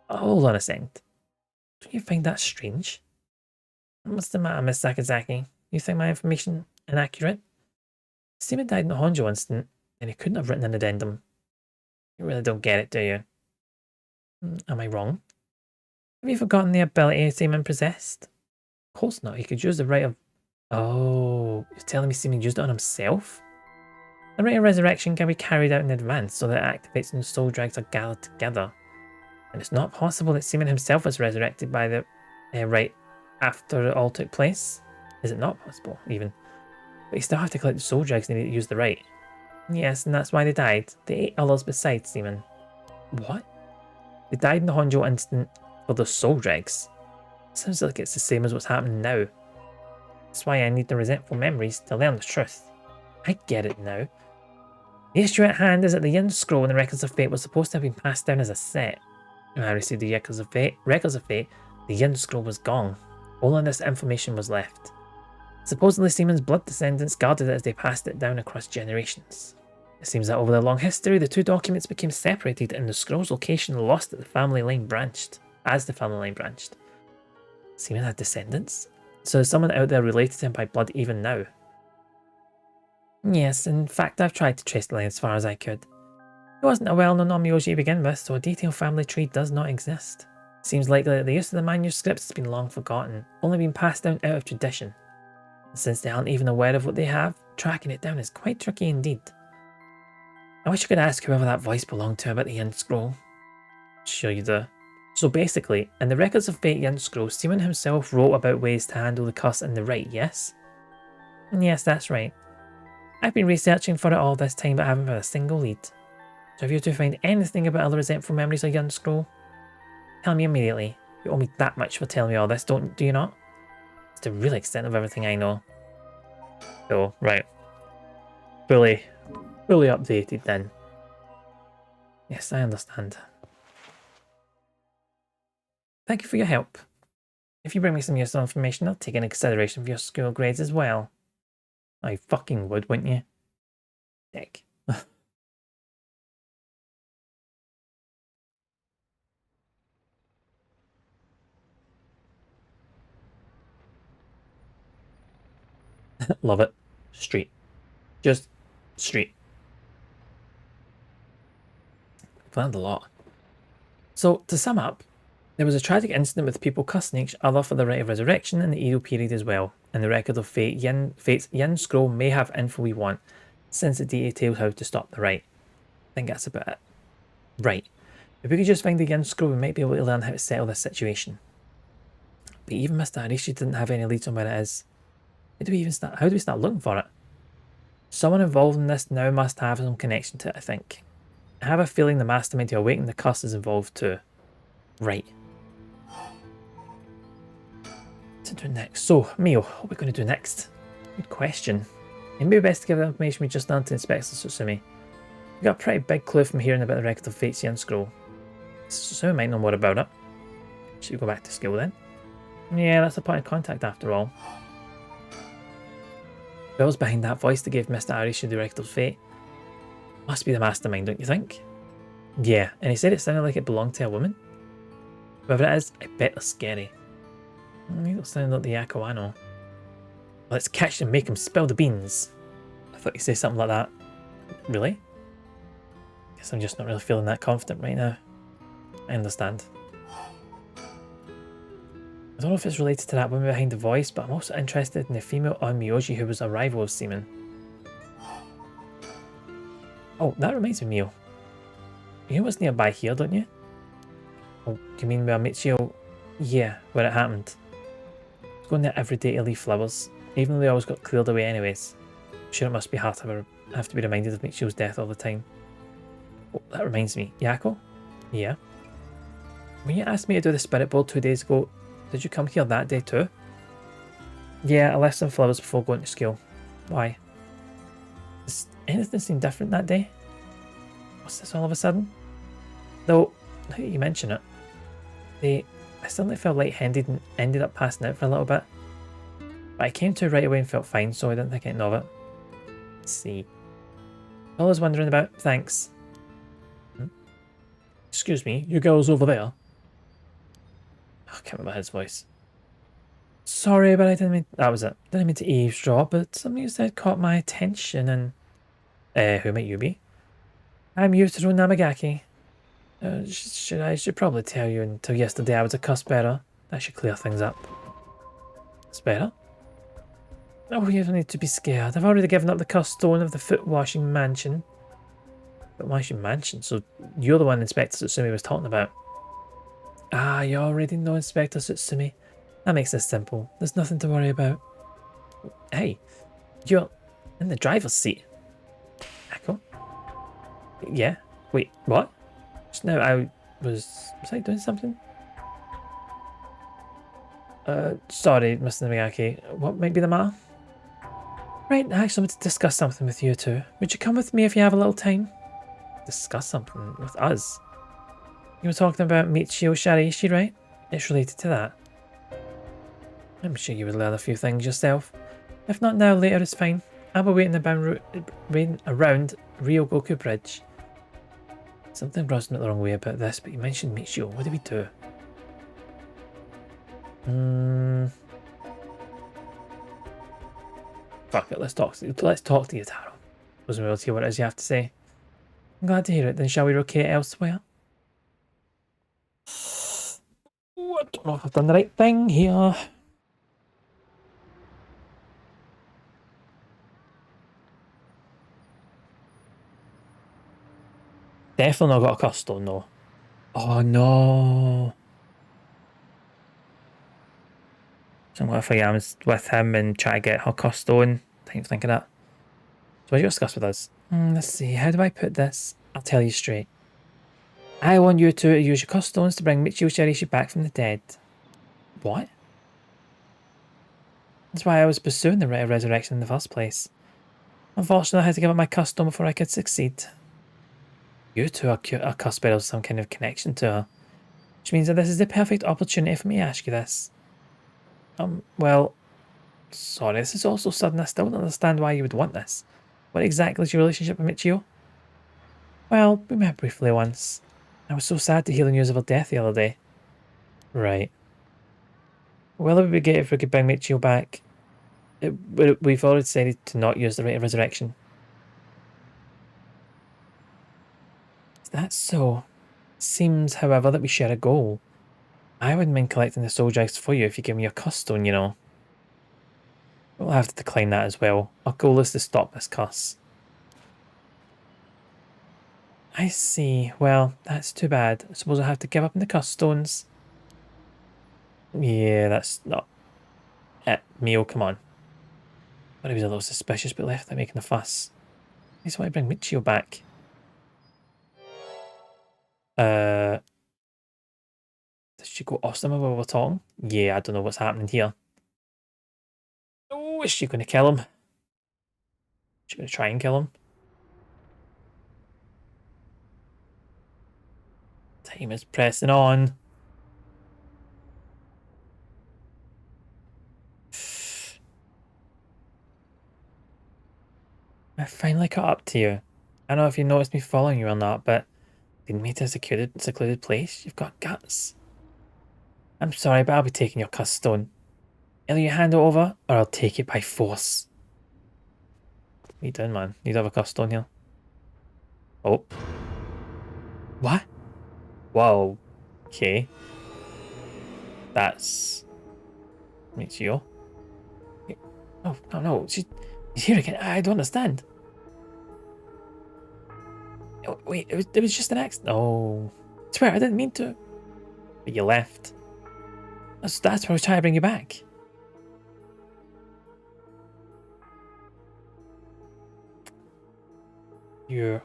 Hold on a second. Don't you find that strange? What's the matter, Miss Sakazaki? You think my information inaccurate? Seaman died in the Honjo incident, and he couldn't have written an addendum. You really don't get it, do you? Am I wrong? Have you forgotten the ability Seaman possessed? Of course not. He could use the rite of... Oh, you're telling me Seaman used it on himself? The rite of resurrection can be carried out in advance so that it activates when soul drags are gathered together. And it's not possible that Seaman himself was resurrected by the rite after it all took place. Is it not possible, even? But you still have to collect the soul drags needed to use the rite. Yes, and that's why they died. They ate others besides Seaman. What? They died in the Honjo incident for the soul dregs. Sounds like it's the same as what's happening now. That's why I need the resentful memories to learn the truth. I get it now. The issue at hand is that the Yin Scroll and the Records of Fate were supposed to have been passed down as a set. When I received the Records of Fate, the Yin Scroll was gone. All of this information was left. Supposedly Seaman's blood descendants guarded it as they passed it down across generations. It seems that over the long history, the two documents became separated and the scroll's location lost as the family line branched. Seaman had descendants? So there's someone out there related to him by blood even now? Yes, in fact I've tried to trace the line as far as I could. He wasn't a well-known Onmyoji to begin with, so a detailed family tree does not exist. It seems likely that the use of the manuscripts has been long forgotten, only been passed down out of tradition. And since they aren't even aware of what they have, tracking it down is quite tricky indeed. I wish I could ask whoever that voice belonged to about the Yin Scroll. Sure you do. So basically, in the Records of Fate Yin Scroll, Seaman himself wrote about ways to handle the curse and the rite, yes? Yes, that's right. I've been researching for it all this time but haven't found a single lead. So if you do find anything about other resentful memories of Yin Scroll, tell me immediately. You owe me that much for telling me all this, do you not? It's the real extent of everything I know. So, right. Fully updated then. Yes, I understand. Thank you for your help. If you bring me some useful information, I'll take into consideration for your school grades as well. I fucking would, wouldn't you? Dick. Love it. Street. Just street. I've learned a lot. So, to sum up, There was a tragic incident with people cussing each other for the right of resurrection in the Edo period as well. In the record of Fate's Yin scroll may have info we want, since it details how to stop the right. I think that's about it. Right. If we could just find the Yin scroll, we might be able to learn how to settle this situation. But even Mr. Arishi didn't have any leads on where it is. How do we start looking for it? Someone involved in this now must have some connection to it, I think. I have a feeling the mastermind to awaken the curse is involved too. Right. To do next. So, Mio, what are we going to do next? Good question. It may be best to give the information we just learned to Inspector Tsutsumi. We got a pretty big clue from hearing about the record of Fate's Yin scroll. Tsutsumi might know more about it. Should we go back to school then? Yeah, that's the point of contact after all. Whoever's behind that voice that gave Mr. Arishi the record of fate must be the mastermind, don't you think? Yeah, and he said it sounded like it belonged to a woman. Whoever it is, I bet they're scary. They don't sound like the Yakawano. Let's catch them and make them spill the beans. I thought you'd say something like that. Really? Guess I'm just not really feeling that confident right now. I understand. I don't know if it's related to that woman behind the voice, but I'm also interested in the female Onmyoji who was a rival of Seaman. Oh, that reminds me, Mio. You know what's nearby here, don't you? Oh, do you mean where Michio? Yeah, where it happened. I was going there every day to leave flowers, even though they always got cleared away anyways. I'm sure it must be hard to have to be reminded of Michio's death all the time. Oh, that reminds me. Yako? Yeah? When you asked me to do the spirit board 2 days ago, did you come here that day too? Yeah, I left some flowers before going to school. Why? Does anything seem different that day? What's this all of a sudden? Though, now that you mention it, I suddenly felt lightheaded and ended up passing out for a little bit. But I came to right away and felt fine, so I didn't think anything of it. Let's see. All I was wondering about, thanks. Excuse me, your girl's over there. I can't remember his voice. Sorry, but I didn't mean... That was it. Didn't mean to eavesdrop, but something you said caught my attention and... who might you be? I'm Yutaro Namagaki. I should probably tell you until yesterday I was a cuss bearer. That should clear things up. Better? Oh, you don't need to be scared. I've already given up the cuss stone of the foot washing mansion. Foot washing mansion? So you're the one Inspector Tsutsumi was talking about. Ah, you already know Inspector Tsutsumi. That makes this simple. There's nothing to worry about. Hey, you're in the driver's seat. Echo? Yeah? Wait, what? Just now was I doing something? Sorry, Mr. Namigaki. What might be the matter? Right, I actually want to discuss something with you two. Would you come with me if you have a little time? Discuss something with us? You were talking about Michio Shariishi, right? It's related to that. I'm sure you would learn a few things yourself. If not now, later is fine. I'll be waiting around Ryogoku Bridge. Something rubs me the wrong way about this, but you mentioned Michio. What do we do? Fuck it, let's talk to you, Taro. Wasn't able to hear what it is you have to say. I'm glad to hear it, then shall we locate elsewhere? Ooh, I don't know if I've done the right thing here. Definitely not got a custom, no. Oh no. So what if I am with him and try to get her custone? Think of that. So what do you discuss with us? Let's see, how do I put this? I'll tell you straight. I want you two to use your custones to bring Michio Sharishi back from the dead. What? That's why I was pursuing the rite of resurrection in the first place. Unfortunately, I had to give up my custom before I could succeed. You two are cuss bearers with some kind of connection to her. Which means that this is the perfect opportunity for me to ask you this. Well, sorry, this is all so sudden. I still don't understand why you would want this. What exactly is your relationship with Michio? Well, we met briefly once. I was so sad to hear the news of her death the other day. Right. Well, it would be great if we could bring Michio back. We've already decided to not use the rite of resurrection. Is that so? Seems, however, that we share a goal. I wouldn't mind collecting the soul gems for you if you give me your cuss stone, you know. We'll have to decline that as well. Our goal is to stop this cuss. I see. Well, that's too bad. I suppose I have to give up on the cuss stones. Yeah, that's not it. Mio, come on. Thought he was a little suspicious, but left without making a fuss. I just want to bring Michio back. Did she go off somewhere while we're talking? Yeah, I don't know what's happening here. Oh, is she going to kill him? Is she going to try and kill him? Time is pressing on. I finally caught up to you. I don't know if you noticed me following you or not, but didn't meet a secluded place. You've got guts. I'm sorry, but I'll be taking your cuss stone. Either you hand it over, or I'll take it by force. What are you doing, man? You have a cuss stone here. Oh. What? Whoa. Okay. That's... Michio. Oh, no. She's here again. I don't understand. Oh, wait, it was just an accident. Oh. I swear, I didn't mean to. But you left. That's why I was trying to bring you back. You're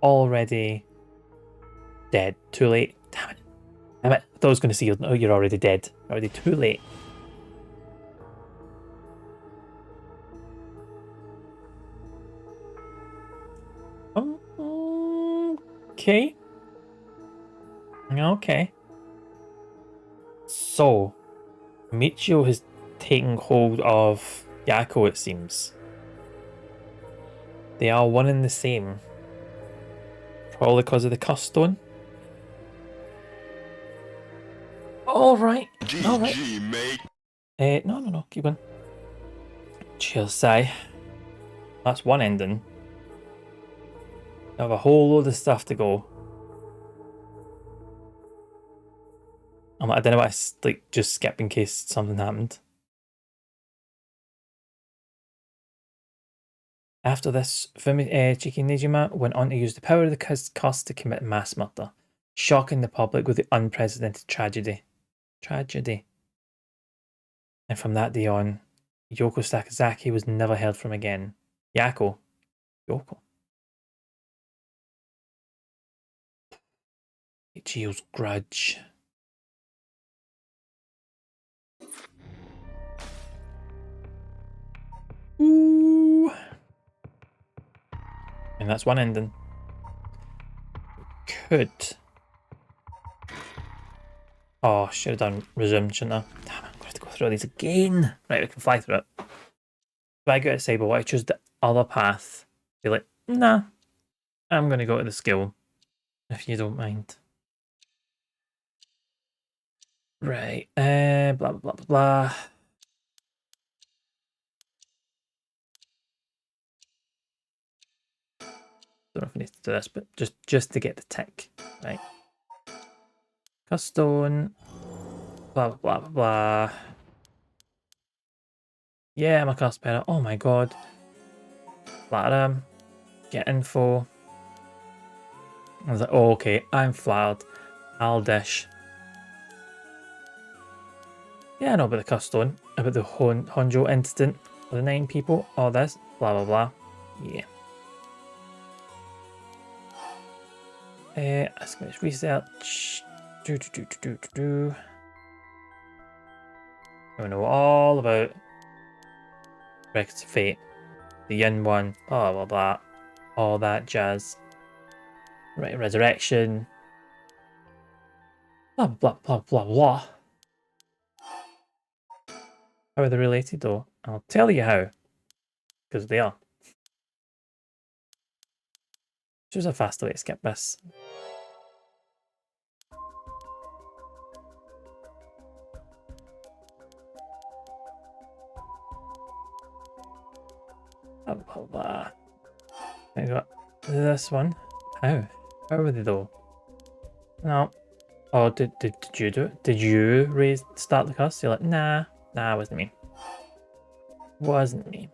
already dead. Too late. Damn it. Damn it. I thought I was going to see you. Oh, you're already dead. Already too late. Okay. Okay. So, Michio has taken hold of Yako, it seems. They are one and the same. Probably because of the cuss stone. Alright. Alright. No. Keep going. Cheers, Sai. That's one ending. I have a whole load of stuff to go. I don't know what I like just skip in case something happened. After this, Chiki Nijima went on to use the power of the curse to commit mass murder, shocking the public with the unprecedented tragedy. And from that day on, Yoko Sakazaki was never heard from again. Yoko. Ichio's grudge. Ooh. And that's one ending. Could. Oh, should have done resume, shouldn't I? Damn, I'm going to have to go through these again. Right, we can fly through it. If I go to Sable, I choose the other path. Be like, nah, I'm going to go to the skill, if you don't mind. Right, blah, blah, blah, blah, blah. Don't know if I need to do this, but just to get the tick, right? Custone, blah, blah, blah, blah, blah. Yeah, I'm a cast better. Oh my god. Flatter, get info. I was like, oh, okay, I'm flattered. I'll dish. Yeah, I know about the Custone, about the Honjo incident with the 9 people, all this, blah, blah, blah. Yeah. Let's go research. I know all about Records of Fate, the Yin one, blah, blah, blah. All that jazz. Right, Resurrection. Blah, blah, blah, blah, blah. How are they related, though? I'll tell you how. Because they are. Choose a faster way to skip this. Blah, blah, blah. I got this one. How? How are they, though? No. Oh, did you do it? Did you start the cuss? You're like, nah, it wasn't me. Wasn't me.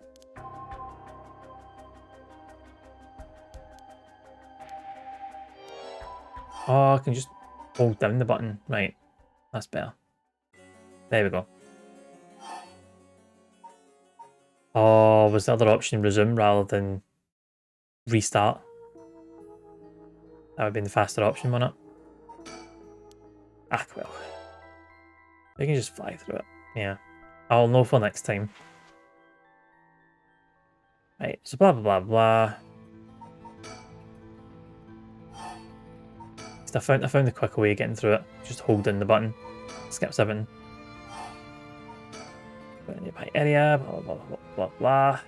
Oh, I can just hold down the button. Right, that's better. There we go. Oh, was the other option resume rather than restart? That would have been the faster option, wouldn't it? Ah, well. We can just fly through it. Yeah. I'll know for next time. Right, so blah, blah, blah, blah. So I found the quicker way of getting through it. Just hold down the button. Skips everything. Go in the pie area, blah, blah, blah, blah, blah.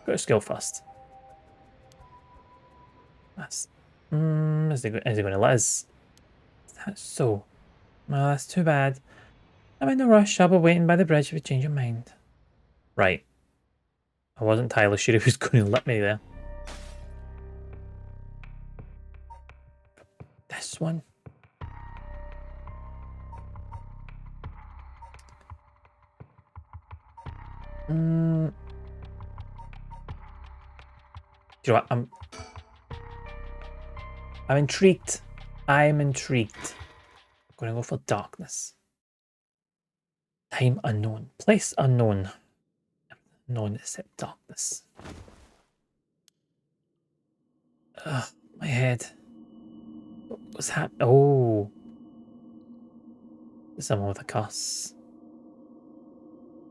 Go to skill first. That's... is he going to let us? That's so... Well, that's too bad. I'm in no rush. I'll be waiting by the bridge if you change your mind. Right. I wasn't entirely sure he was going to let me there. This one. Do you know what? I'm intrigued. I'm intrigued. I'm going to go for darkness. Time unknown. Place unknown. Known except darkness. Ugh, my head. What's happening? Oh. Someone with a curse.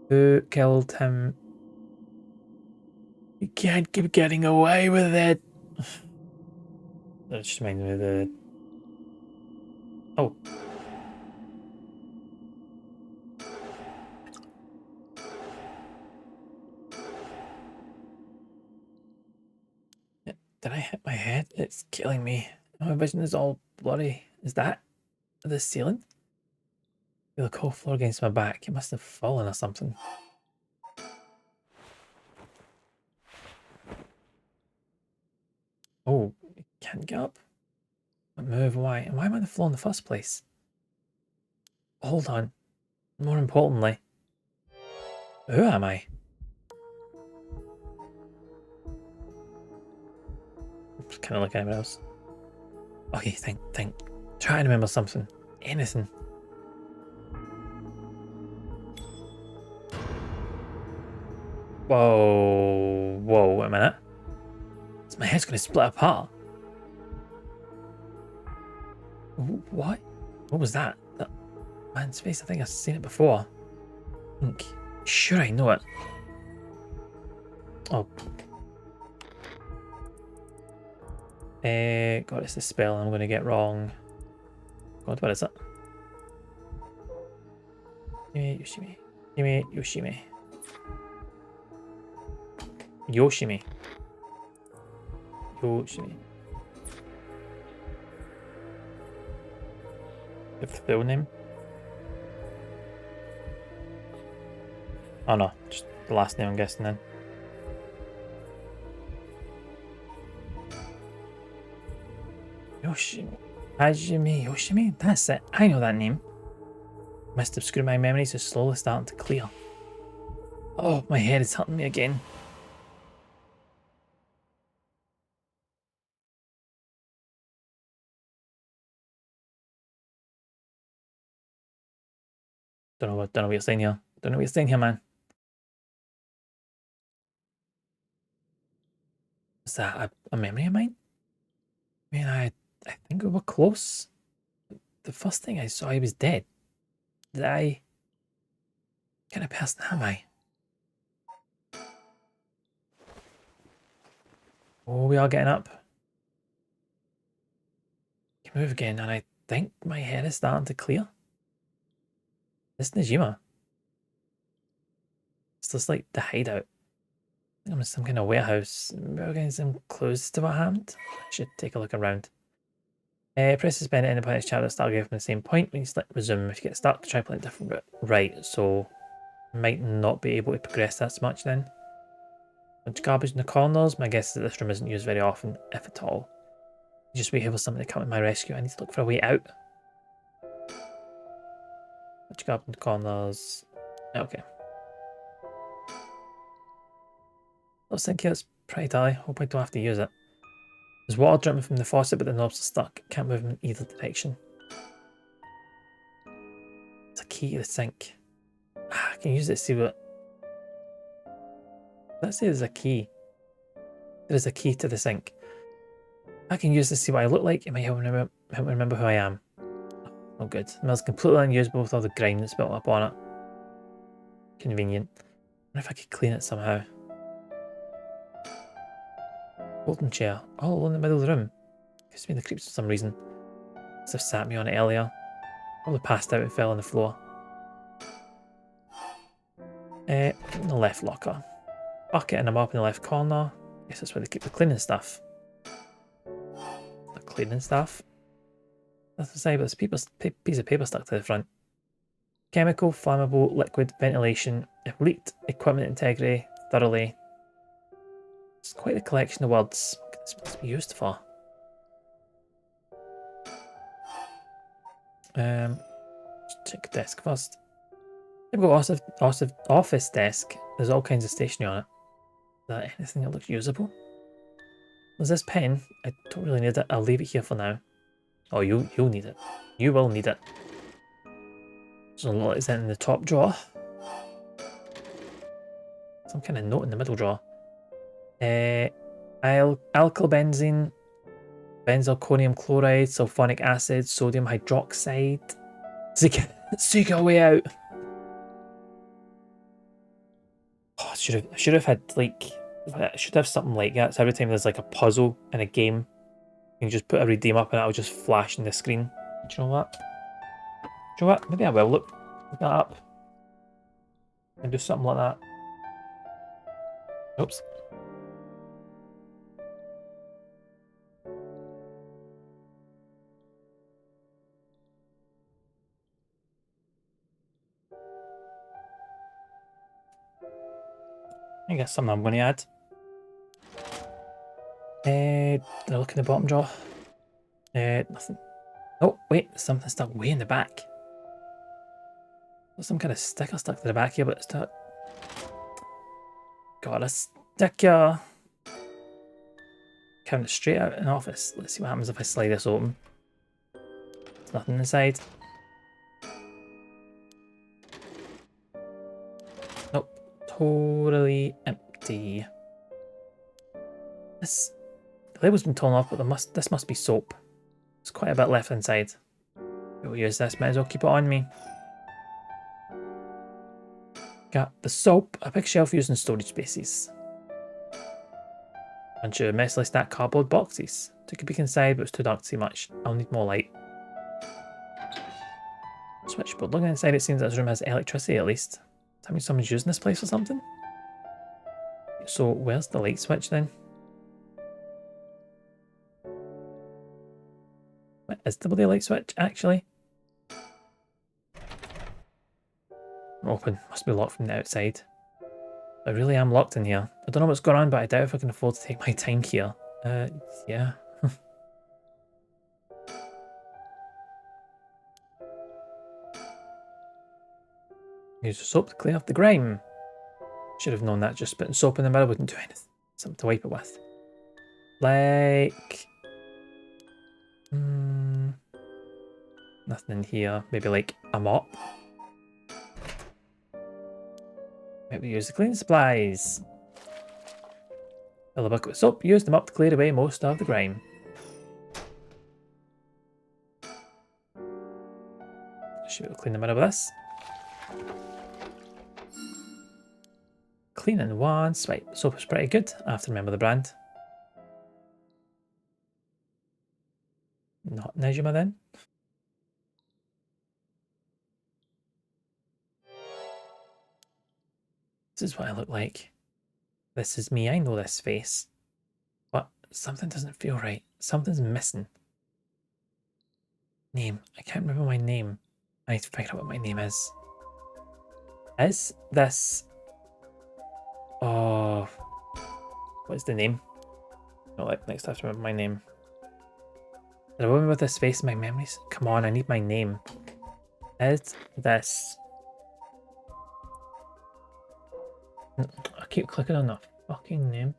Who killed him? You can't keep getting away with it. That just reminds me of the... Oh. Did I hit my head? It's killing me. My vision is all blurry. Is that the ceiling? Feel the cold floor against my back. It must have fallen or something. Oh, can't get up. Move. Why? And why am I on the floor in the first place? Hold on. More importantly, who am I? Just kind of like anyone else. Okay, think. Try and remember something. Anything. Whoa, wait a minute. My head's going to split apart. What? What was that? That man's face? I think I've seen it before. Sure, I know it. Oh. God, it's the spell I'm going to get wrong. God, what is it? Yoshimi. Yoshimi. Yoshimi. Yoshimi. The full name? Oh no, just the last name I'm guessing then. Yoshimi. Hajime Yoshimi? That's it. I know that name. Must have screwed my memory, so slowly starting to clear. Oh, my head is hurting me again. Don't know what you're saying here. Don't know what you're saying here, man. Is that a memory of mine? I mean, I think we were close. The first thing I saw, he was dead. Did I... What kind of person am I? Oh, we are getting up. Can move again, and I think my head is starting to clear. This is Najima. It's just like the hideout. I think I'm in some kind of warehouse. We're getting some clues to what happened. I should take a look around. Press suspend at any point in this chapter. Start again from the same point. When you select resume, if you get stuck, try playing a different route. Right, so might not be able to progress that much then. Bunch of garbage in the corners. My guess is that this room isn't used very often, if at all. Just wait here for somebody to come to my rescue. I need to look for a way out. Bunch of garbage in the corners. Okay. Let's think here. It's pretty dry. Hope I don't have to use it. There's water dripping from the faucet, but the knobs are stuck. Can't move in either direction. It's a key to the sink. I can use it to see what... Let's say there's a key. There's a key to the sink. I can use this to see what I look like. It might help me remember who I am. Oh, good. It smells completely unusable with all the grime that's built up on it. Convenient. I wonder if I could clean it somehow. Folding chair. All alone in the middle of the room. Gives me the creeps for some reason. Must have sat me on it earlier. Probably passed out and fell on the floor. The left locker. Bucket and a mop in the left corner. Guess that's where they keep the cleaning stuff. The cleaning stuff? That's to say, but there's a piece of paper stuck to the front. Chemical, flammable, liquid, ventilation, if leaked, equipment integrity, thoroughly. It's quite a collection of words. What could this must be used for? Let's check the desk first. Typical office desk. There's all kinds of stationery on it. Is that anything that looks usable? There's this pen. I don't really need it. I'll leave it here for now. Oh, you'll need it. You will need it. There's a lot in the top drawer. Some kind of note in the middle drawer. Alkyl benzene, benzalkonium chloride, sulfonic acid, sodium hydroxide. Seek our way out. Oh, I should have had like, I should have something like that. So every time there's like a puzzle in a game, you can just put a redeem up and it'll just flash in the screen. Do you know what? Do you know what? Maybe I will look that up and do something like that. Oops. I guess something I'm going to add. Did I look in the bottom drawer? Nothing. Oh, wait, there's something stuck way in the back. There's some kind of sticker stuck to the back here, but it's not. Got a sticker. Coming straight out in office. Let's see what happens if I slide this open. There's nothing inside. Nope. Totally empty. The label's been torn off, but this must be soap. There's quite a bit left inside. We'll use this, might as well keep it on me. Got the soap, a big shelf used in storage spaces. Bunch of messily stacked cardboard boxes. Took a peek inside, but it was too dark to see much. I'll need more light. Switchboard. Looking inside, it seems that this room has electricity at least. Does that mean someone's using this place for something? So where's the light switch then? What is the bloody light switch actually? Open. Must be locked from the outside. I really am locked in here. I don't know what's going on, but I doubt if I can afford to take my time here. Yeah. Use the soap to clean off the grime. Should have known that just putting soap in the mirror wouldn't do anything. Something to wipe it with. Like... nothing in here. Maybe like a mop. Maybe use the cleaning supplies. Fill a bucket with soap. Use them up to clear away most of the grime. Should we clean the mirror with this? Clean in one swipe. Soap is pretty good. I have to remember the brand. Not Nejima then. This is what I look like. This is me. I know this face. But something doesn't feel right. Something's missing. Name. I can't remember my name. I need to figure out what my name is. Is this... Oh... What's the name? No, like next time I have to remember my name. The woman with this face in my memories. Come on, I need my name. Is this? I keep clicking on the fucking name.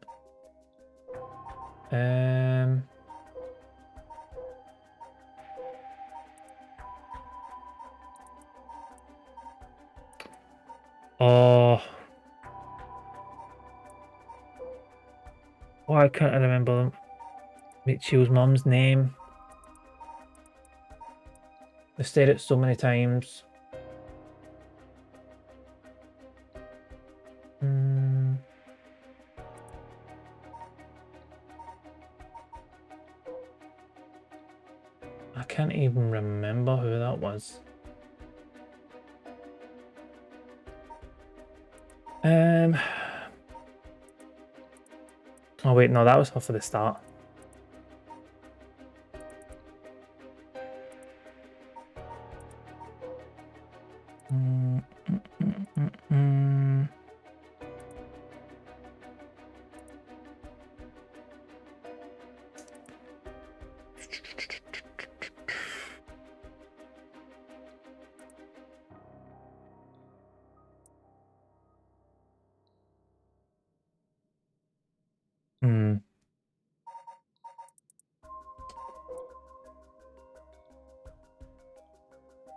Oh. Why can't I remember Michio's mum's name? I've said it so many times. I can't even remember who that was. Oh wait, no, that was off for the start.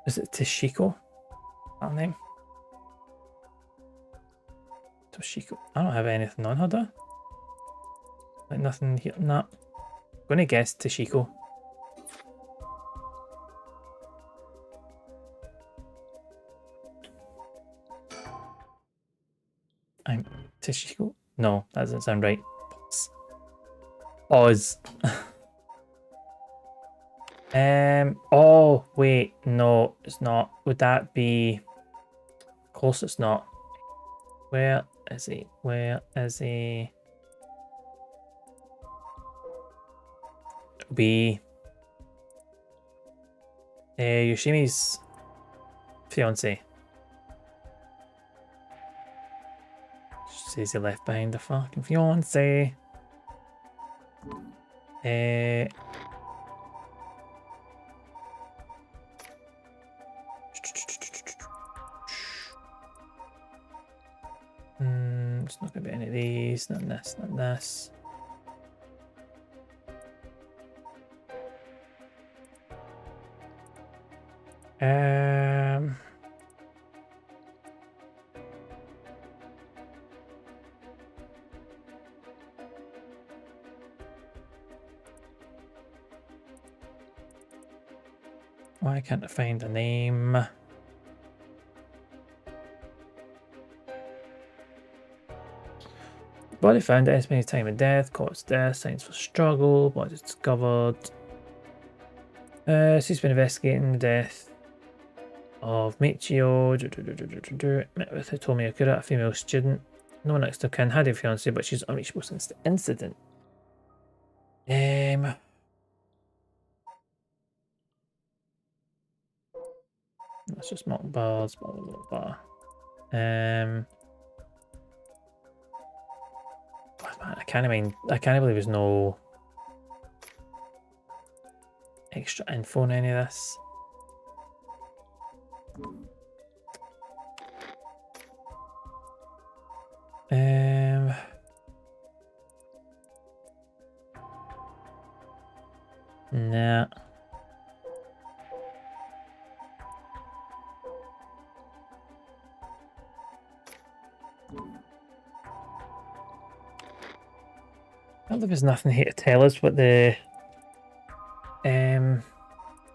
Is it Toshiko? That name? Toshiko. I don't have anything on her, do I? Like nothing here. Nah. I'm gonna guess Toshiko. I'm Toshiko? No, that doesn't sound right. Oz. Oh wait, no, it's not. Would that be? Of course, it's not. Where is he? Where is he? It'll be Yoshimi's fiance. Says he left behind the fucking fiance. It's not gonna be any of these, not this, not this. Why can't I find a name? Body found, estimated time of death, cause death, signs for struggle, body discovered. She's been investigating the death of Michio. Met with Hitomi Akira, a female student. No next of kin had a fiance, but she's unreachable since the incident. That's just multiple bars, blah, blah, blah, blah. I can't believe there's no extra info on any of this. Nah. I don't think there's nothing here to tell us what the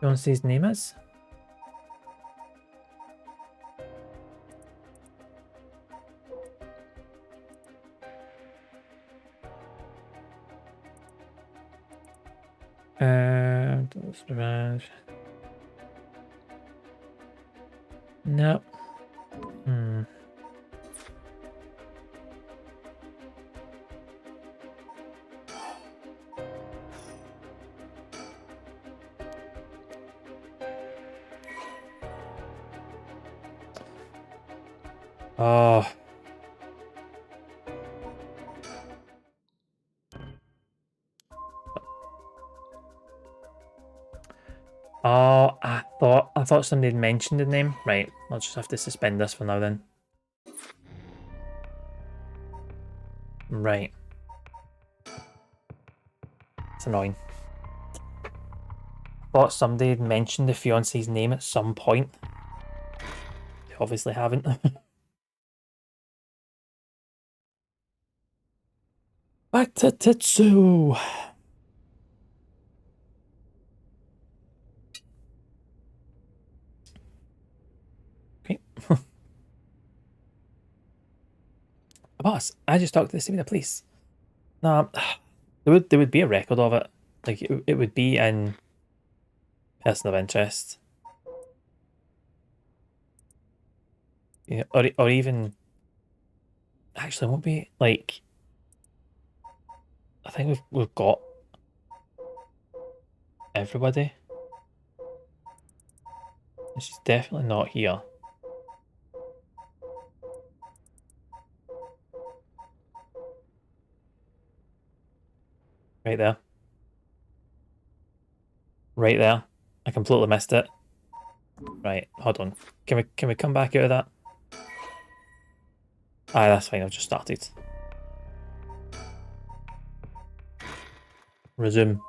fiance's name is. No. Oh. Oh, I thought somebody had mentioned the name. Right, I'll just have to suspend this for now then. Right. It's annoying. I thought somebody had mentioned the fiance's name at some point. They obviously haven't. Back to Tetsu. Okay. Boss, I just talked to the police. Nah, there would be a record of it. Like it would be in person of interest. Yeah, or even actually it won't be like I think we've got everybody. And she's definitely not here. Right there. Right there. I completely missed it. Right, hold on. Can we come back out of that? Aye, that's fine, I've just started. Resume.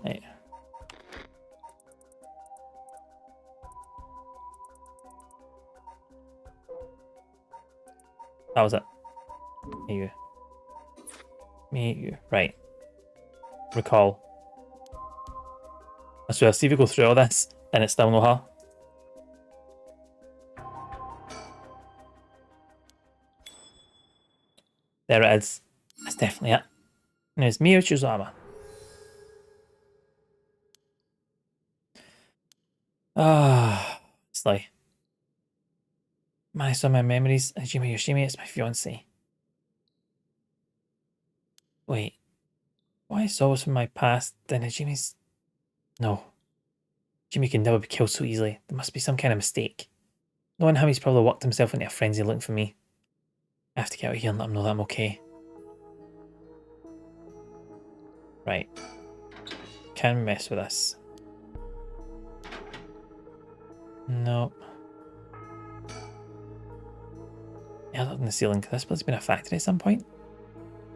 Right. That was it. Me, you. Me, you. Right. Recall. I swear, see if we go through all this and it's still no her. There it is. That's definitely it. And it's Mio Chizama. Ah, it's like, man, I saw my memories. Hajime Yoshimi, it's my fiance. Wait, why is always from my past? Then Hajime's. No. Jimmy can never be killed so easily. There must be some kind of mistake. Knowing how he's probably worked himself into a frenzy looking for me. I have to get out of here and let him know that I'm okay. Right. Can't mess with this. Nope. Yeah, look in the ceiling. Could this place have been a factory at some point?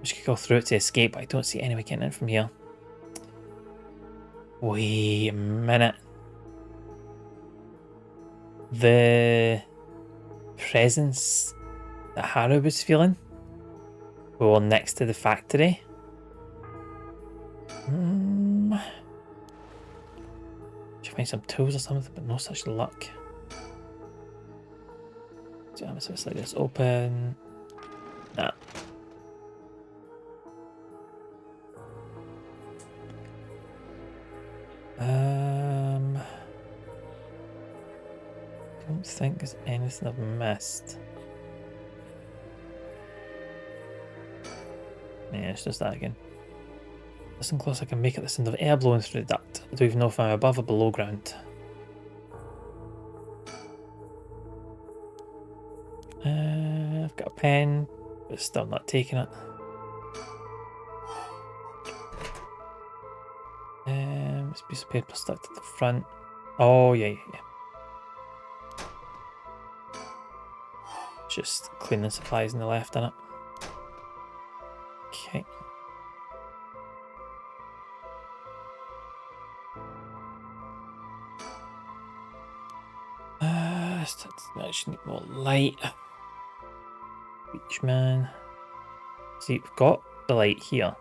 We could go through it to escape, but I don't see any way getting in from here. Wait a minute. The presence that Haru was feeling were next to the factory. Should find some tools or something, but no such luck. So I'm supposed to let this open. Nah. Don't think there's anything I've missed. Yeah, it's just that again. Listen close, I can make it the sound of air blowing through the duct. I don't even know if I'm above or below ground. I've got a pen, but still not taking it. This piece of paper stuck to the front. Oh, yeah. Just cleaning supplies on the left, innit? Okay. I just need more light. Beachman. See, we've got the light here.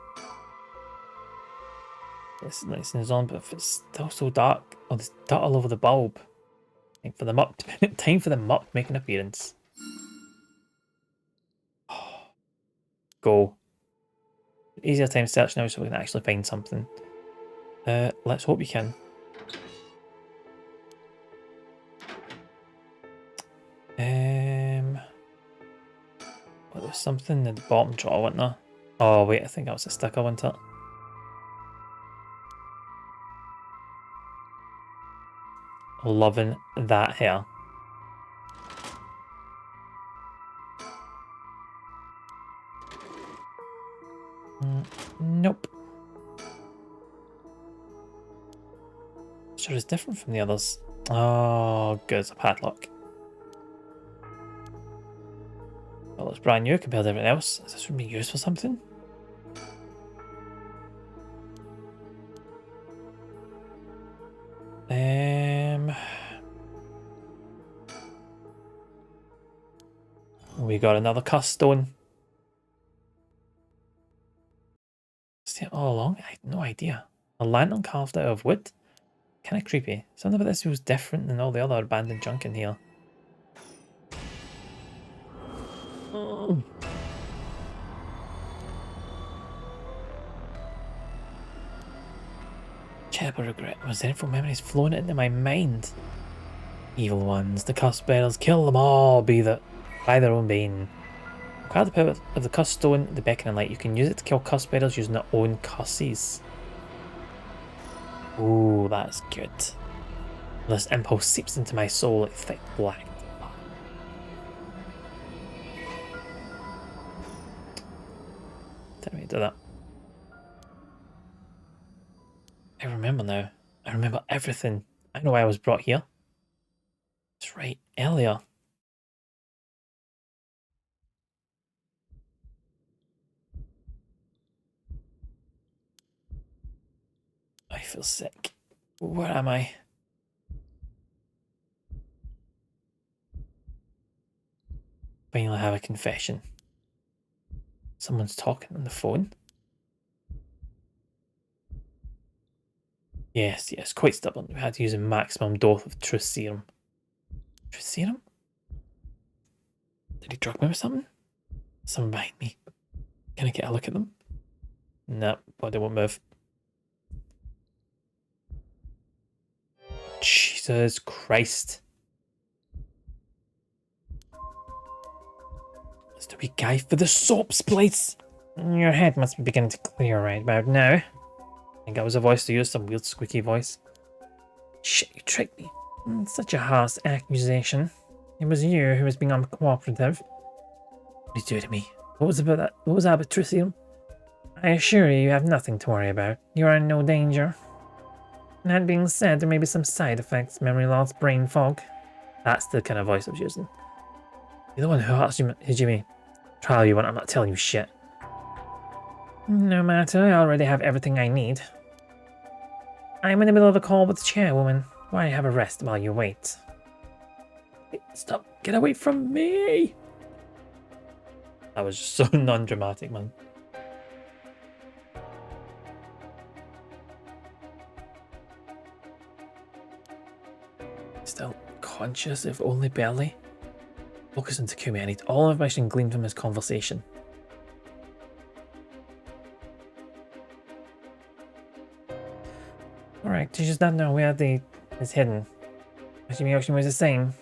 This is on, but if it's still so dark, oh, there's dirt all over the bulb. Time for the muck. Time for the muck to make an appearance. Go. Easier time to search now, so we can actually find something. Let's hope we can. Well, there's something in the bottom drawer, wasn't there? Oh wait, I think that was a sticker, wasn't it? Loving that hair. Nope. furniture is different from the others. Oh, good, it's a padlock. Well, it's brand new compared to everything else. Is this going to be used for something? We got another cuss stone. Is it all along? I had no idea. A lantern carved out of wood? Kind of creepy. Something about this was different than all the other abandoned junk in here. Oh. Terrible regret. Resentful memories flowing into my mind. Evil ones, the cuss bearers, kill them all, be that by their own bane. Acquire the power of the cuss stone, the beckoning light. You can use it to kill cuss bearers using their own cusses. Ooh, that's good. This impulse seeps into my soul like thick black. Tell me to do that. I remember now. I remember everything. I know why I was brought here. That's right, earlier. I feel sick. Where am I? Finally have a confession. Someone's talking on the phone. Yes, quite stubborn. We had to use a maximum dose of truth serum. Truth serum? Did he drug me with something? Someone behind me. Can I get a look at them? No, body won't move. Jesus Christ. It's the wee guy for the soaps place. Your head must be beginning to clear right about now. I think that was a voice to use, some weird squeaky voice. Shit, you tricked me. Such a harsh accusation. It was you who was being uncooperative. What did you do to me? What was about that? What was that about Tritium? I assure you, you have nothing to worry about. You are in no danger. That being said, there may be some side effects, memory loss, brain fog. That's the kind of voice I was using. You're the one who asked Hijimi. Trial you want, I'm not telling you shit. No matter, I already have everything I need. I'm in the middle of a call with the chairwoman. Why have a rest while you wait? Wait, stop, get away from me! That was just so non-dramatic, man. Still conscious, if only barely. Focus on Takumi. I need all information gleaned from his conversation. Alright, she just not know where is hidden. Hajime Ocean was the same.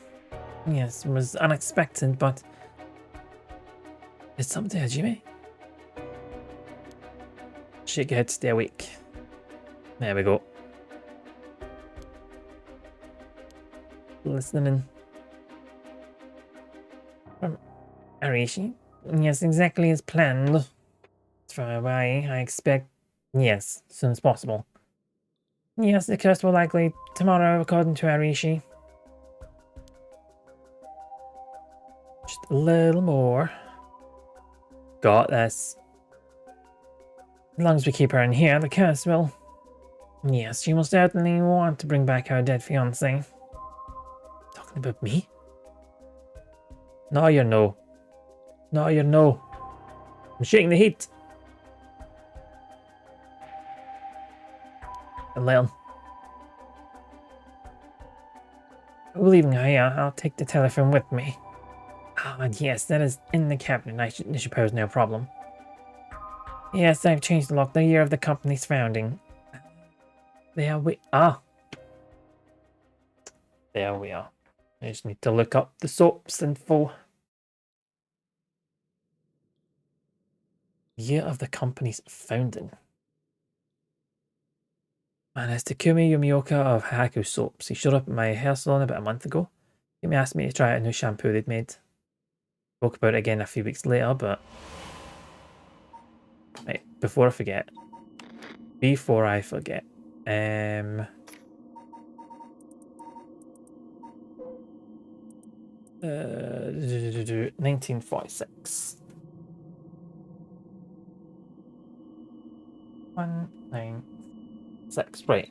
Yes, it was unexpected, but... Is something to Hajime? Shake your head, stay awake. There we go. Listening. From Arishi? Yes, exactly as planned. From Hawaii, I expect... Yes, as soon as possible. Yes, the curse will likely tomorrow, according to Arishi. Just a little more. Got this. As long as we keep her in here, the curse will... Yes, she will certainly want to bring back her dead fiancé. Talking about me? No, you're no. No, you're no. I'm shaking the heat. And Leon. We're leaving her here. I'll take the telephone with me. Ah, and yes, that is in the cabinet. I should pose no problem. Yes, I've changed the lock. The year of the company's founding. There we are. There we are. I just need to look up the soaps info. Year of the company's founding. And it's Takumi Yumioka of Haku Soaps. He showed up at my hair salon about a month ago. He asked me to try out a new shampoo they'd made. Spoke about it again a few weeks later, but... Right, before I forget. 1946. 196. Right.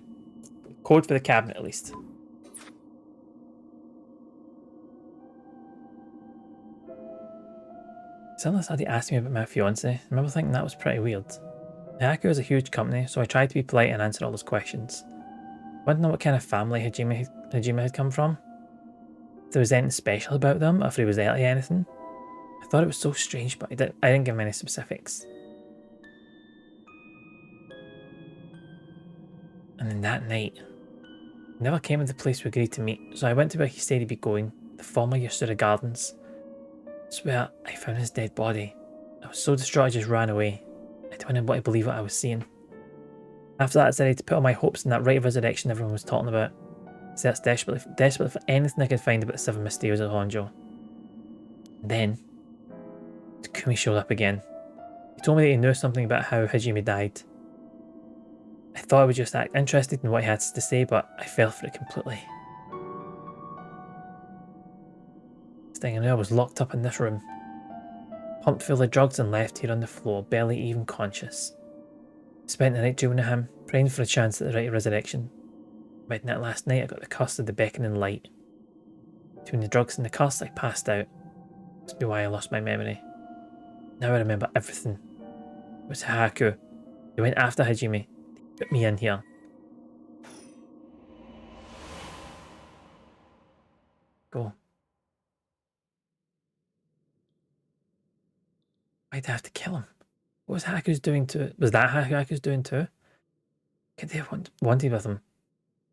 Code for the cabinet, at least. Suddenly somebody asked me about my fiance. I remember thinking that was pretty weird. Haku is a huge company, so I tried to be polite and answer all those questions. I wanted to know what kind of family Hajime had come from. If there was anything special about them, or if he was early anything. I thought it was so strange, but I didn't give him any specifics. And then that night, he never came to the place we agreed to meet, so I went to where he said he'd be going, the former Yasura Gardens. It's where I found his dead body. I was so distraught I just ran away. I didn't want to believe what I was seeing. After that, I decided to put all my hopes in that rite of resurrection everyone was talking about. I searched desperately for anything I could find about the Seven Mysterios of Honjo. And then, Takumi showed up again. He told me that he knew something about how Hajime died. I thought I would just act interested in what he had to say, but I fell for it completely. Next thing I knew, I was locked up in this room, pumped full of drugs and left here on the floor, barely even conscious. I spent the night dreaming of him, praying for a chance at the rite of resurrection. Midnight last night, I got the curse of the beckoning light. Between the drugs and the curse, I passed out. Must be why I lost my memory. Now I remember everything. It was Haku. They went after Hajime. They put me in here. Go. Why'd I have to kill him? What was Haku's doing to it? Was that Haku's doing too? Could they have wanted with him?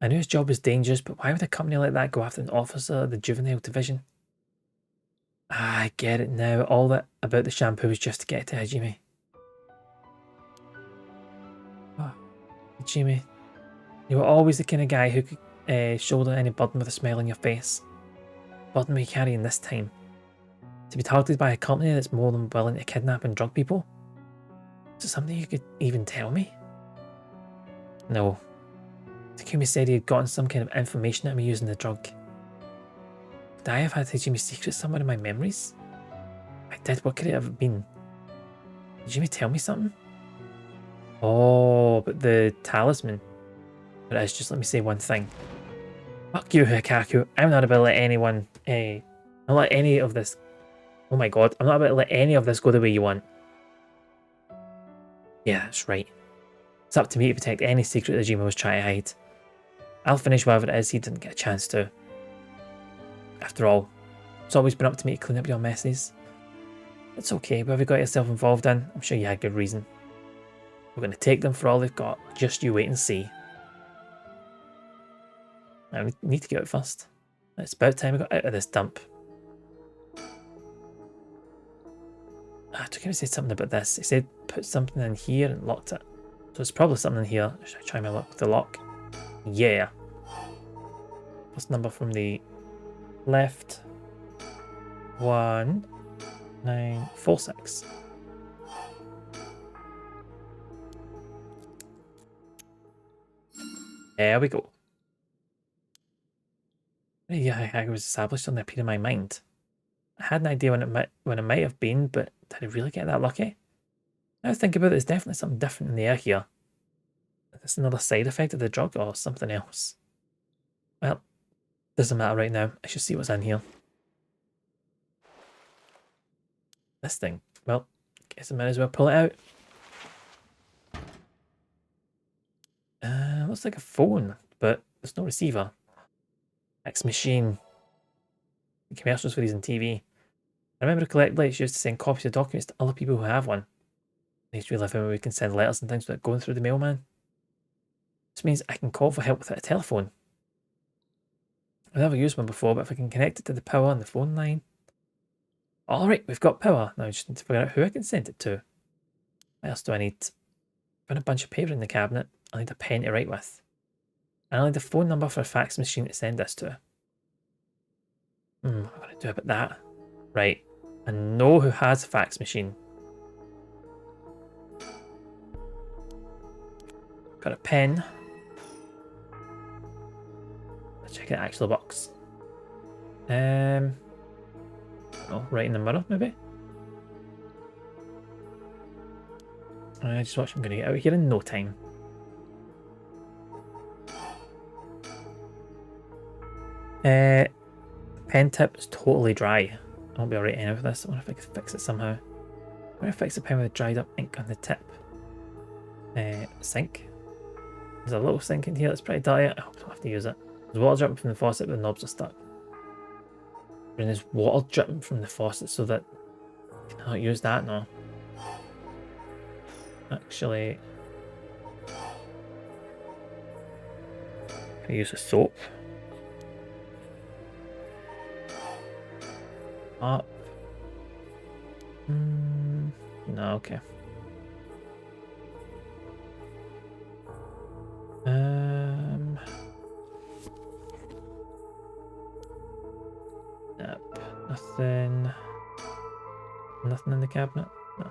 I knew his job was dangerous, but why would a company like that go after an officer of the juvenile division? Ah, I get it now. All that about the shampoo was just to get to Hajime. Oh, Hajime, you were always the kind of guy who could shoulder any burden with a smile on your face. Burden we carrying this time. To be targeted by a company that's more than willing to kidnap and drug people? Is it something you could even tell me? No. Takumi said he had gotten some kind of information about me using the drug. Could I have had Hajime's secret somewhere in my memories? If I did, what could it have been? Did Hajime tell me something? Oh, but the talisman. But it's just let me say one thing. Fuck you, Hikaku. I'm not about to let anyone, not let any of this. Oh my god, I'm not about to let any of this go the way you want. Yeah, that's right. It's up to me to protect any secret that Hajime was trying to hide. I'll finish whatever it is he didn't get a chance to. After all, it's always been up to me to clean up your messes. It's okay, whatever you got yourself involved in, I'm sure you had good reason. We're going to take them for all they've got, just you wait and see. I need to get out first. It's about time I got out of this dump. I took him to say something about this. He said put something in here and locked it. So it's probably something in here. Should I try my luck with the lock? Yeah. What's the number from the left? 1946. There we go. Yeah, I was established on the appeal in my mind. I had an idea when it might have been, but did I really get that lucky? Now I think about it, there's definitely something different in the air here. Is this another side effect of the drug or something else? Well, doesn't matter right now. I should see what's in here. This thing. Well, guess I might as well pull it out. Looks like a phone, but there's no receiver. X machine. The commercials for these on TV. I remember correctly, it's used to send copies of documents to other people who have one. I used to live where we can send letters and things without going through the mailman. This means I can call for help without a telephone. I've never used one before, but if I can connect it to the power on the phone line. Alright, we've got power. Now I just need to figure out who I can send it to. What else do I need? I've got a bunch of paper in the cabinet. I need a pen to write with. And I need a phone number for a fax machine to send this to. What am I going to do about that? Right. I know who has a fax machine. Got a pen. Let's check the actual box. Oh, right in the mirror, maybe? I just watch. I'm gonna get out of here in no time. Pen tip is totally dry. I'll be alright anyway with this. I wonder if I can fix it somehow. I wonder if I fix the pen with dried up ink on the tip. Sink. There's a little sink in here that's pretty dirty. I hope I don't have to use it. There's water dripping from the faucet, but the knobs are stuck. And there's water dripping from the faucet so that I cannot use that now. Actually, can I use a soap? Up. No, okay. Nope. Nothing. Nothing in the cabinet? No.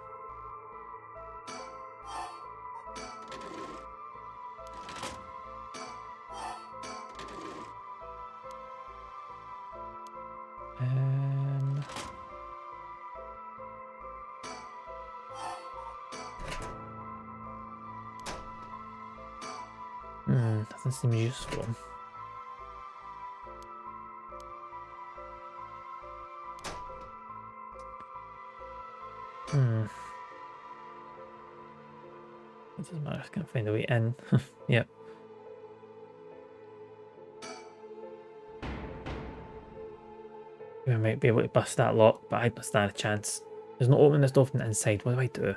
Nothing seems useful. It doesn't matter, I can't find a way in. Yep. I might be able to bust that lock, but I don't stand a chance. There's no opening this door from the inside. What do I do?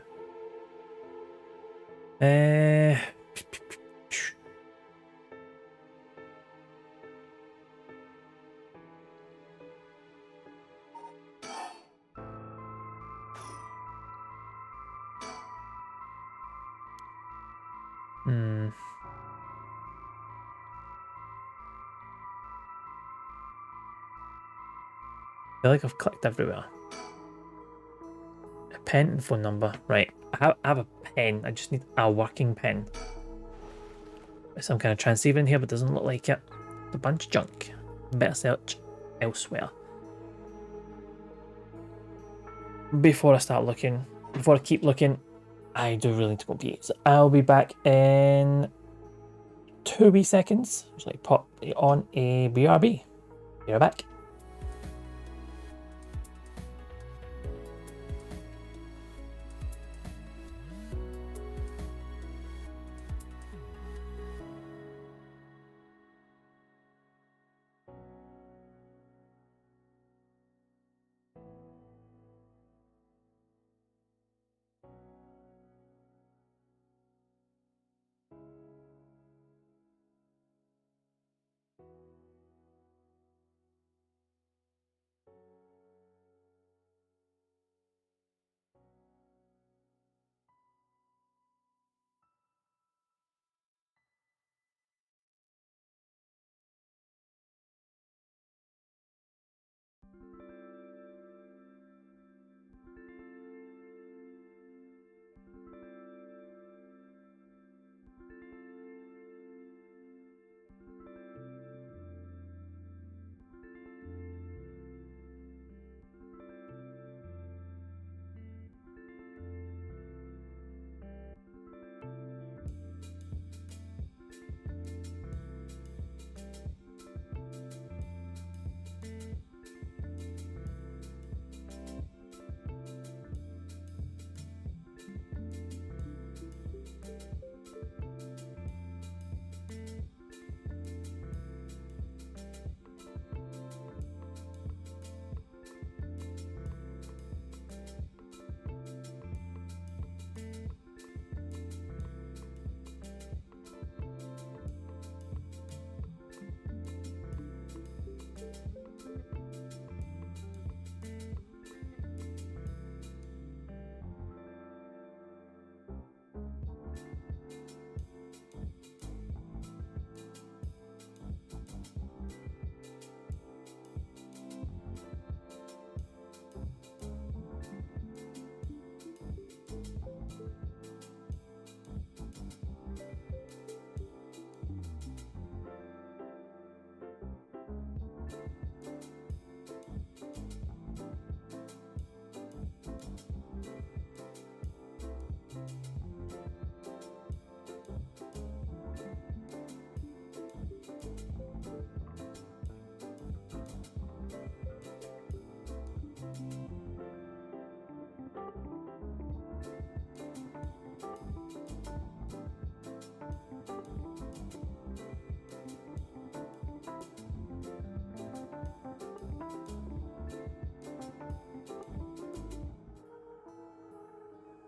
I feel like I've clicked everywhere. A pen and phone number. Right. I have a pen. I just need a working pen. There's some kind of transceiver in here, but doesn't look like it. It's a bunch of junk. Better search elsewhere. Before I start looking, before I keep looking, I do really need to go pee. So I'll be back in 2 wee seconds. Just like pop on a BRB. Be right back.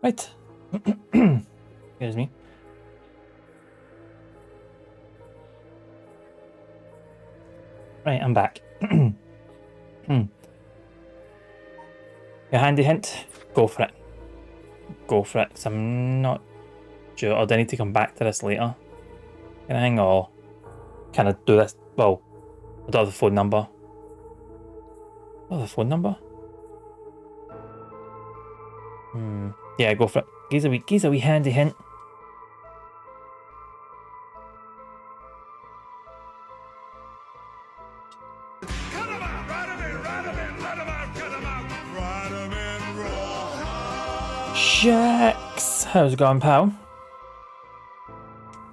Right. Excuse me. Right, I'm back. Your handy hint? Go for it. Go for it, because I'm not sure. Or do I need to come back to this later? Can I hang on? Can I do this? Well, I don't have the phone number. Oh, the phone number? Yeah, go for it. Give a wee handy hint. Shax! How's it going, pal?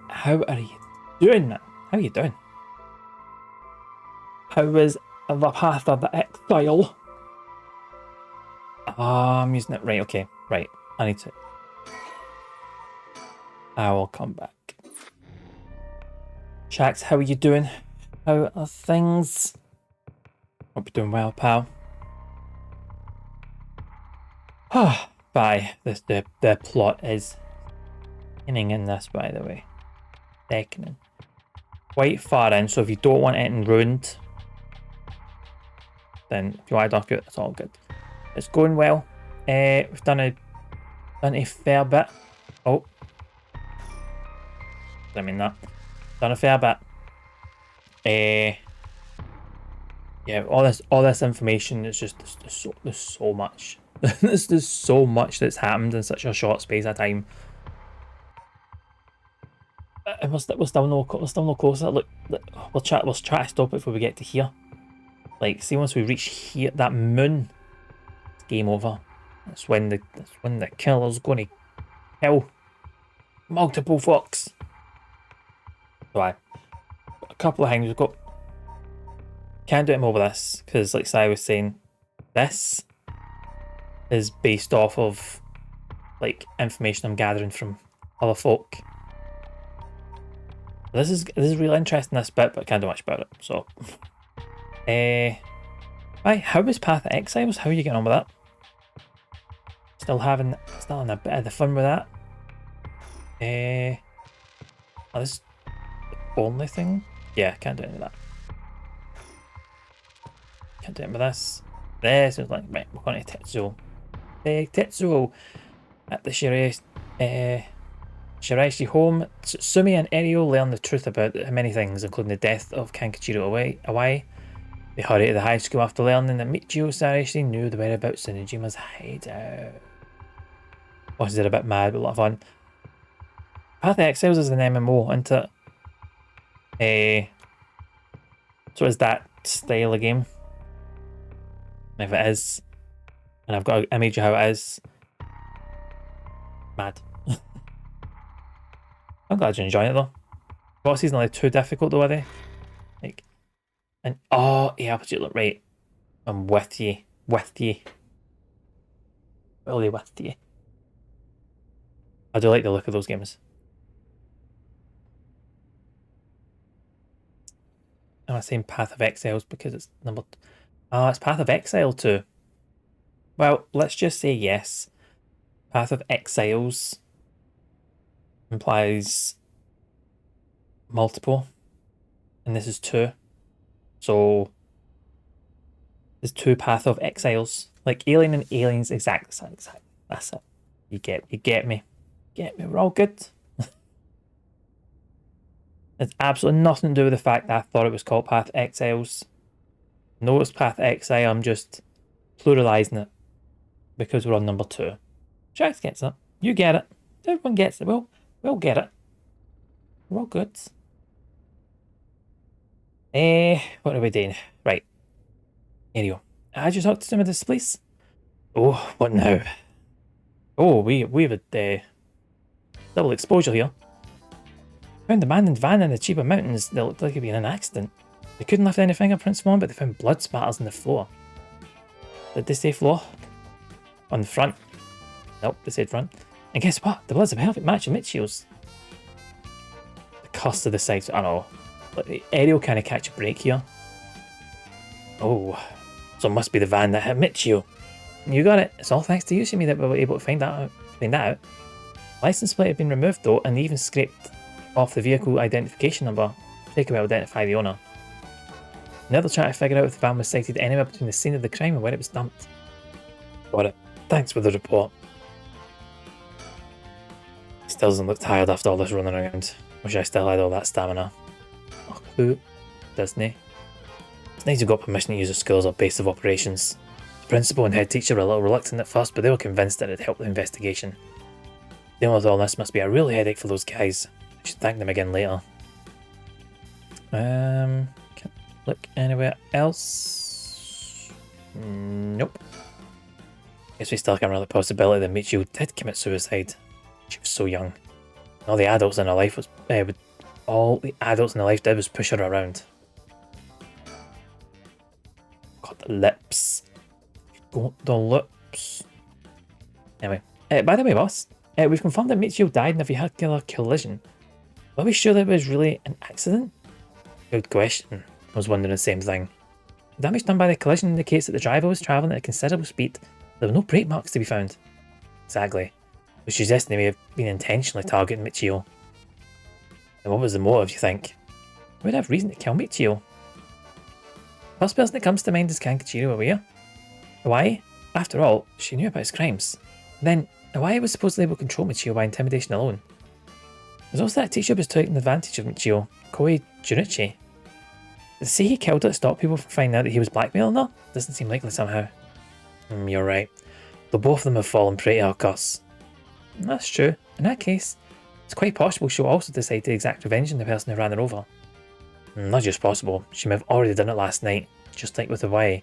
How are you doing, man? How are you doing? How is the path of the exile? I'm using it. Right, okay. Right. I need to. I will come back. Shax, how are you doing? How are things? Hope you're doing well, pal. Bye. The plot is inning in this, by the way. Thickening. Quite far in, so if you don't want anything ruined, then if you want to dock it, it's all good. It's going well. We've done a fair bit. Oh. I mean that. Done a fair bit. Yeah, all this information is just there's so much. there's so much that's happened in such a short space of time. And we're still no closer. Look, we'll try to stop it before we get to here. Like, see, once we reach here, that moon, it's game over. That's when the killer's going to kill multiple folks. So a couple of things we've got. Can't do it more with this because, like Si was saying, this is based off of like information I'm gathering from other folk. This is really interesting, this bit, but I can't do much about it. So, right, how was Path of Exiles? How are you getting on with that? Still having a bit of the fun with that. Oh, this is the only thing. Yeah, can't do anything with that. Can't do anything with this. This is like, right, we're going to Tetsuo. Tetsuo at the Shiraishi home. Sumi and Erio learn the truth about many things, including the death of Kankachiro Awai. They hurry to the high school after learning that Michio Sarashi knew the whereabouts of Nijima's hideout. Oh, is it a bit mad, but a lot of fun. Path of Exiles is an MMO, isn't it? So is that style of game? If it is, and I've got an image of how it is, mad. I'm glad you're enjoying it though. Bosses not like too difficult though, are they? Like, and oh yeah, but you look right. I'm with you, really with you. I do like the look of those games. I'm saying Path of Exiles because it's number. Oh, it's Path of Exile 2. Well, let's just say yes. Path of Exiles implies multiple, and this is 2. So there's 2 Path of Exiles. Like Alien and Aliens, exactly. That's it. You get me. Get me, we're all good. It's absolutely nothing to do with the fact that I thought it was called Path Exiles. No, it's Path Exile, I'm just pluralising it because we're on number 2. Jax gets it. You get it. Everyone gets it. We'll get it. We're all good. What are we doing? Right. Here you go. I just talked to some of this place. Oh, what now? Oh, we have a double exposure here. Found the abandoned van in the Chiba Mountains that looked like it'd been an accident. They couldn't lift any fingerprints on, but they found blood spatters on the floor. Did they say floor? On the front? Nope, they said front. And guess what? The blood's a perfect match of Michio's. The curse of the site. I know. Like, Ariel kind of catch a break here. Oh, so it must be the van that hit Michio. You got it. It's all thanks to you, Shimi, that we were able to find that out. Find that out. License plate had been removed though, and they even scraped off the vehicle identification number. They could identify the owner. Now they're trying to figure out if the van was sighted anywhere between the scene of the crime and where it was dumped. Got it. Thanks for the report. He still doesn't look tired after all this running around. Wish I still had all that stamina. Oh, who doesn't he? It's nice you got permission to use the school as a base of operations. The principal and head teacher were a little reluctant at first, but they were convinced that it'd help the investigation. Dealing with all this must be a real headache for those guys. I should thank them again later. Can't look anywhere else. Nope. Guess we still can't rule the possibility that Michio did commit suicide. She was so young. All the adults in her life was all the adults in her life did was push her around. God, the lips. Got the lips. Anyway, by the way, boss, we've confirmed that Michio died in a vehicular collision. Are we sure that it was really an accident? Good question. I was wondering the same thing. The damage done by the collision indicates that the driver was travelling at a considerable speed. There were no brake marks to be found. Exactly. Which suggests they may have been intentionally targeting Michio. And what was the motive, you think? Who would have reason to kill Michio? First person that comes to mind is Kankachiro aware. Why? After all, she knew about his crimes. Then, Hawaii was supposedly able to control Michio by intimidation alone. There's also that teacher who was taking advantage of Michio, Koei Junichi. To say he killed her to stop people from finding out that he was blackmailing her doesn't seem likely somehow. You're right. Though both of them have fallen prey to her curse. That's true. In that case, it's quite possible she'll also decide to exact revenge on the person who ran her over. Not just possible, she may have already done it last night, just like with Hawaii.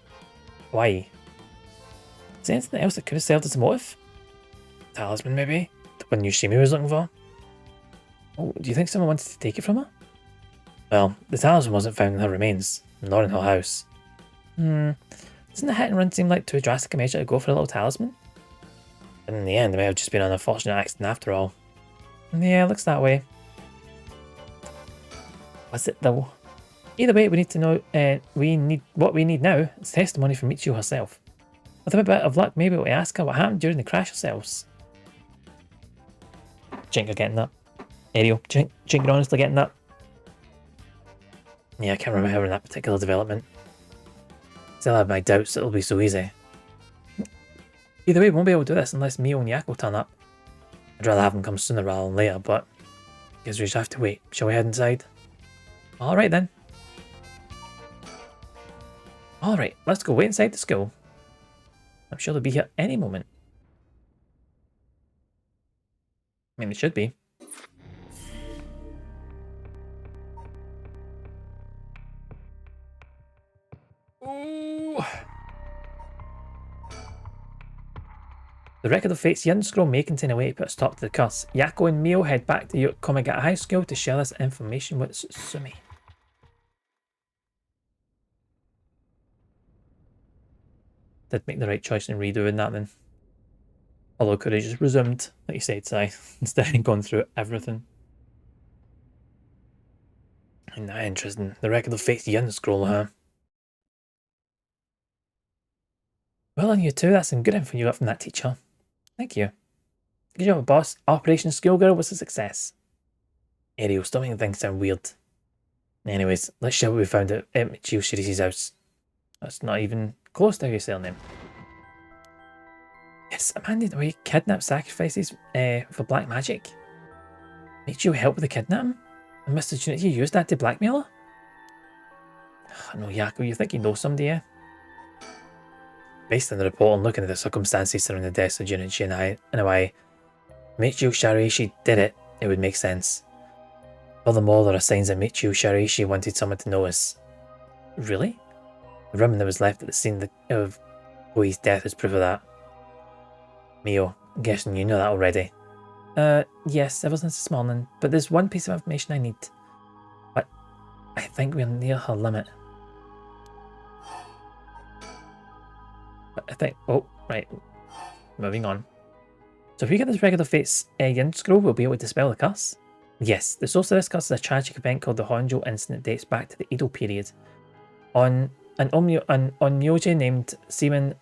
Why? Is there anything else that could have served as a motive? Talisman, maybe? The one Yushimi was looking for? Oh, do you think someone wanted to take it from her? Well, the talisman wasn't found in her remains, nor in her house. Doesn't the hit and run seem like too drastic a measure to go for a little talisman? And in the end, it may have just been an unfortunate accident after all. Yeah, it looks that way. Was it though? Either way, we need to know. What we need now is testimony from Michio herself. With a bit of luck, maybe we'll ask her what happened during the crash ourselves. Jink are getting that. Ariel, Jink are honestly getting that. Yeah, I can't remember her in that particular development. Still have my doubts it'll be so easy. Either way, we won't be able to do this unless Mio and Yako turn up. I'd rather have them come sooner rather than later, but I guess we just have to wait. Shall we head inside? Alright then. Alright, let's go wait inside the school. I'm sure they'll be here any moment. I mean, it should be. Ooh. The Record of Fate's Yin Scroll may contain a way to put a stop to the curse. Yako and Mio head back to Komagata High School to share this information with Sutsumi. Did make the right choice in redoing that then. Although could have just resumed, like you said, Sai, instead of going through everything. Isn't that interesting? The Record of Fate's Yin Scroll, huh? Well on you too, that's some good info you got from that teacher. Thank you. Good job, boss. Operation Schoolgirl was a success. Ariel, stop making things sound weird. Anyways, let's share what we found at Michio Shirishi's house. That's not even close to how you say her name. Yes, a man named away kidnapped sacrifices for black magic. Michio helped with the kidnapping? And Mr. Junichi used that to blackmail her? Oh, no, Yako, you think you know somebody, yeah? Based on the report and looking at the circumstances surrounding the deaths of Junichi and Hawaii, Michio Shiraishi did it, it would make sense. Furthermore, there are signs that Michio Shiraishi wanted someone to notice. Really? The room that was left at the scene of Koi's death is proof of that. Mio, I'm guessing you know that already. Yes, ever since this morning, but there's one piece of information I need. But I think we're near her limit. But I think, oh, right, moving on. So if we get this Record of Fate's Yin Scroll, we'll be able to dispel the curse. Yes, the source of this curse is a tragic event called the Honjo incident dates back to the Edo period. An onmyoji named Seaman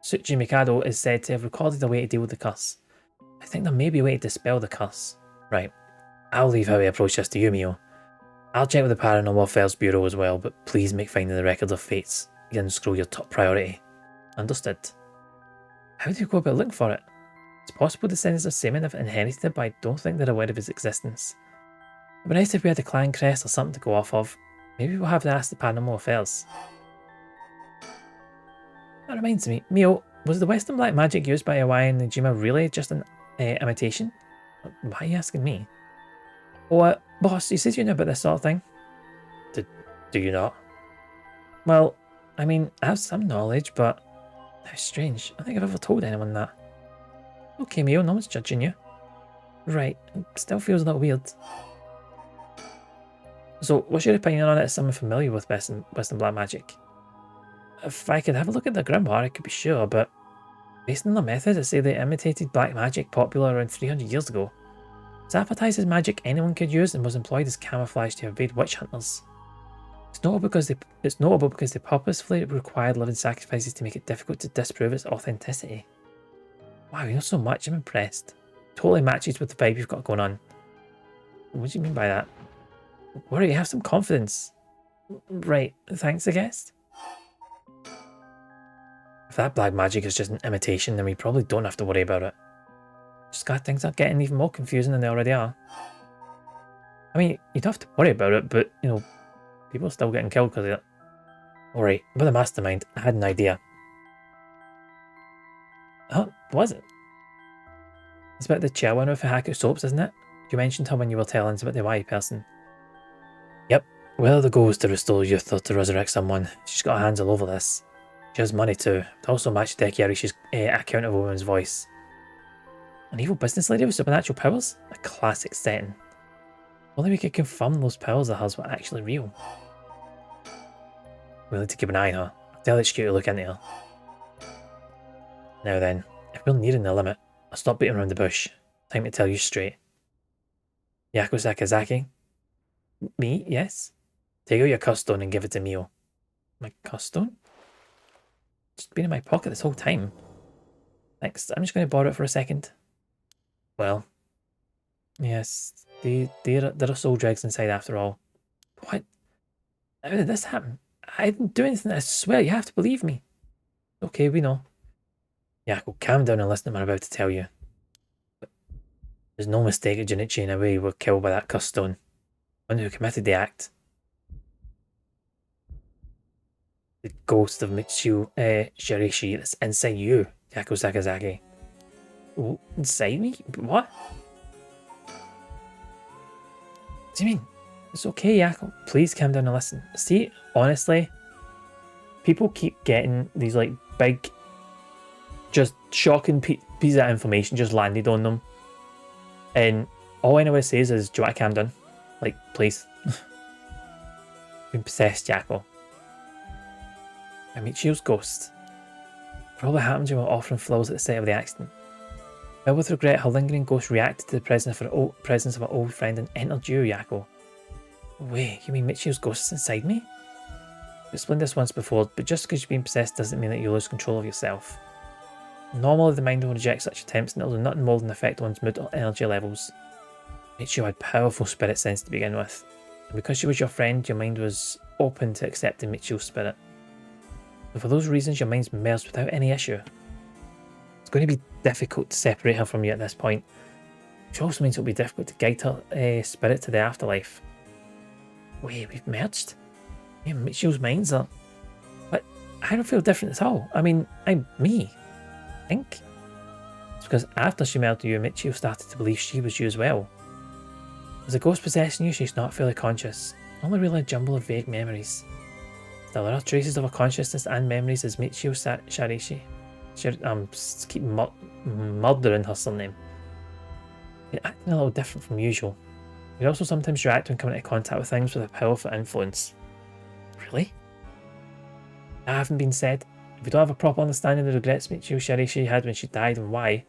Tsuchi Mikado is said to have recorded a way to deal with the curse. I think there may be a way to dispel the curse. Right, I'll leave how we approach this to you, Mio. I'll check with the Paranormal Affairs Bureau as well, but please make finding the records of fates again scroll your top priority. Understood. How do you go about looking for it? It's possible descendants of Seaman have inherited it, but I don't think they're aware of its existence. It'd be nice if we had a clan crest or something to go off of. Maybe we'll have to ask the Paranormal Affairs. That reminds me, Mio, was the Western black magic used by Iwai and Najima really just an imitation? Why are you asking me? Oh, boss, you said you know about this sort of thing. Do you not? Well, I mean, I have some knowledge, but how strange. I don't think I've ever told anyone that. Okay, Mio, no one's judging you. Right, it still feels a little weird. So, what's your opinion on it as someone familiar with Western black magic? If I could have a look at the grimoire, I could be sure, but based on their methods, I say they imitated black magic popular around 300 years ago. It's advertised as magic anyone could use and was employed as camouflage to evade witch hunters. It's notable because they purposefully required living sacrifices to make it difficult to disprove its authenticity. Wow, you know so much, I'm impressed. Totally matches with the vibe you've got going on. What do you mean by that? Worry, have some confidence. Right, thanks, I guess. If that black magic is just an imitation, then we probably don't have to worry about it. Just glad things are getting even more confusing than they already are. I mean, you don't have to worry about it, but, you know, people are still getting killed because of it. Alright, about the mastermind, I had an idea. Huh? What was it? It's about the chair one with the Haku soaps, isn't it? You mentioned her when you were telling us about the Y person. Yep. Whether the goal is to restore youth or to resurrect someone, she's got her hands all over this. She has money too. It also matched Deki Arishi's account of a woman's voice. An evil business lady with supernatural powers? A classic setting. Only we could confirm those powers of hers were actually real. We'll need to keep an eye on her. I'll tell HQ to look into her. Now then, if we're nearing the limit, I'll stop beating around the bush. Time to tell you straight. Yako Sakazaki? Me? Yes? Take out your curse stone and give it to Mio. My curse stone? It's been in my pocket this whole time. Thanks, I'm just going to borrow it for a second. Well, yes, there are soul dregs inside after all. What? How did this happen? I didn't do anything, I swear, you have to believe me. Okay, we know. Yako, calm down and listen to what I'm about to tell you. But there's no mistake that Junichi and Away were killed by that cursed stone. One who committed the act. The ghost of Michiu Shirishi that's inside you, Yako Sakazaki. Oh, inside me? What? What do you mean? It's okay, Yako. Please calm down and listen. See, honestly, people keep getting these like big, just shocking pieces of information just landed on them. And all anyone says is, do you want to calm down? Like, please. Been possessed, Yako. Michio's ghost. Probably happened to her offering flowers at the site of the accident. Filled with regret, her lingering ghost reacted to the presence of her old friend and entered you, Yako. Wait, you mean Michio's ghost is inside me? I've explained this once before, but just because you've been possessed doesn't mean that you lose control of yourself. Normally, the mind will reject such attempts and it will do nothing more than affect one's mood or energy levels. Michio had powerful spirit sense to begin with, and because she was your friend, your mind was open to accepting Michio's spirit. And for those reasons, your mind's merged without any issue. It's going to be difficult to separate her from you at this point, which also means it'll be difficult to guide her spirit to the afterlife. Wait, we've merged? Yeah, Michio's minds are... But I don't feel different at all. I mean, I'm me. I think. It's because after she melted you, Michio started to believe she was you as well. As a ghost possessing you, she's not fully conscious. Only really a jumble of vague memories. Still, there are traces of her consciousness and memories as Michio Sharishi. Keep murdering her surname. You're acting a little different from usual. You also sometimes react when coming into contact with things with a powerful influence. Really? That having been said, if you don't have a proper understanding of the regrets Michio Sharishi had when she died and why,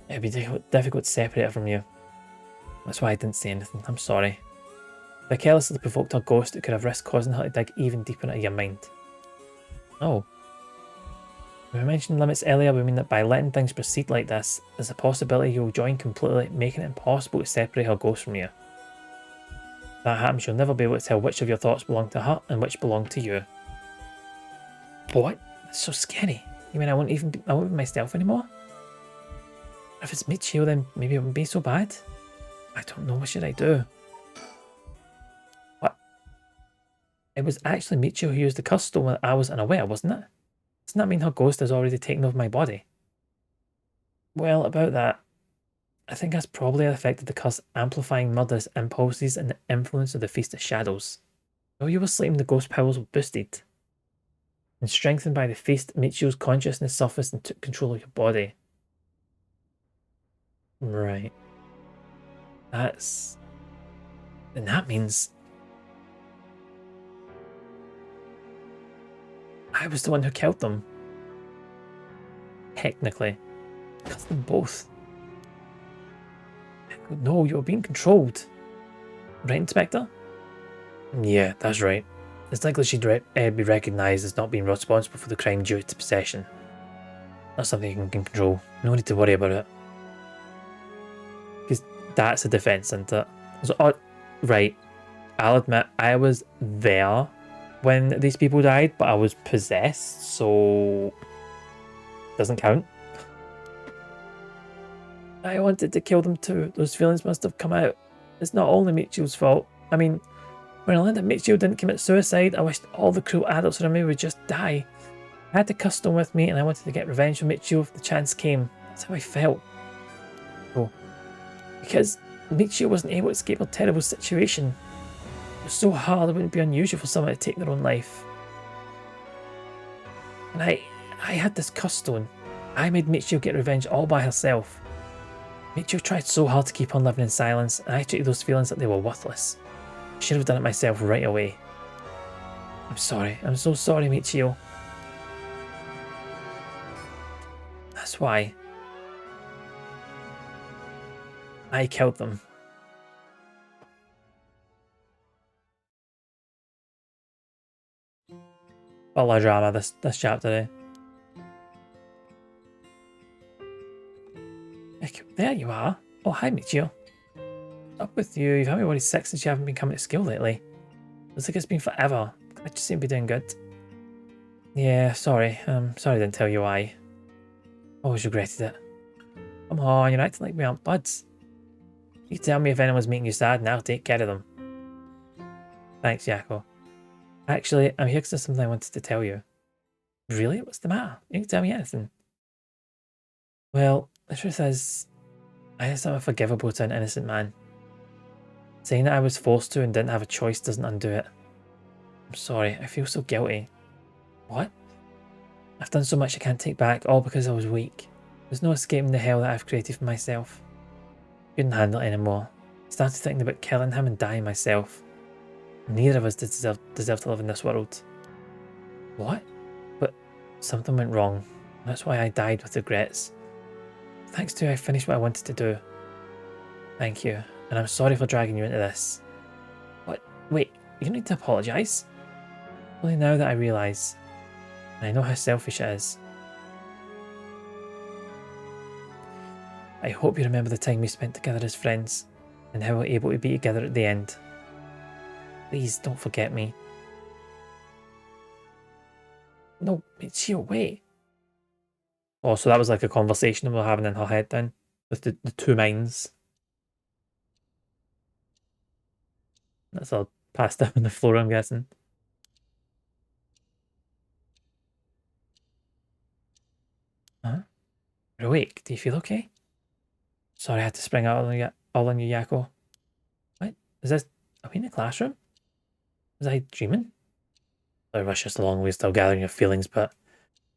it'd be difficult to separate her from you. That's why I didn't say anything. I'm sorry. If I carelessly provoked her ghost, it could have risked causing her to dig even deeper into your mind. Oh. When we mentioned limits earlier, we mean that by letting things proceed like this, there's a possibility you'll join completely, making it impossible to separate her ghost from you. If that happens, you'll never be able to tell which of your thoughts belong to her and which belong to you. What? That's so scary. You mean I won't be myself anymore? If it's Michio, then maybe it wouldn't be so bad. I don't know, what should I do? What? It was actually Michio who used the curse stone when I was unaware, wasn't it? Doesn't that mean her ghost has already taken over my body? Well, about that, I think that's probably affected the curse, amplifying murderous impulses and the influence of the Feast of Shadows. While you were sleeping, the ghost powers were boosted. And strengthened by the feast, Michio's consciousness surfaced and took control of your body. Right. That's... And that means... I was the one who killed them. Technically. Because them both. No, you're being controlled. Right, Inspector? Yeah, that's right. It's likely she'd be recognised as not being responsible for the crime due to possession. That's something you can control. No need to worry about it. Because that's a defence, isn't it? So, right. I'll admit, I was there when these people died, but I was possessed, so... Doesn't count. I wanted to kill them too. Those feelings must have come out. It's not only Michio's fault. I mean, when I learned that Michio didn't commit suicide, I wished all the cruel adults around me would just die. I had the custom with me and I wanted to get revenge on Michio if the chance came. That's how I felt. Oh. Because Michio wasn't able to escape her terrible situation. It was so hard it wouldn't be unusual for someone to take their own life. And I had this cuss stone. I made Michio get revenge all by herself. Michio tried so hard to keep on living in silence, and I treated those feelings like they were worthless. I should have done it myself right away. I'm sorry. I'm so sorry, Michio. That's why I killed them. A lot of drama this chapter, eh? There you are. Oh, hi, Michio. Up with you. You've had me worried sick since you haven't been coming to school lately. Looks like it's been forever. Glad you seem to be doing good. Yeah, sorry. Sorry I didn't tell you why. Always regretted it. Come on, you're acting like we aren't buds. You tell me if anyone's making you sad and I'll take care of them. Thanks, Yako. Actually, I'm here because there's something I wanted to tell you. Really? What's the matter? You can tell me anything. Well, the truth is, I guess I'm unforgivable to an innocent man. Saying that I was forced to and didn't have a choice doesn't undo it. I'm sorry, I feel so guilty. What? I've done so much I can't take back, all because I was weak. There's no escaping the hell that I've created for myself. Couldn't handle it anymore. Started thinking about killing him and dying myself. Neither of us deserve to live in this world. What? But something went wrong. That's why I died with regrets. Thanks to you, I finished what I wanted to do. Thank you, and I'm sorry for dragging you into this. What? Wait, you don't need to apologise. Only now that I realise, and I know how selfish it is. I hope you remember the time we spent together as friends, and how we were able to be together at the end. Please don't forget me. No, Michio, wait. Oh, so that was like a conversation we were having in her head then, with the two minds. That's all passed out on the floor, I'm guessing. Huh? You're awake. Do you feel okay? Sorry I had to spring out all on you, Yako. What? Is this... Are we in the classroom? Was I dreaming? I rush us along, we're still gathering your feelings, but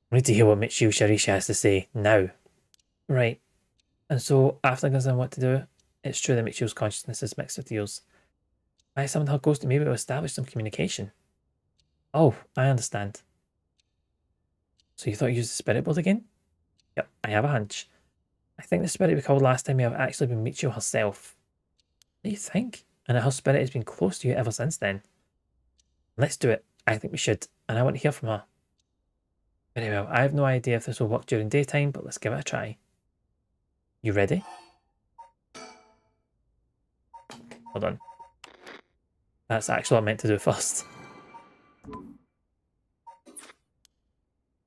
we need to hear what Michio Shirishi has to say now. Right. And so, after understanding what to do, it's true that Michio's consciousness is mixed with yours. I summoned her ghost to maybe to establish some communication. Oh, I understand. So you thought you used the spirit board again? Yep, I have a hunch. I think the spirit we called last time may have actually been Michio herself. What do you think? And her spirit has been close to you ever since then. Let's do it. I think we should, and I want to hear from her. Very well. I have no idea if this will work during daytime, but let's give it a try. You ready? Hold on. That's actually what I meant to do first.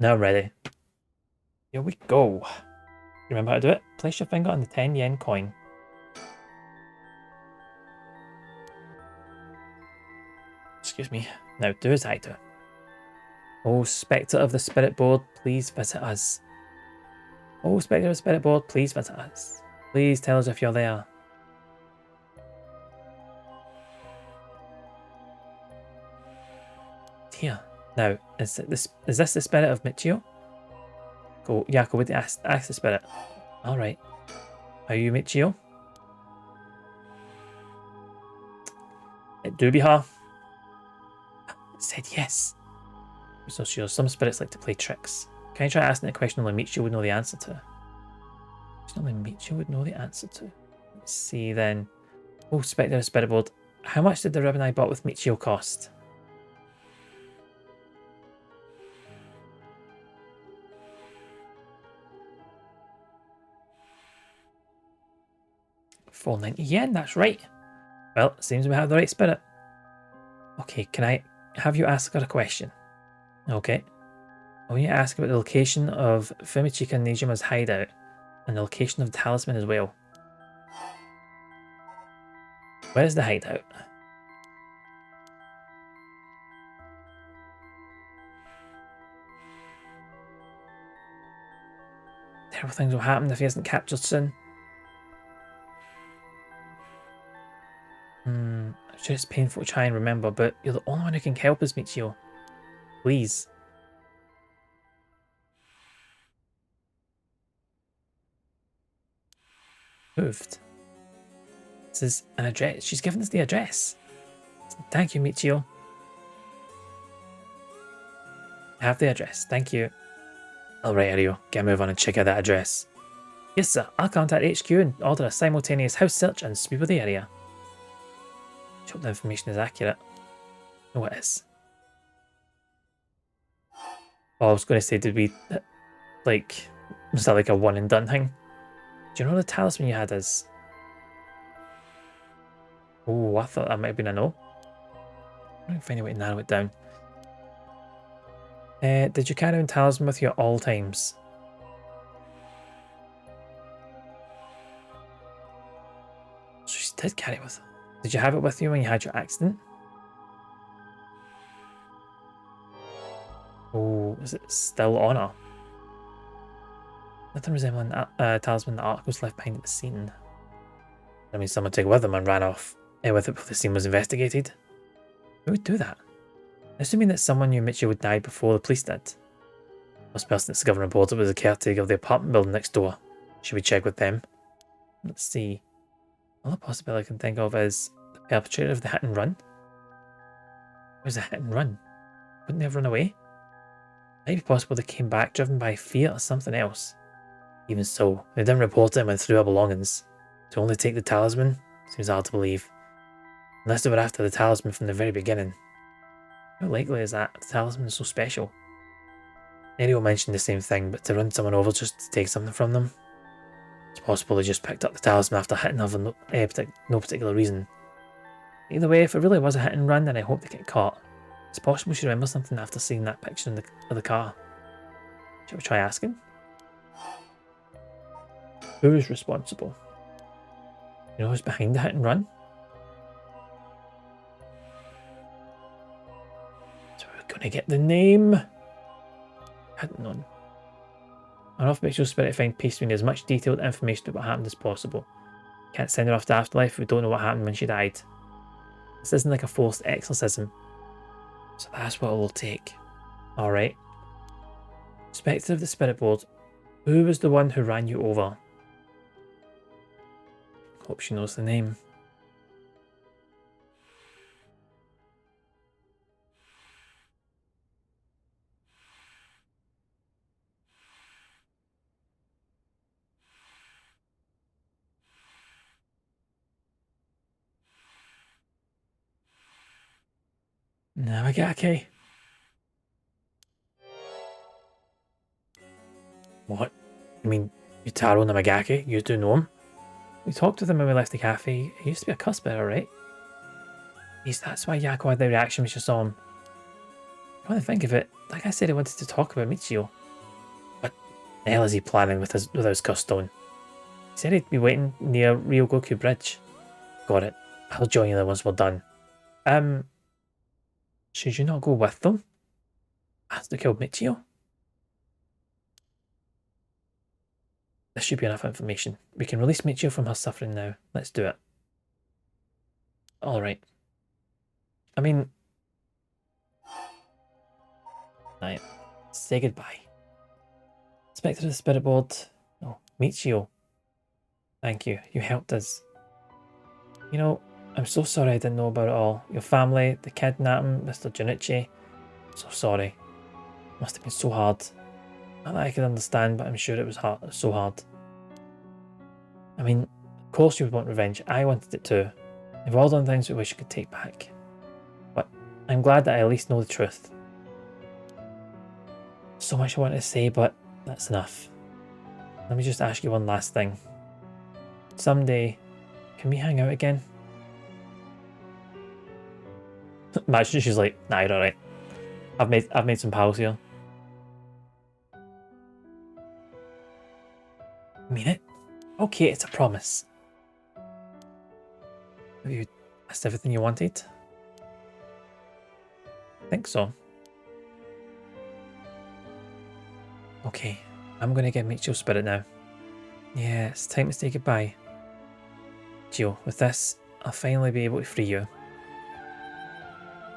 Now I'm ready. Here we go. Remember how to do it? Place your finger on the 10 yen coin. Excuse me. Now do as I do. Oh, Spectre of the Spirit Board, please visit us. Oh, Spectre of the Spirit Board, please visit us. Please tell us if you're there. Here. Now, is this the spirit of Michio? Go, yeah, go with the ask the spirit. Alright. Are you Michio? It do be her. It said yes. So sure, some spirits like to play tricks. Can I try asking a question only Michio would know the answer to? It's only Michio would know the answer to. Let's see then. Oh, Spectre of Spirit Board. How much did the ribbon I bought with Michio cost? £4.90, that's right. Well, it seems we have the right spirit. Okay, can I have you ask her a question? Okay. I want you to ask about the location of Fumichika Nijima's hideout and the location of the talisman as well. Where's the hideout? Terrible things will happen if he isn't captured soon. I'm sure it's painful to try and remember, but you're the only one who can help us, Michio. Please. Moved. This is an address. She's given us the address. Thank you, Michio. I have the address. Thank you. Alright, Ario. Get a move on and check out that address. Yes, sir. I'll contact HQ and order a simultaneous house search and sweep of the area. I hope the information is accurate. No, it is. Oh, I was going to say, did we, like, was that like a one and done thing? Do you know the talisman you had is? Oh, I thought that might have been a no. I don't find a way to narrow it down. Did you carry on talisman with you at all times? So she did carry it with her. Did you have it with you when you had your accident? Oh, is it still on her? Nothing resembling that talisman that Arcos left behind at the scene. I mean, someone took it with them and ran off with it before the scene was investigated. Who would do that? Assuming that someone knew Michio would die before the police did. Most person that's government reported was the caretaker of the apartment building next door. Should we check with them? Let's see. Another possibility I can think of is the perpetrator of the hit and run. Where's the hit and run? Wouldn't they have run away? Might be possible they came back driven by fear or something else. Even so, they didn't report it and went through our belongings. To only take the talisman seems hard to believe. Unless they were after the talisman from the very beginning. How likely is that? The talisman is so special. Ariel mentioned the same thing, but to run someone over just to take something from them? It's possible they just picked up the talisman after hitting her for no particular reason. Either way, if it really was a hit and run, then I hope they get caught. It's possible she remembers something after seeing that picture of the car. Shall we try asking? Who is responsible? You know who's behind the hit and run? So we're gonna get the name. Hadn't known. Enough makes your spirit find peace when as much detailed information about what happened as possible. Can't send her off to afterlife if we don't know what happened when she died. This isn't like a forced exorcism. So that's what it will take. Alright. Spectre of the Spirit Board. Who was the one who ran you over? Hope she knows the name. Navigake. What? You mean Yutaro Namagaki? You do know him? We talked with him when we left the cafe. He used to be a cussbearer, right? That's why Yako had the reaction when she saw him. Come to think of it, that guy said he wanted to talk about Michio. What the hell is he planning with his Custone? He said he'd be waiting near Ryogoku Bridge. Got it. I'll join you there once we're done. Should you not go with them? After they killed Michio? This should be enough information. We can release Michio from her suffering now. Let's do it. Alright. I mean... Right. Say goodbye. Inspector of the Spirit Board. Oh, Michio. Thank you. You helped us. You know, I'm so sorry I didn't know about it all. Your family, the kidnapping, Mr. Junichi. I'm so sorry. It must have been so hard. Not that I could understand, but I'm sure it was hard. It was so hard. I mean, of course you would want revenge. I wanted it too. We've all done things we wish we could take back. But I'm glad that I at least know the truth. So much I want to say, but that's enough. Let me just ask you one last thing. Someday, can we hang out again? Imagine she's like, nah, you're alright. I've made some pals here. Mean it? Okay, it's a promise. Have you asked everything you wanted? I think so. Okay, I'm gonna get Michio's spirit now. Yeah, it's time to say goodbye. Gio, with this, I'll finally be able to free you.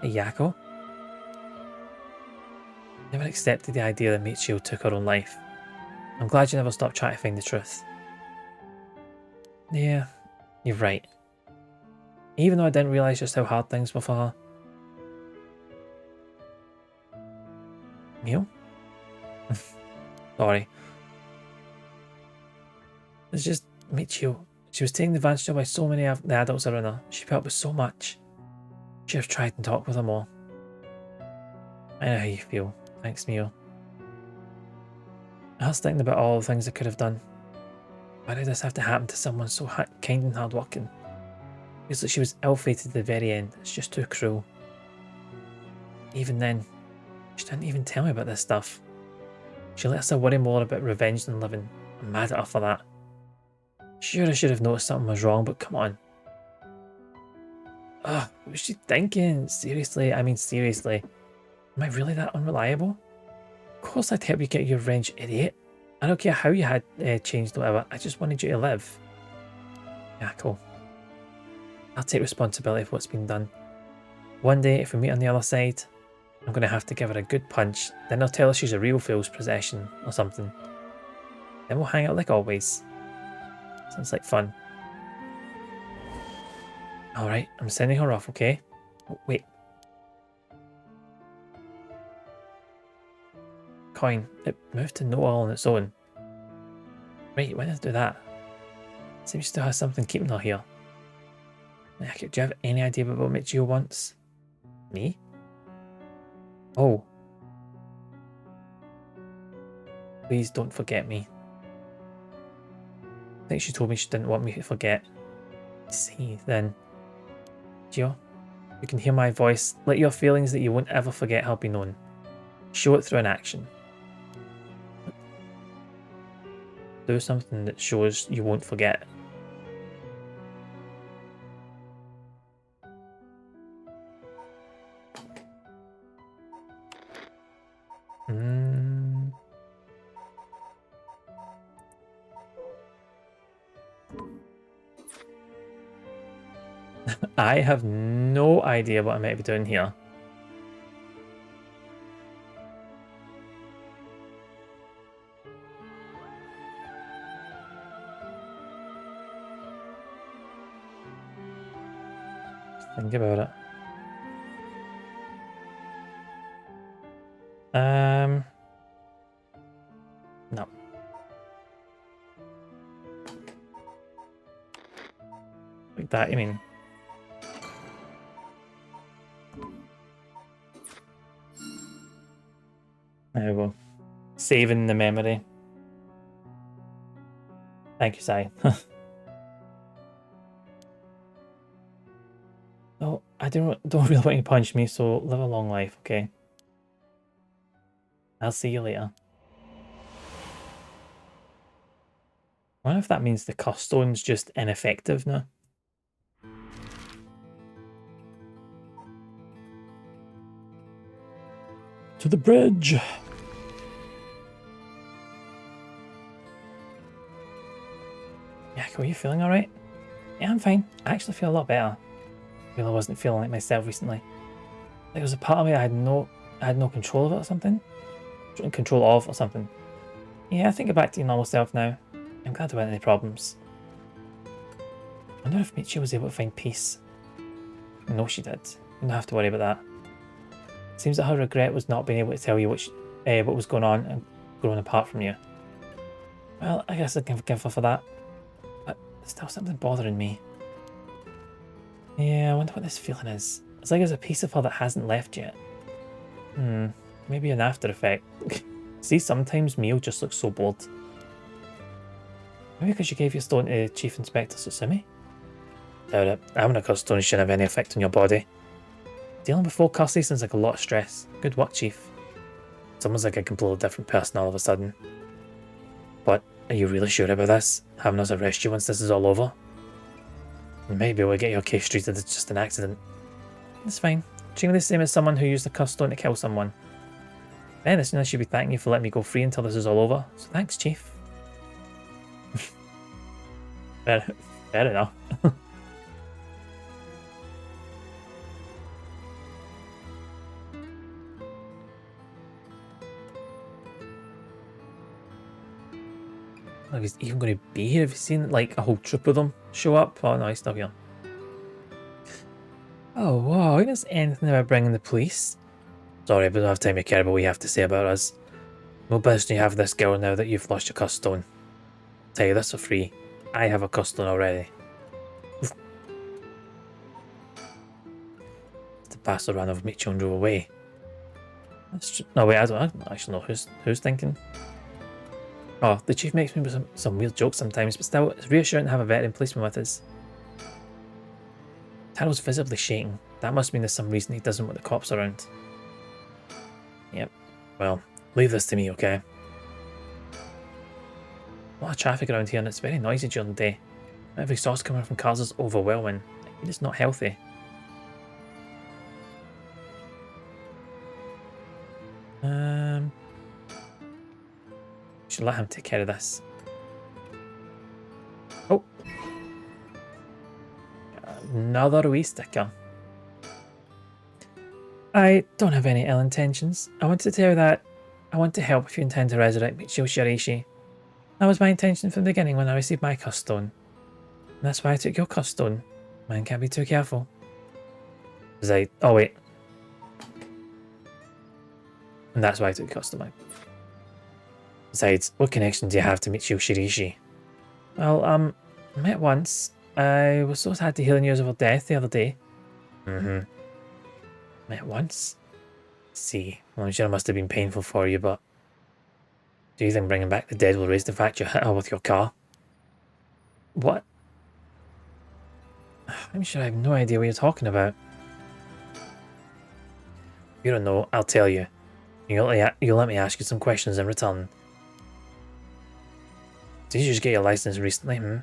Hey, Yako? Never accepted the idea that Michio took her own life. I'm glad you never stopped trying to find the truth. Yeah, you're right. Even though I didn't realise just how hard things were for her. Mio? Sorry. It's just Michio. She was taken advantage of by so many of the adults around her. She put up with so much. Should have tried and talked with them all. I know how you feel. Thanks, Mio. I was thinking about all the things I could have done. Why did this have to happen to someone so kind and hardworking? Feels like she was ill-fated at the very end. It's just too cruel. Even then, she didn't even tell me about this stuff. She let us worry more about revenge than living. I'm mad at her for that. Sure, I should have noticed something was wrong, but come on. Ugh, what was she thinking? Seriously? I mean, seriously. Am I really that unreliable? Of course I'd help you get your revenge, idiot. I don't care how you had changed or whatever. I just wanted you to live. Yeah, cool. I'll take responsibility for what's been done. One day, if we meet on the other side, I'm going to have to give her a good punch. Then I'll tell her she's a real fool's possession or something. Then we'll hang out like always. Sounds like fun. Alright, I'm sending her off, okay? Oh, wait. Coin. It moved to no all on its own. Right, when did it do that? Seems she still has something keeping her here. Do you have any idea about what Michio wants? Me? Oh. Please don't forget me. I think she told me she didn't want me to forget. See, then. Gio, you can hear my voice. Let your feelings that you won't ever forget her be known. Show it through an action. Do something that shows you won't forget. I have no idea what I might be doing here. Think about it. No. Like that, you mean? There we go. Saving the memory. Thank you, Sai. No, I don't really want you to punch me, so live a long life, okay? I'll see you later. I wonder if that means the cuss stone's just ineffective now. To the bridge! Yeah, are you feeling alright? Yeah, I'm fine. I actually feel a lot better. I feel I wasn't feeling like myself recently. There was a part of me I had no control of it or something. Control of or something. Yeah, I think back to your normal self now. I'm glad there weren't any problems. I wonder if Michi was able to find peace. I know she did. You don't have to worry about that. It seems that her regret was not being able to tell you what was going on and growing apart from you. Well, I guess I can forgive her for that. But there's still something bothering me. Yeah, I wonder what this feeling is. It's like there's a piece of her that hasn't left yet. Maybe an after effect. See, sometimes Mio just looks so bored. Maybe because you gave your stone to Chief Inspector Tsutsumi? Doubt it. Having a cuss stone shouldn't have any effect on your body. Dealing with full curses sounds like a lot of stress. Good work, Chief. It's almost like a completely different person all of a sudden. But are you really sure about this? Having us arrest you once this is all over? Maybe we'll get your case treated as just an accident. It's fine. Treat me the same as someone who used a cuss stone to kill someone. Then I should be thanking you for letting me go free until this is all over. So thanks, Chief. fair enough. Like he's even going to be here. Have you seen like a whole troop of them show up? Oh no, he's still here. Oh wow, he knows anything about bringing the police. Sorry, but I don't have time to care about what you have to say about us. No business you have this girl now that you've lost your cuss stone. I'll tell you this for free. I have a cuss stone already. The bastard ran over Micho and drove away. No wait, I don't actually know who's thinking. Oh, the chief makes me with some weird jokes sometimes, but still, it's reassuring to have a veteran policeman with us. Taro's visibly shaking. That must mean there's some reason he doesn't want the cops around. Yep. Well, leave this to me, okay? A lot of traffic around here and it's very noisy during the day. Every source coming from cars is overwhelming. It's not healthy. Should let him take care of this. Oh. Another wee sticker. I don't have any ill intentions. I want to tell you that I want to help if you intend to resurrect Michio Shiraishi. That was my intention from the beginning when I received my cuss stone. And that's why I took your cuss stone. Man can't be too careful. Oh wait. And that's why I took your cuss stone. Besides, what connection do you have to Michio Shiraishi? Well, met once. I was so sad to hear the news of her death the other day. Met once? See, well, I'm sure it must have been painful for you, but do you think bringing back the dead will raise the fact you hit her with your car? What? I'm sure I have no idea what you're talking about. If you don't know, I'll tell you. You'll let me ask you some questions in return. Did you just get your license recently, You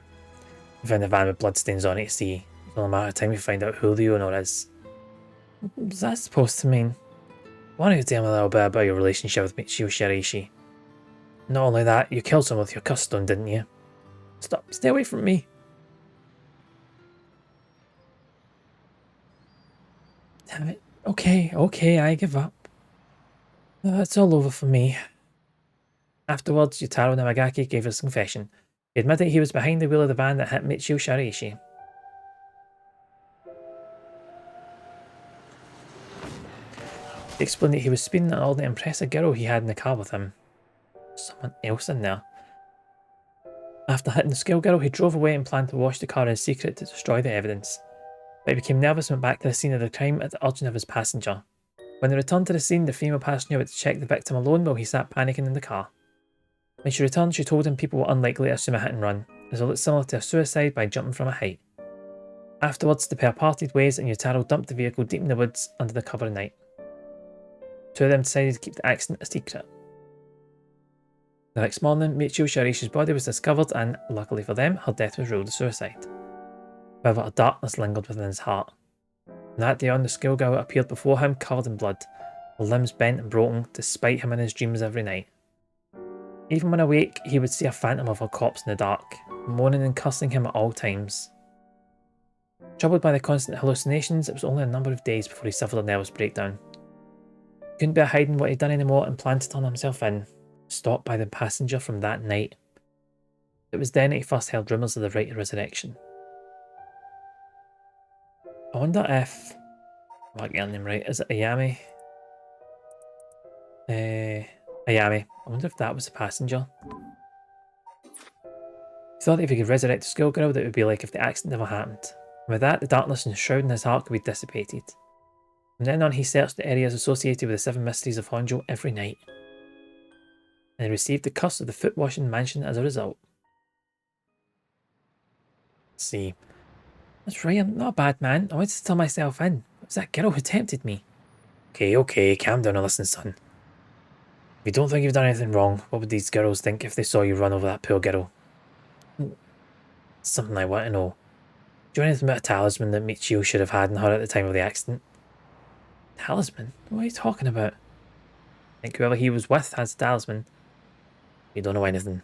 found a van with bloodstains on it, see. It's only a matter of time you find out who the owner is. What's that supposed to mean? Why don't you tell me a little bit about your relationship with Michio Shiraishi? Not only that, you killed someone with your cuss stone, didn't you? Stop, stay away from me. Damn it. Okay, I give up. It's all over for me. Afterwards, Yutaro Namagaki gave his confession. He admitted he was behind the wheel of the van that hit Michio Shiraishi. He explained that he was speeding on all the impressive girl he had in the car with him. Someone else in there. After hitting the skill girl, he drove away and planned to wash the car in secret to destroy the evidence. But he became nervous and went back to the scene of the crime at the urging of his passenger. When they returned to the scene, the female passenger went to check the victim alone while he sat panicking in the car. When she returned, she told him people were unlikely to assume a hit and run, as it looked similar to a suicide by jumping from a height. Afterwards, the pair parted ways and Yutaro dumped the vehicle deep in the woods under the cover of night. Two of them decided to keep the accident a secret. The next morning, Michio Sharishi's body was discovered and, luckily for them, her death was ruled a suicide. However, a darkness lingered within his heart. And that day on, the schoolgirl appeared before him covered in blood, her limbs bent and broken, despite him in his dreams every night. Even when awake, he would see a phantom of her corpse in the dark, moaning and cursing him at all times. Troubled by the constant hallucinations, it was only a number of days before he suffered a nervous breakdown. He couldn't bear hiding what he'd done anymore and planned to turn himself in, stopped by the passenger from that night. It was then that he first heard rumours of the rite of resurrection. I wonder if... I'm not getting her name right. Is it Ayami? Ayami. I wonder if that was the passenger. He thought that if he could resurrect the schoolgirl, that it would be like if the accident never happened. And with that, the darkness enshrouding his heart could be dissipated. From then on, he searched the areas associated with the 7 mysteries of Honjo every night. And he received the curse of the foot-washing mansion as a result. Let's see. That's right, I'm not a bad man. I wanted to turn myself in. It was that girl who tempted me. Okay, calm down and listen, son. If you don't think you've done anything wrong, what would these girls think if they saw you run over that poor girl? Something I want to know. Do you know anything about a talisman that Michio should have had in her at the time of the accident? Talisman? What are you talking about? I think whoever he was with has a talisman. You don't know anything.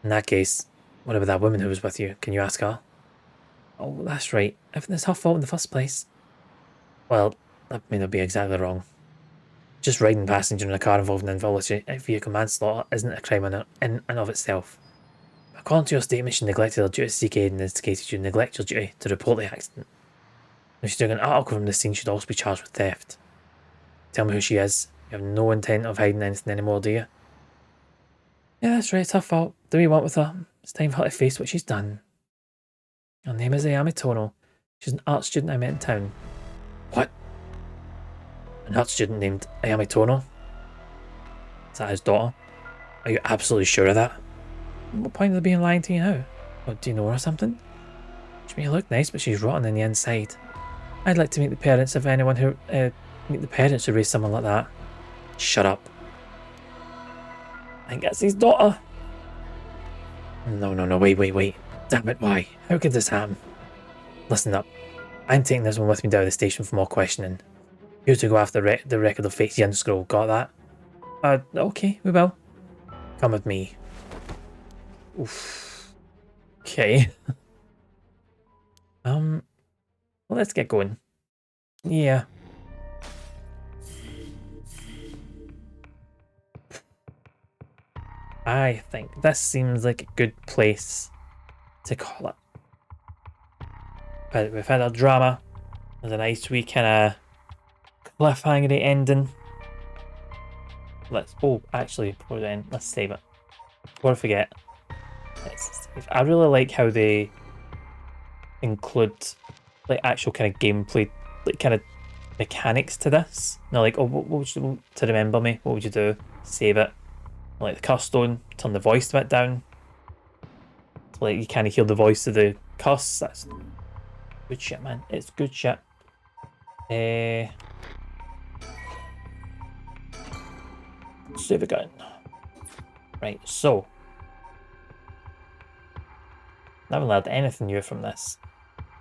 In that case, what about that woman who was with you? Can you ask her? Oh, that's right. Everything's her fault in the first place. Well, that may not be exactly wrong. Just riding passenger in a car involving involuntary vehicle manslaughter isn't a crime in and of itself. According to your statement, she neglected her duty to seek aid, and in this case, you neglect your duty to report the accident. If she took an article from the scene, she'd also be charged with theft. Tell me who she is. You have no intent of hiding anything anymore, do you? Yeah, that's right, it's her fault. Do what you want with her. It's time for her to face what she's done. Her name is Ayami Tono. She's an art student I met in town. What? An art student named Ayami Tono? Is that his daughter? Are you absolutely sure of that? What point of being lying to you now? What, do you know her or something? She may look nice, but she's rotten on the inside. I'd like to meet the parents of anyone who... meet the parents who raised someone like that. Shut up. I think that's his daughter. No, wait. Damn it, why? How could this happen? Listen up. I'm taking this one with me down to the station for more questioning. You're to go after the record of Fate's Yin Scroll, got that? Okay, we will. Come with me. Oof. Okay. Well, let's get going. Yeah. I think this seems like a good place to call it. But we've had our drama. There's a nice wee kind of cliffhanger ending. Actually, before we end, let's save it. Before I forget, let's save. I really like how they include like actual kind of gameplay, like kind of mechanics to this. They're like, oh, what would you, to remember me? What would you do? Save it. Like the curse stone, turn the voice a bit down. Like you kind of hear the voice of the curse. That's good shit, man. It's good shit. Save again. Right, so I haven't learned anything new from this.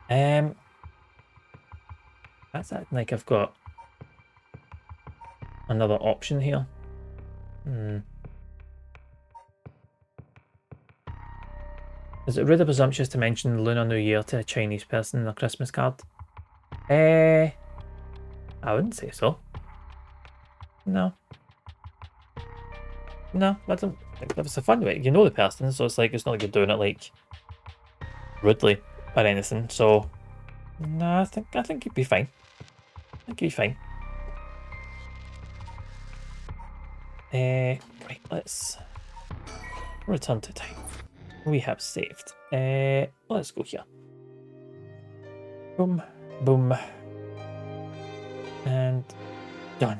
That's acting like I've got another option here. Is it rude or presumptuous to mention Lunar New Year to a Chinese person in a Christmas card? I wouldn't say so. No, I don't think that was a fun way. You know the person, so it's like it's not like you're doing it like rudely or anything. So no, I think you'd be fine. I think you'd be fine. Right, let's return to time. We have saved. Let's go here. Boom, boom, and done.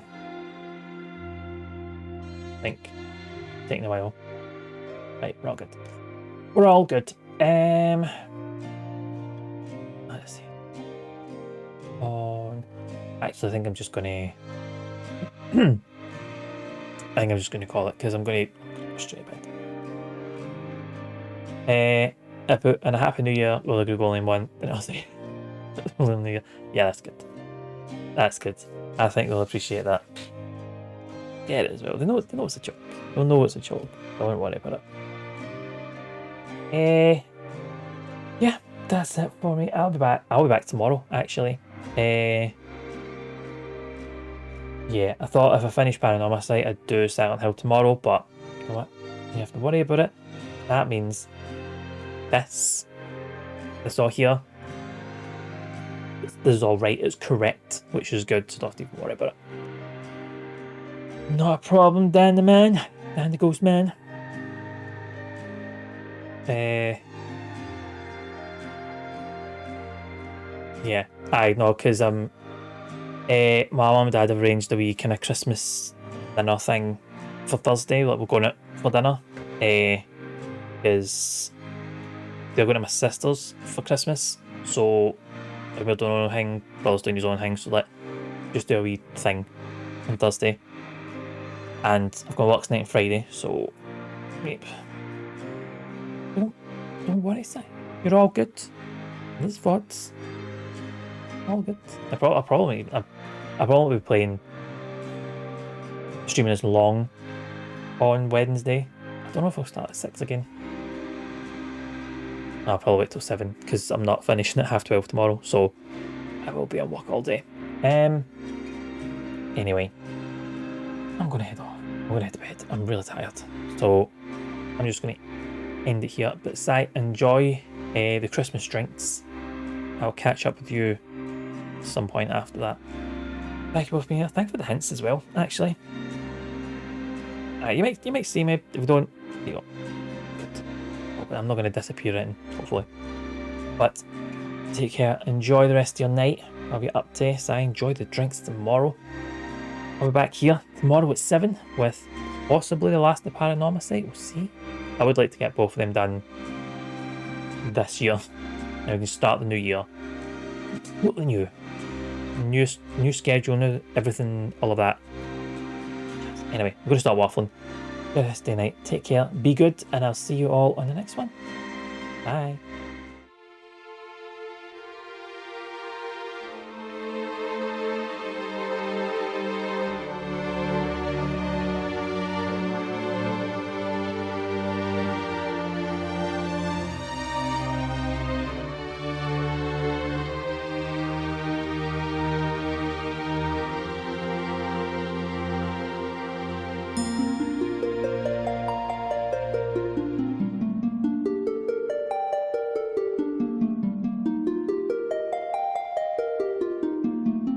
I think taking a while. Right, we're all good. We're all good. Let's see. Actually, I think I'm just gonna. I think I'm just gonna call it because I'm gonna go straight to bed. And a happy new year. Well, a Google only one, but I'll say New Year. Yeah, that's good. That's good. I think they'll appreciate that. Yeah, it is well. They know it's a joke. They'll know it's a joke. I won't worry about it. Yeah, that's it for me. I'll be back. I'll be back tomorrow, actually. Yeah, I thought if I finish Paranormasight, I'd do Silent Hill tomorrow, but you know what? You have to worry about it. That means this all here. This is all right. It's correct, which is good. So don't have to even worry about it. Not a problem, Dan the man. Dan the ghost man. Yeah, I know, because my mum and dad have arranged a wee kind of Christmas dinner thing for Thursday. Like, we're going out for dinner. Because they're going to my sister's for Christmas. So we're doing our own thing, brother's doing his own thing, so like just do a wee thing on Thursday. And I've got work tonight and Friday, so maybe don't worry, Si. You're all good. These VODs. All good. I'll probably be playing streaming as long on Wednesday. I don't know if I'll start at 6 again. I'll probably wait till 7 because I'm not finishing at 12:30 tomorrow, so I will be on work all day. Anyway, I'm gonna head off. I'm gonna head to bed. I'm really tired, so I'm just gonna end it here. But Si, enjoy the Christmas drinks. I'll catch up with you some point after that. Thank you both for being here. Thanks for the hints as well, actually. You might see me. If we don't, you know, I'm not going to disappear in, hopefully. But take care. Enjoy the rest of your night. I'll be up to. So I enjoy the drinks tomorrow. I'll be back here tomorrow at 7 with possibly the last of the Paranormasight. We'll see. I would like to get both of them done this year. Now we can start the new year. Completely new. New schedule, new everything, all of that. Anyway, I'm going to start waffling. Good rest of the night. Take care. Be good. And I'll see you all on the next one. Bye.